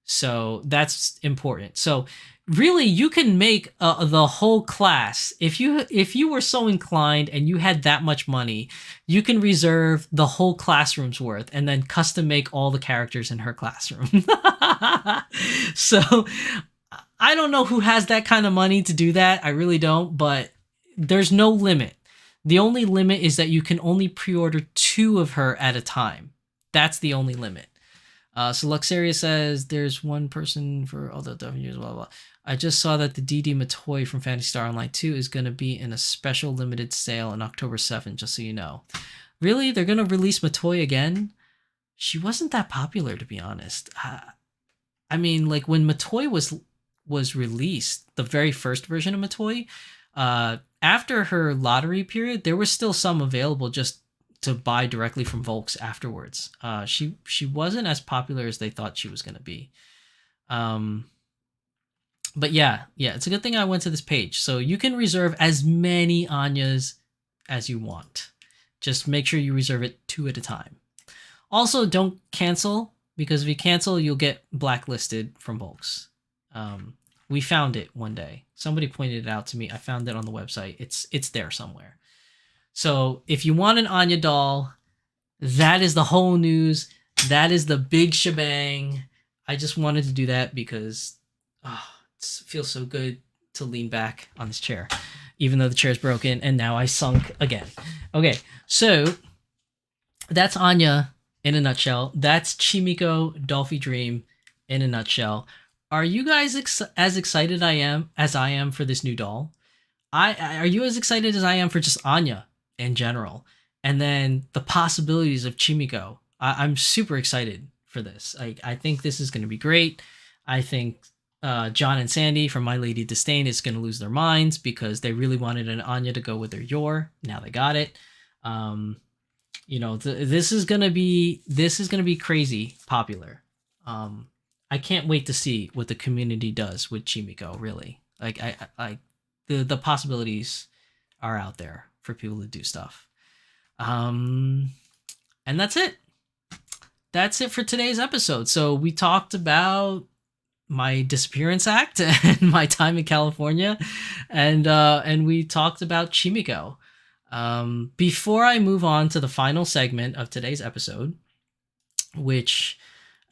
So that's important. So really, you can make the whole class. If you were so inclined and you had that much money, you can reserve the whole classroom's worth and then custom make all the characters in her classroom. So I don't know who has that kind of money to do that. I really don't, but there's no limit. The only limit is that you can only pre-order 2 of her at a time. That's the only limit. So Luxaria says there's 1 person for all the W's, blah, blah. I just saw that the DD Matoi from Phantasy Star Online 2 is going to be in a special limited sale on October 7th, just so you know. Really? They're going to release Matoi again? She wasn't that popular, to be honest. I mean, like, when Matoi was released, the very first version of Matoi, after her lottery period, there was still some available just to buy directly from Volks afterwards. She wasn't as popular as they thought she was going to be. But yeah, it's a good thing I went to this page. So you can reserve as many Anyas as you want. Just make sure you reserve it 2 at a time. Also, don't cancel, because if you cancel, you'll get blacklisted from Volks. We found it one day. Somebody pointed it out to me. I found it on the website. It's there somewhere. So if you want an Anya doll, that is the whole news. That is the big shebang. I just wanted to do that because it feels so good to lean back on this chair, even though the chair is broken and now I sunk again. Okay, so that's Anya in a nutshell. That's Chimikko Dollfie Dream in a nutshell. Are you guys as excited as I am for this new doll? Are you as excited as I am for just Anya in general? And then the possibilities of Chimikko. I'm super excited for this. I think this is going to be great. I think John and Sandy from My Lady Disdain is going to lose their minds because they really wanted an Anya to go with their Yor. Now they got it. This is going to be crazy popular. I can't wait to see what the community does with Chimikko. Really, the possibilities are out there for people to do stuff. And that's it. That's it for today's episode. So we talked about my disappearance act and my time in California, and we talked about Chimikko. Before I move on to the final segment of today's episode, which,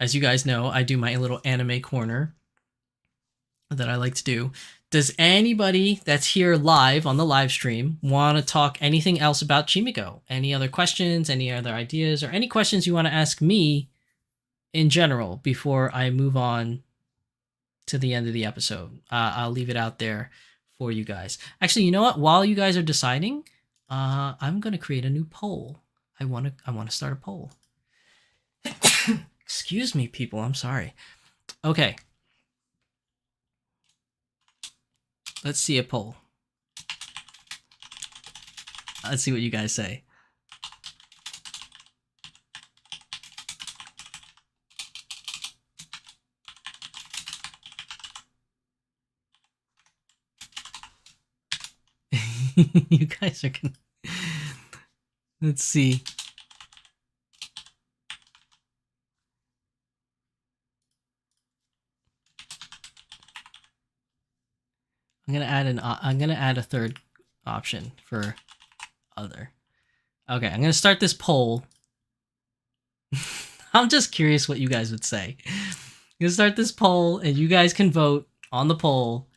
as you guys know, I do my little anime corner that I like to do. Does anybody that's here live on the live stream want to talk anything else about Chimikko? Any other questions, any other ideas, or any questions you want to ask me in general before I move on to the end of the episode? I'll leave it out there for you guys. Actually, you know what? While you guys are deciding, I'm going to create a new poll. I want to start a poll. Excuse me, people. I'm sorry. Okay. Let's see a poll. Let's see what you guys say. You guys are gonna... Let's see. I'm gonna add a third option for other. Okay, I'm gonna start this poll. I'm just curious what you guys would say. Gonna start this poll, and you guys can vote on the poll.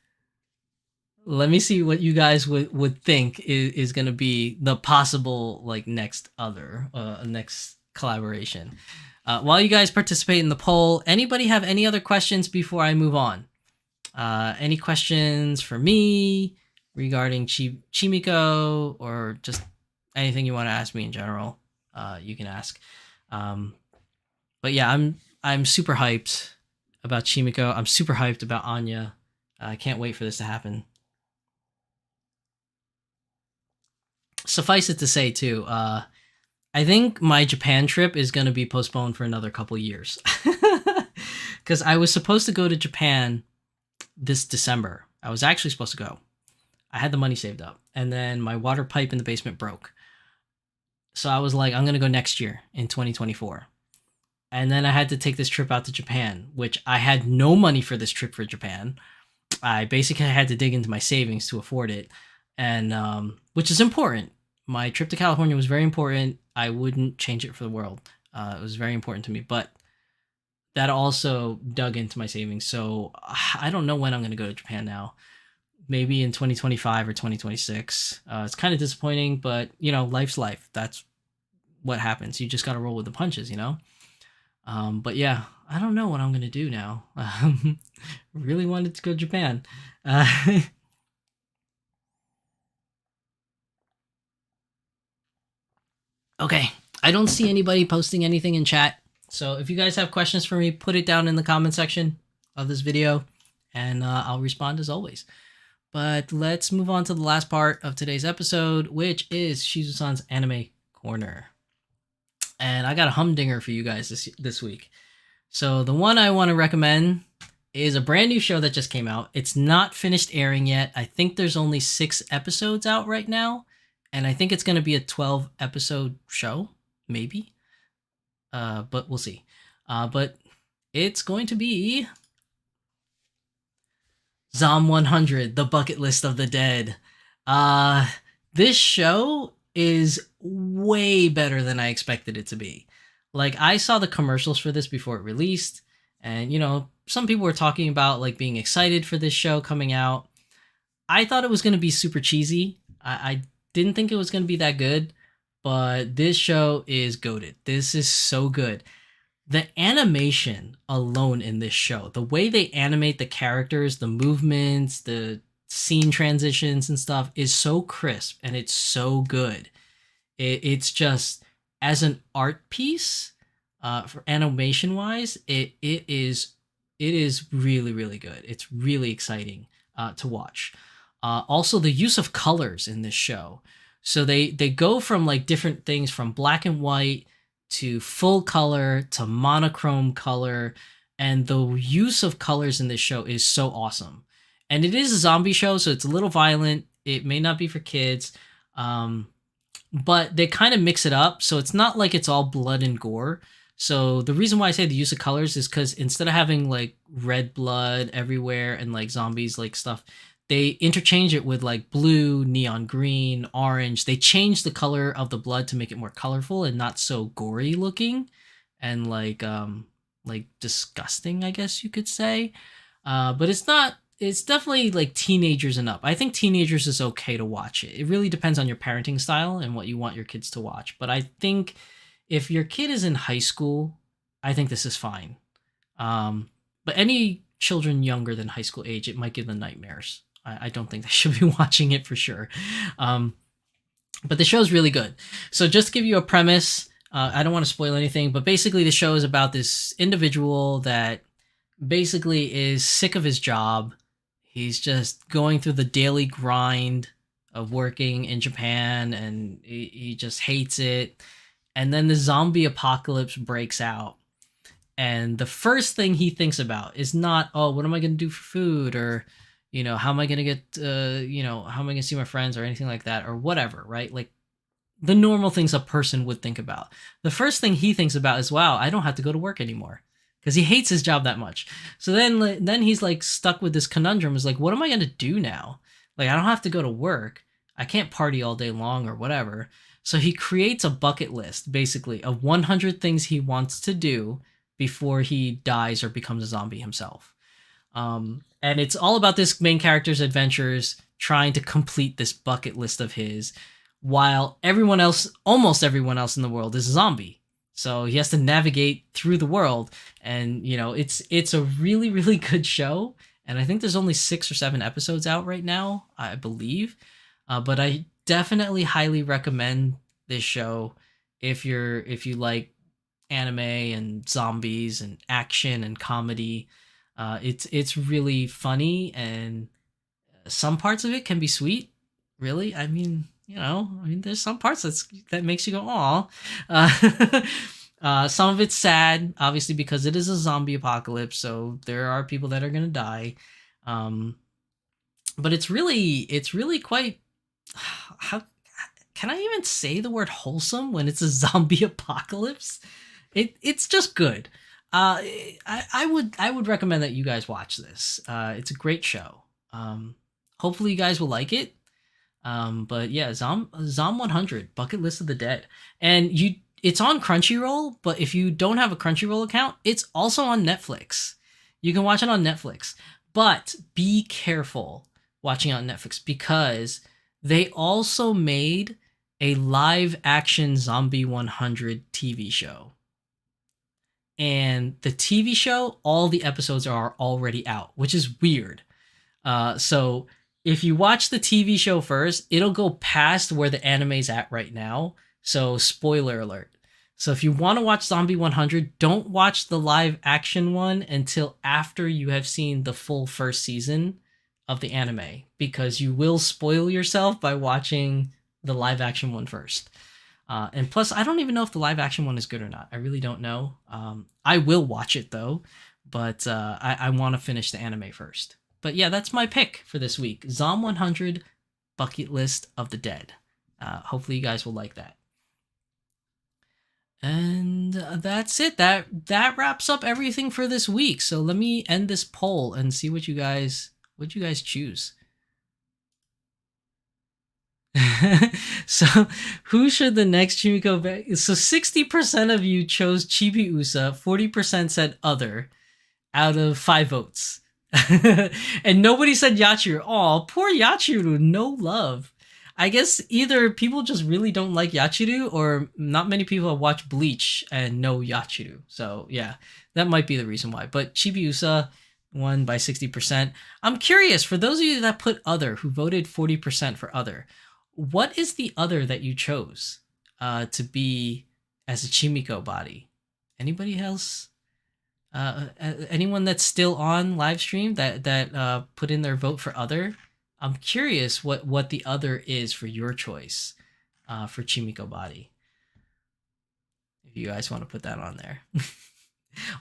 Let me see what you guys would think is going to be the possible like next collaboration. While you guys participate in the poll, anybody have any other questions before I move on? Any questions for me regarding Chimikko, or just anything you want to ask me in general? You can ask. But yeah, I'm super hyped about Chimikko. I'm super hyped about Anya. I can't wait for this to happen. Suffice it to say, too, I think my Japan trip is going to be postponed for another couple years. Because I was supposed to go to Japan this December. I was actually supposed to go. I had the money saved up. And then my water pipe in the basement broke. So I was like, I'm going to go next year in 2024. And then I had to take this trip out to Japan, which I had no money for this trip for Japan. I basically had to dig into my savings to afford it. And which is important. My trip to California was very important. I wouldn't change it for the world. It was very important to me, but that also dug into my savings. So I don't know when I'm going to go to Japan now. Maybe in 2025 or 2026. It's kind of disappointing, but life's life. That's what happens. You just got to roll with the punches, But yeah, I don't know what I'm going to do now. Really wanted to go to Japan. Okay, I don't see anybody posting anything in chat. So if you guys have questions for me, put it down in the comment section of this video, and I'll respond as always. But let's move on to the last part of today's episode, which is Shizu-san's Anime Corner. And I got a humdinger for you guys this week. So the one I want to recommend is a brand new show that just came out. It's not finished airing yet. I think there's only 6 episodes out right now. And I think it's going to be a 12-episode show, maybe. But we'll see. But it's going to be Zom 100, The Bucket List of the Dead. This show is way better than I expected it to be. Like, I saw the commercials for this before it released. And, some people were talking about, like, being excited for this show coming out. I thought it was going to be super cheesy. I didn't think it was going to be that good, but this show is goated. This is so good. The animation alone in this show, the way they animate the characters, the movements, the scene transitions and stuff is so crisp and it's so good. It's just, as an art piece, for animation wise, it is really, really good. It's really exciting to watch. Also, the use of colors in this show. So they go from like different things, from black and white to full color to monochrome color. And the use of colors in this show is so awesome. And it is a zombie show, so it's a little violent. It may not be for kids. But they kind of mix it up. So it's not like it's all blood and gore. So the reason why I say the use of colors is because instead of having like red blood everywhere and like zombies like stuff, they interchange it with like blue, neon green, orange. They change the color of the blood to make it more colorful and not so gory looking and like disgusting, I guess you could say. But it's definitely like teenagers and up. I think teenagers is okay to watch it. It really depends on your parenting style and what you want your kids to watch. But I think if your kid is in high school, I think this is fine. But any children younger than high school age, it might give them nightmares. I don't think they should be watching it for sure. But the show's really good. So just to give you a premise, I don't want to spoil anything, but basically the show is about this individual that basically is sick of his job. He's just going through the daily grind of working in Japan, and he just hates it. And then the zombie apocalypse breaks out. And the first thing he thinks about is not, oh, what am I going to do for food? Or, how am I going to get, how am I going to see my friends or anything like that or whatever, right? Like the normal things a person would think about. The first thing he thinks about is, wow, I don't have to go to work anymore, because he hates his job that much. So then he's like stuck with this conundrum. Is like, what am I going to do now? Like, I don't have to go to work. I can't party all day long or whatever. So he creates a bucket list, basically, of 100 things he wants to do before he dies or becomes a zombie himself. And it's all about this main character's adventures trying to complete this bucket list of his, while everyone else, almost everyone else in the world, is a zombie. So he has to navigate through the world, and it's a really really good show. And I think there's only 6 or 7 episodes out right now, I believe. But I definitely highly recommend this show if you like anime and zombies and action and comedy. It's really funny, and some parts of it can be sweet. Really, there's some parts that makes you go, "Aw." Some of it's sad, obviously, because it is a zombie apocalypse, so there are people that are gonna die. Um, but it's really quite. How can I even say the word wholesome when it's a zombie apocalypse? It's just good. I would recommend that you guys watch this. It's a great show. Hopefully you guys will like it. But yeah, Zom 100 Bucket List of the Dead, and it's on Crunchyroll. But if you don't have a Crunchyroll account, it's also on Netflix. You can watch it on Netflix, but be careful watching it on Netflix, because they also made a live action Zombie 100 TV show. And the TV show, all the episodes are already out, which is weird. So if you watch the TV show first, it'll go past where the anime's at right now. So spoiler alert. So if you want to watch Zombie 100, don't watch the live action one until after you have seen the full first season of the anime, because you will spoil yourself by watching the live action one first. And plus, I don't even know if the live action one is good or not. I really don't know. I will watch it though, but I want to finish the anime first. But yeah, that's my pick for this week. Zom 100 Bucket List of the Dead. Hopefully you guys will like that. And that's it. That wraps up everything for this week. So let me end this poll and see what you guys choose. So who should the next Chimikko be? So 60% of you chose Chibiusa, 40% said other, out of 5 votes. And nobody said Yachiru. Aw, poor Yachiru, no love. I guess either people just really don't like Yachiru, or not many people have watched Bleach and know Yachiru. So yeah, that might be the reason why. But Chibiusa won by 60%. I'm curious, for those of you that put other, who voted 40% for other, what is the other that you chose to be as a Chimikko body? Anybody else? Anyone that's still on live stream that put in their vote for other? I'm curious what the other is for your choice for Chimikko body. If you guys want to put that on there.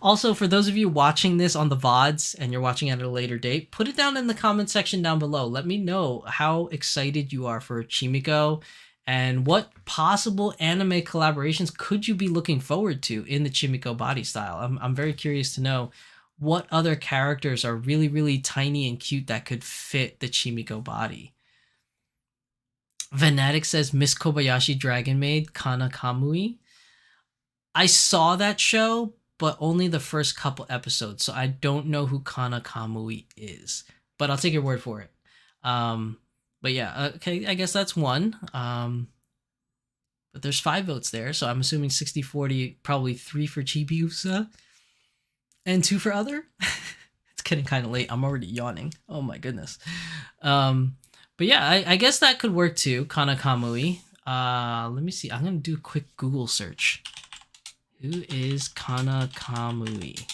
Also, for those of you watching this on the VODs and you're watching at a later date, put it down in the comment section down below. Let me know how excited you are for Chimikko, and what possible anime collaborations could you be looking forward to in the Chimikko body style. I'm very curious to know what other characters are really, really tiny and cute that could fit the Chimikko body. Venatic says Miss Kobayashi Dragon Maid Kana Kamui. I saw that show, but only the first couple episodes, so I don't know who Kana Kamui is. But I'll take your word for it. But yeah, okay, I guess that's one. But there's 5 votes there, so I'm assuming 60-40, probably 3 for Chibiusa and 2 for other. It's getting kind of late. I'm already yawning. Oh my goodness. But yeah, I guess that could work too, Kana Kamui. Let me see. I'm going to do a quick Google search. Who is Kana Kamui?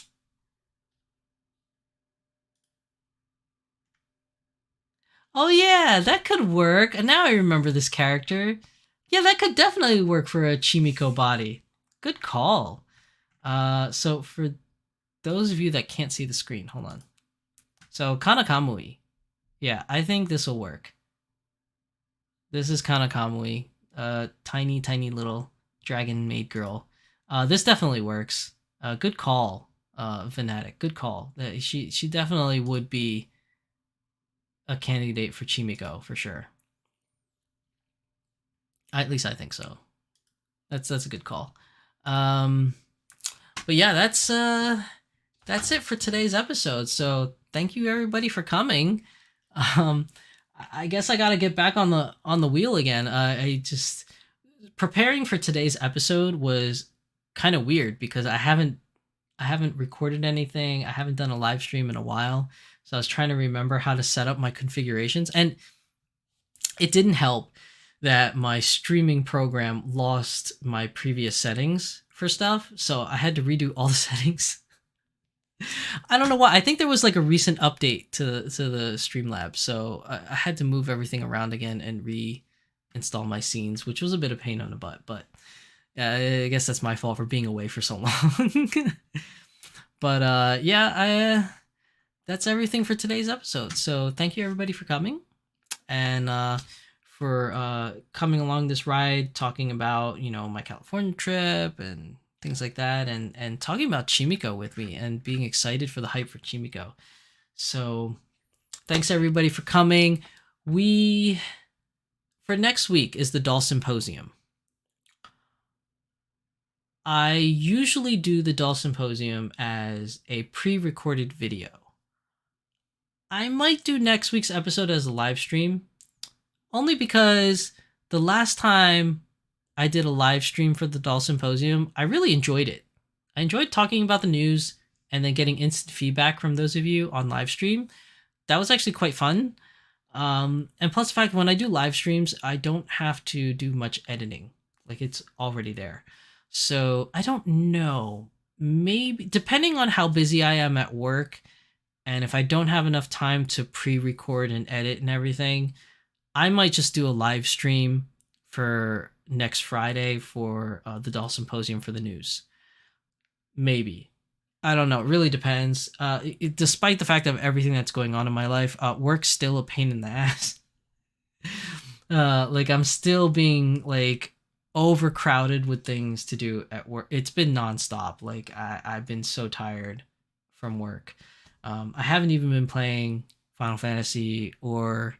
Oh yeah, that could work. And now I remember this character. Yeah, that could definitely work for a Chimikko body. Good call. So for those of you that can't see the screen, hold on. So Kana Kamui. Yeah, I think this will work. This is Kana Kamui. Tiny, tiny little dragon maid girl. This definitely works. Good call, Venatic. Good call. She definitely would be a candidate for Chimikko for sure. At least I think so. That's a good call. Um, but yeah, that's it for today's episode. So thank you everybody for coming. Um, I guess I got to get back on the wheel again. I just preparing for today's episode was kind of weird because I haven't recorded anything. I haven't done a live stream in a while. So I was trying to remember how to set up my configurations, and it didn't help that my streaming program lost my previous settings for stuff. So I had to redo all the settings. I don't know why. I think there was like a recent update to the Streamlabs, so I had to move everything around again and reinstall my scenes, which was a bit of pain on the butt. But I guess that's my fault for being away for so long. But yeah, that's everything for today's episode. So thank you everybody for coming, and for coming along this ride, talking about my California trip and things like that, and talking about Chimikko with me and being excited for the hype for Chimikko. So thanks everybody for coming. For next week is the Doll Symposium. I usually do the Doll Symposium as a pre-recorded video. I might do next week's episode as a live stream, only because the last time I did a live stream for the Doll Symposium, I really enjoyed it. I enjoyed talking about the news and then getting instant feedback from those of you on live stream. That was actually quite fun. And plus the fact when I do live streams, I don't have to do much editing. Like, it's already there. So I don't know. Maybe depending on how busy I am at work, and if I don't have enough time to pre-record and edit and everything, I might just do a live stream for next Friday for the Doll Symposium for the news. Maybe. I don't know. It really depends. Despite the fact of everything that's going on in my life, work's still a pain in the ass. Like, I'm still being like overcrowded with things to do at work. It's been nonstop. Like, I've been so tired from work. I haven't even been playing Final Fantasy or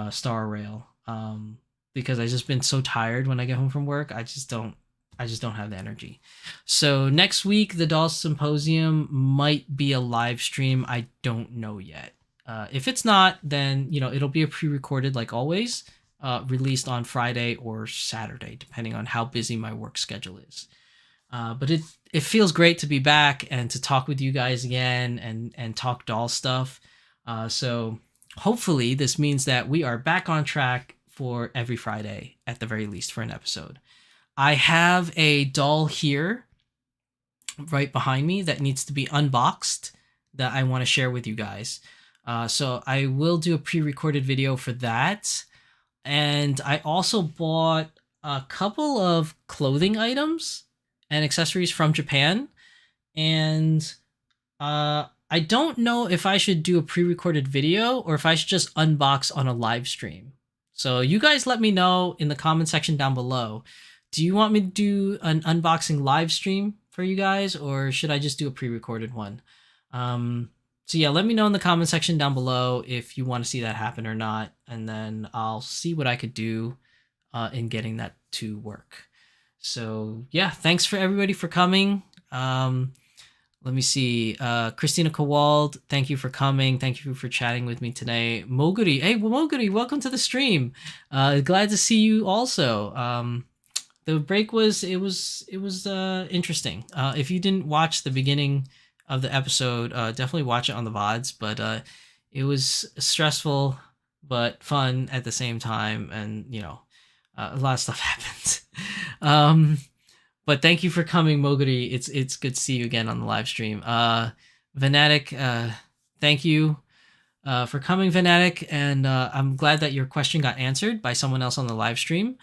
Star Rail because I've just been so tired when I get home from work. I just don't have the energy. So next week, the Doll Symposium might be a live stream. I don't know yet. If it's not, then it'll be a pre-recorded like always, released on Friday or Saturday, depending on how busy my work schedule is. But it feels great to be back and to talk with you guys again and talk doll stuff. So hopefully this means that we are back on track for every Friday at the very least for an episode. I have a doll here right behind me that needs to be unboxed that I want to share with you guys. So I will do a pre-recorded video for that. And I also bought a couple of clothing items and accessories from Japan. And I don't know if I should do a pre-recorded video or if I should just unbox on a live stream. So you guys let me know in the comment section down below. Do you want me to do an unboxing live stream for you guys, or should I just do a pre-recorded one? So yeah, let me know in the comment section down below if you want to see that happen or not, and then I'll see what I could do in getting that to work. So yeah, thanks for everybody for coming. Let me see. Christina Kowald, thank you for coming. Thank you for chatting with me today. Moguri, hey, Moguri, welcome to the stream. Glad to see you also. The break was interesting. If you didn't watch the beginning of the episode, definitely watch it on the VODs. But it was stressful but fun at the same time, and a lot of stuff happened. But thank you for coming, Moguri. It's good to see you again on the live stream. Vanatic, thank you for coming, Vanatic, and I'm glad that your question got answered by someone else on the live stream.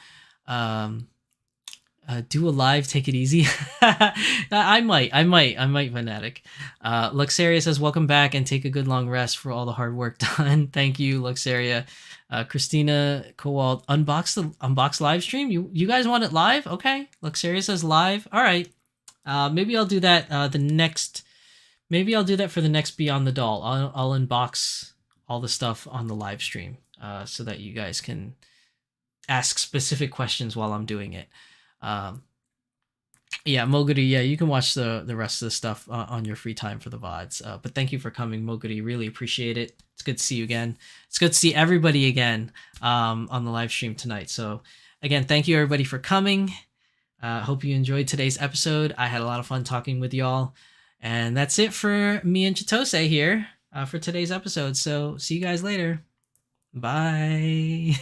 Do a live, take it easy. I might, Vanatic. Luxaria says, welcome back and take a good long rest for all the hard work done. Thank you, Luxaria. Christina Kowald, unbox live stream. You guys want it live? Okay. Luxaria says live. All right. Maybe I'll do that maybe I'll do that for the next Beyond the Doll. I'll unbox all the stuff on the live stream so that you guys can ask specific questions while I'm doing it. Um, yeah, Moguri. Yeah, you can watch the rest of the stuff on your free time for the VODs. But thank you for coming, Moguri. Really appreciate it. It's good to see you again. It's good to see everybody again on the live stream tonight. So again, thank you everybody for coming. Hope you enjoyed today's episode. I had a lot of fun talking with y'all, and that's it for me and Chitose here for today's episode. So see you guys later. Bye.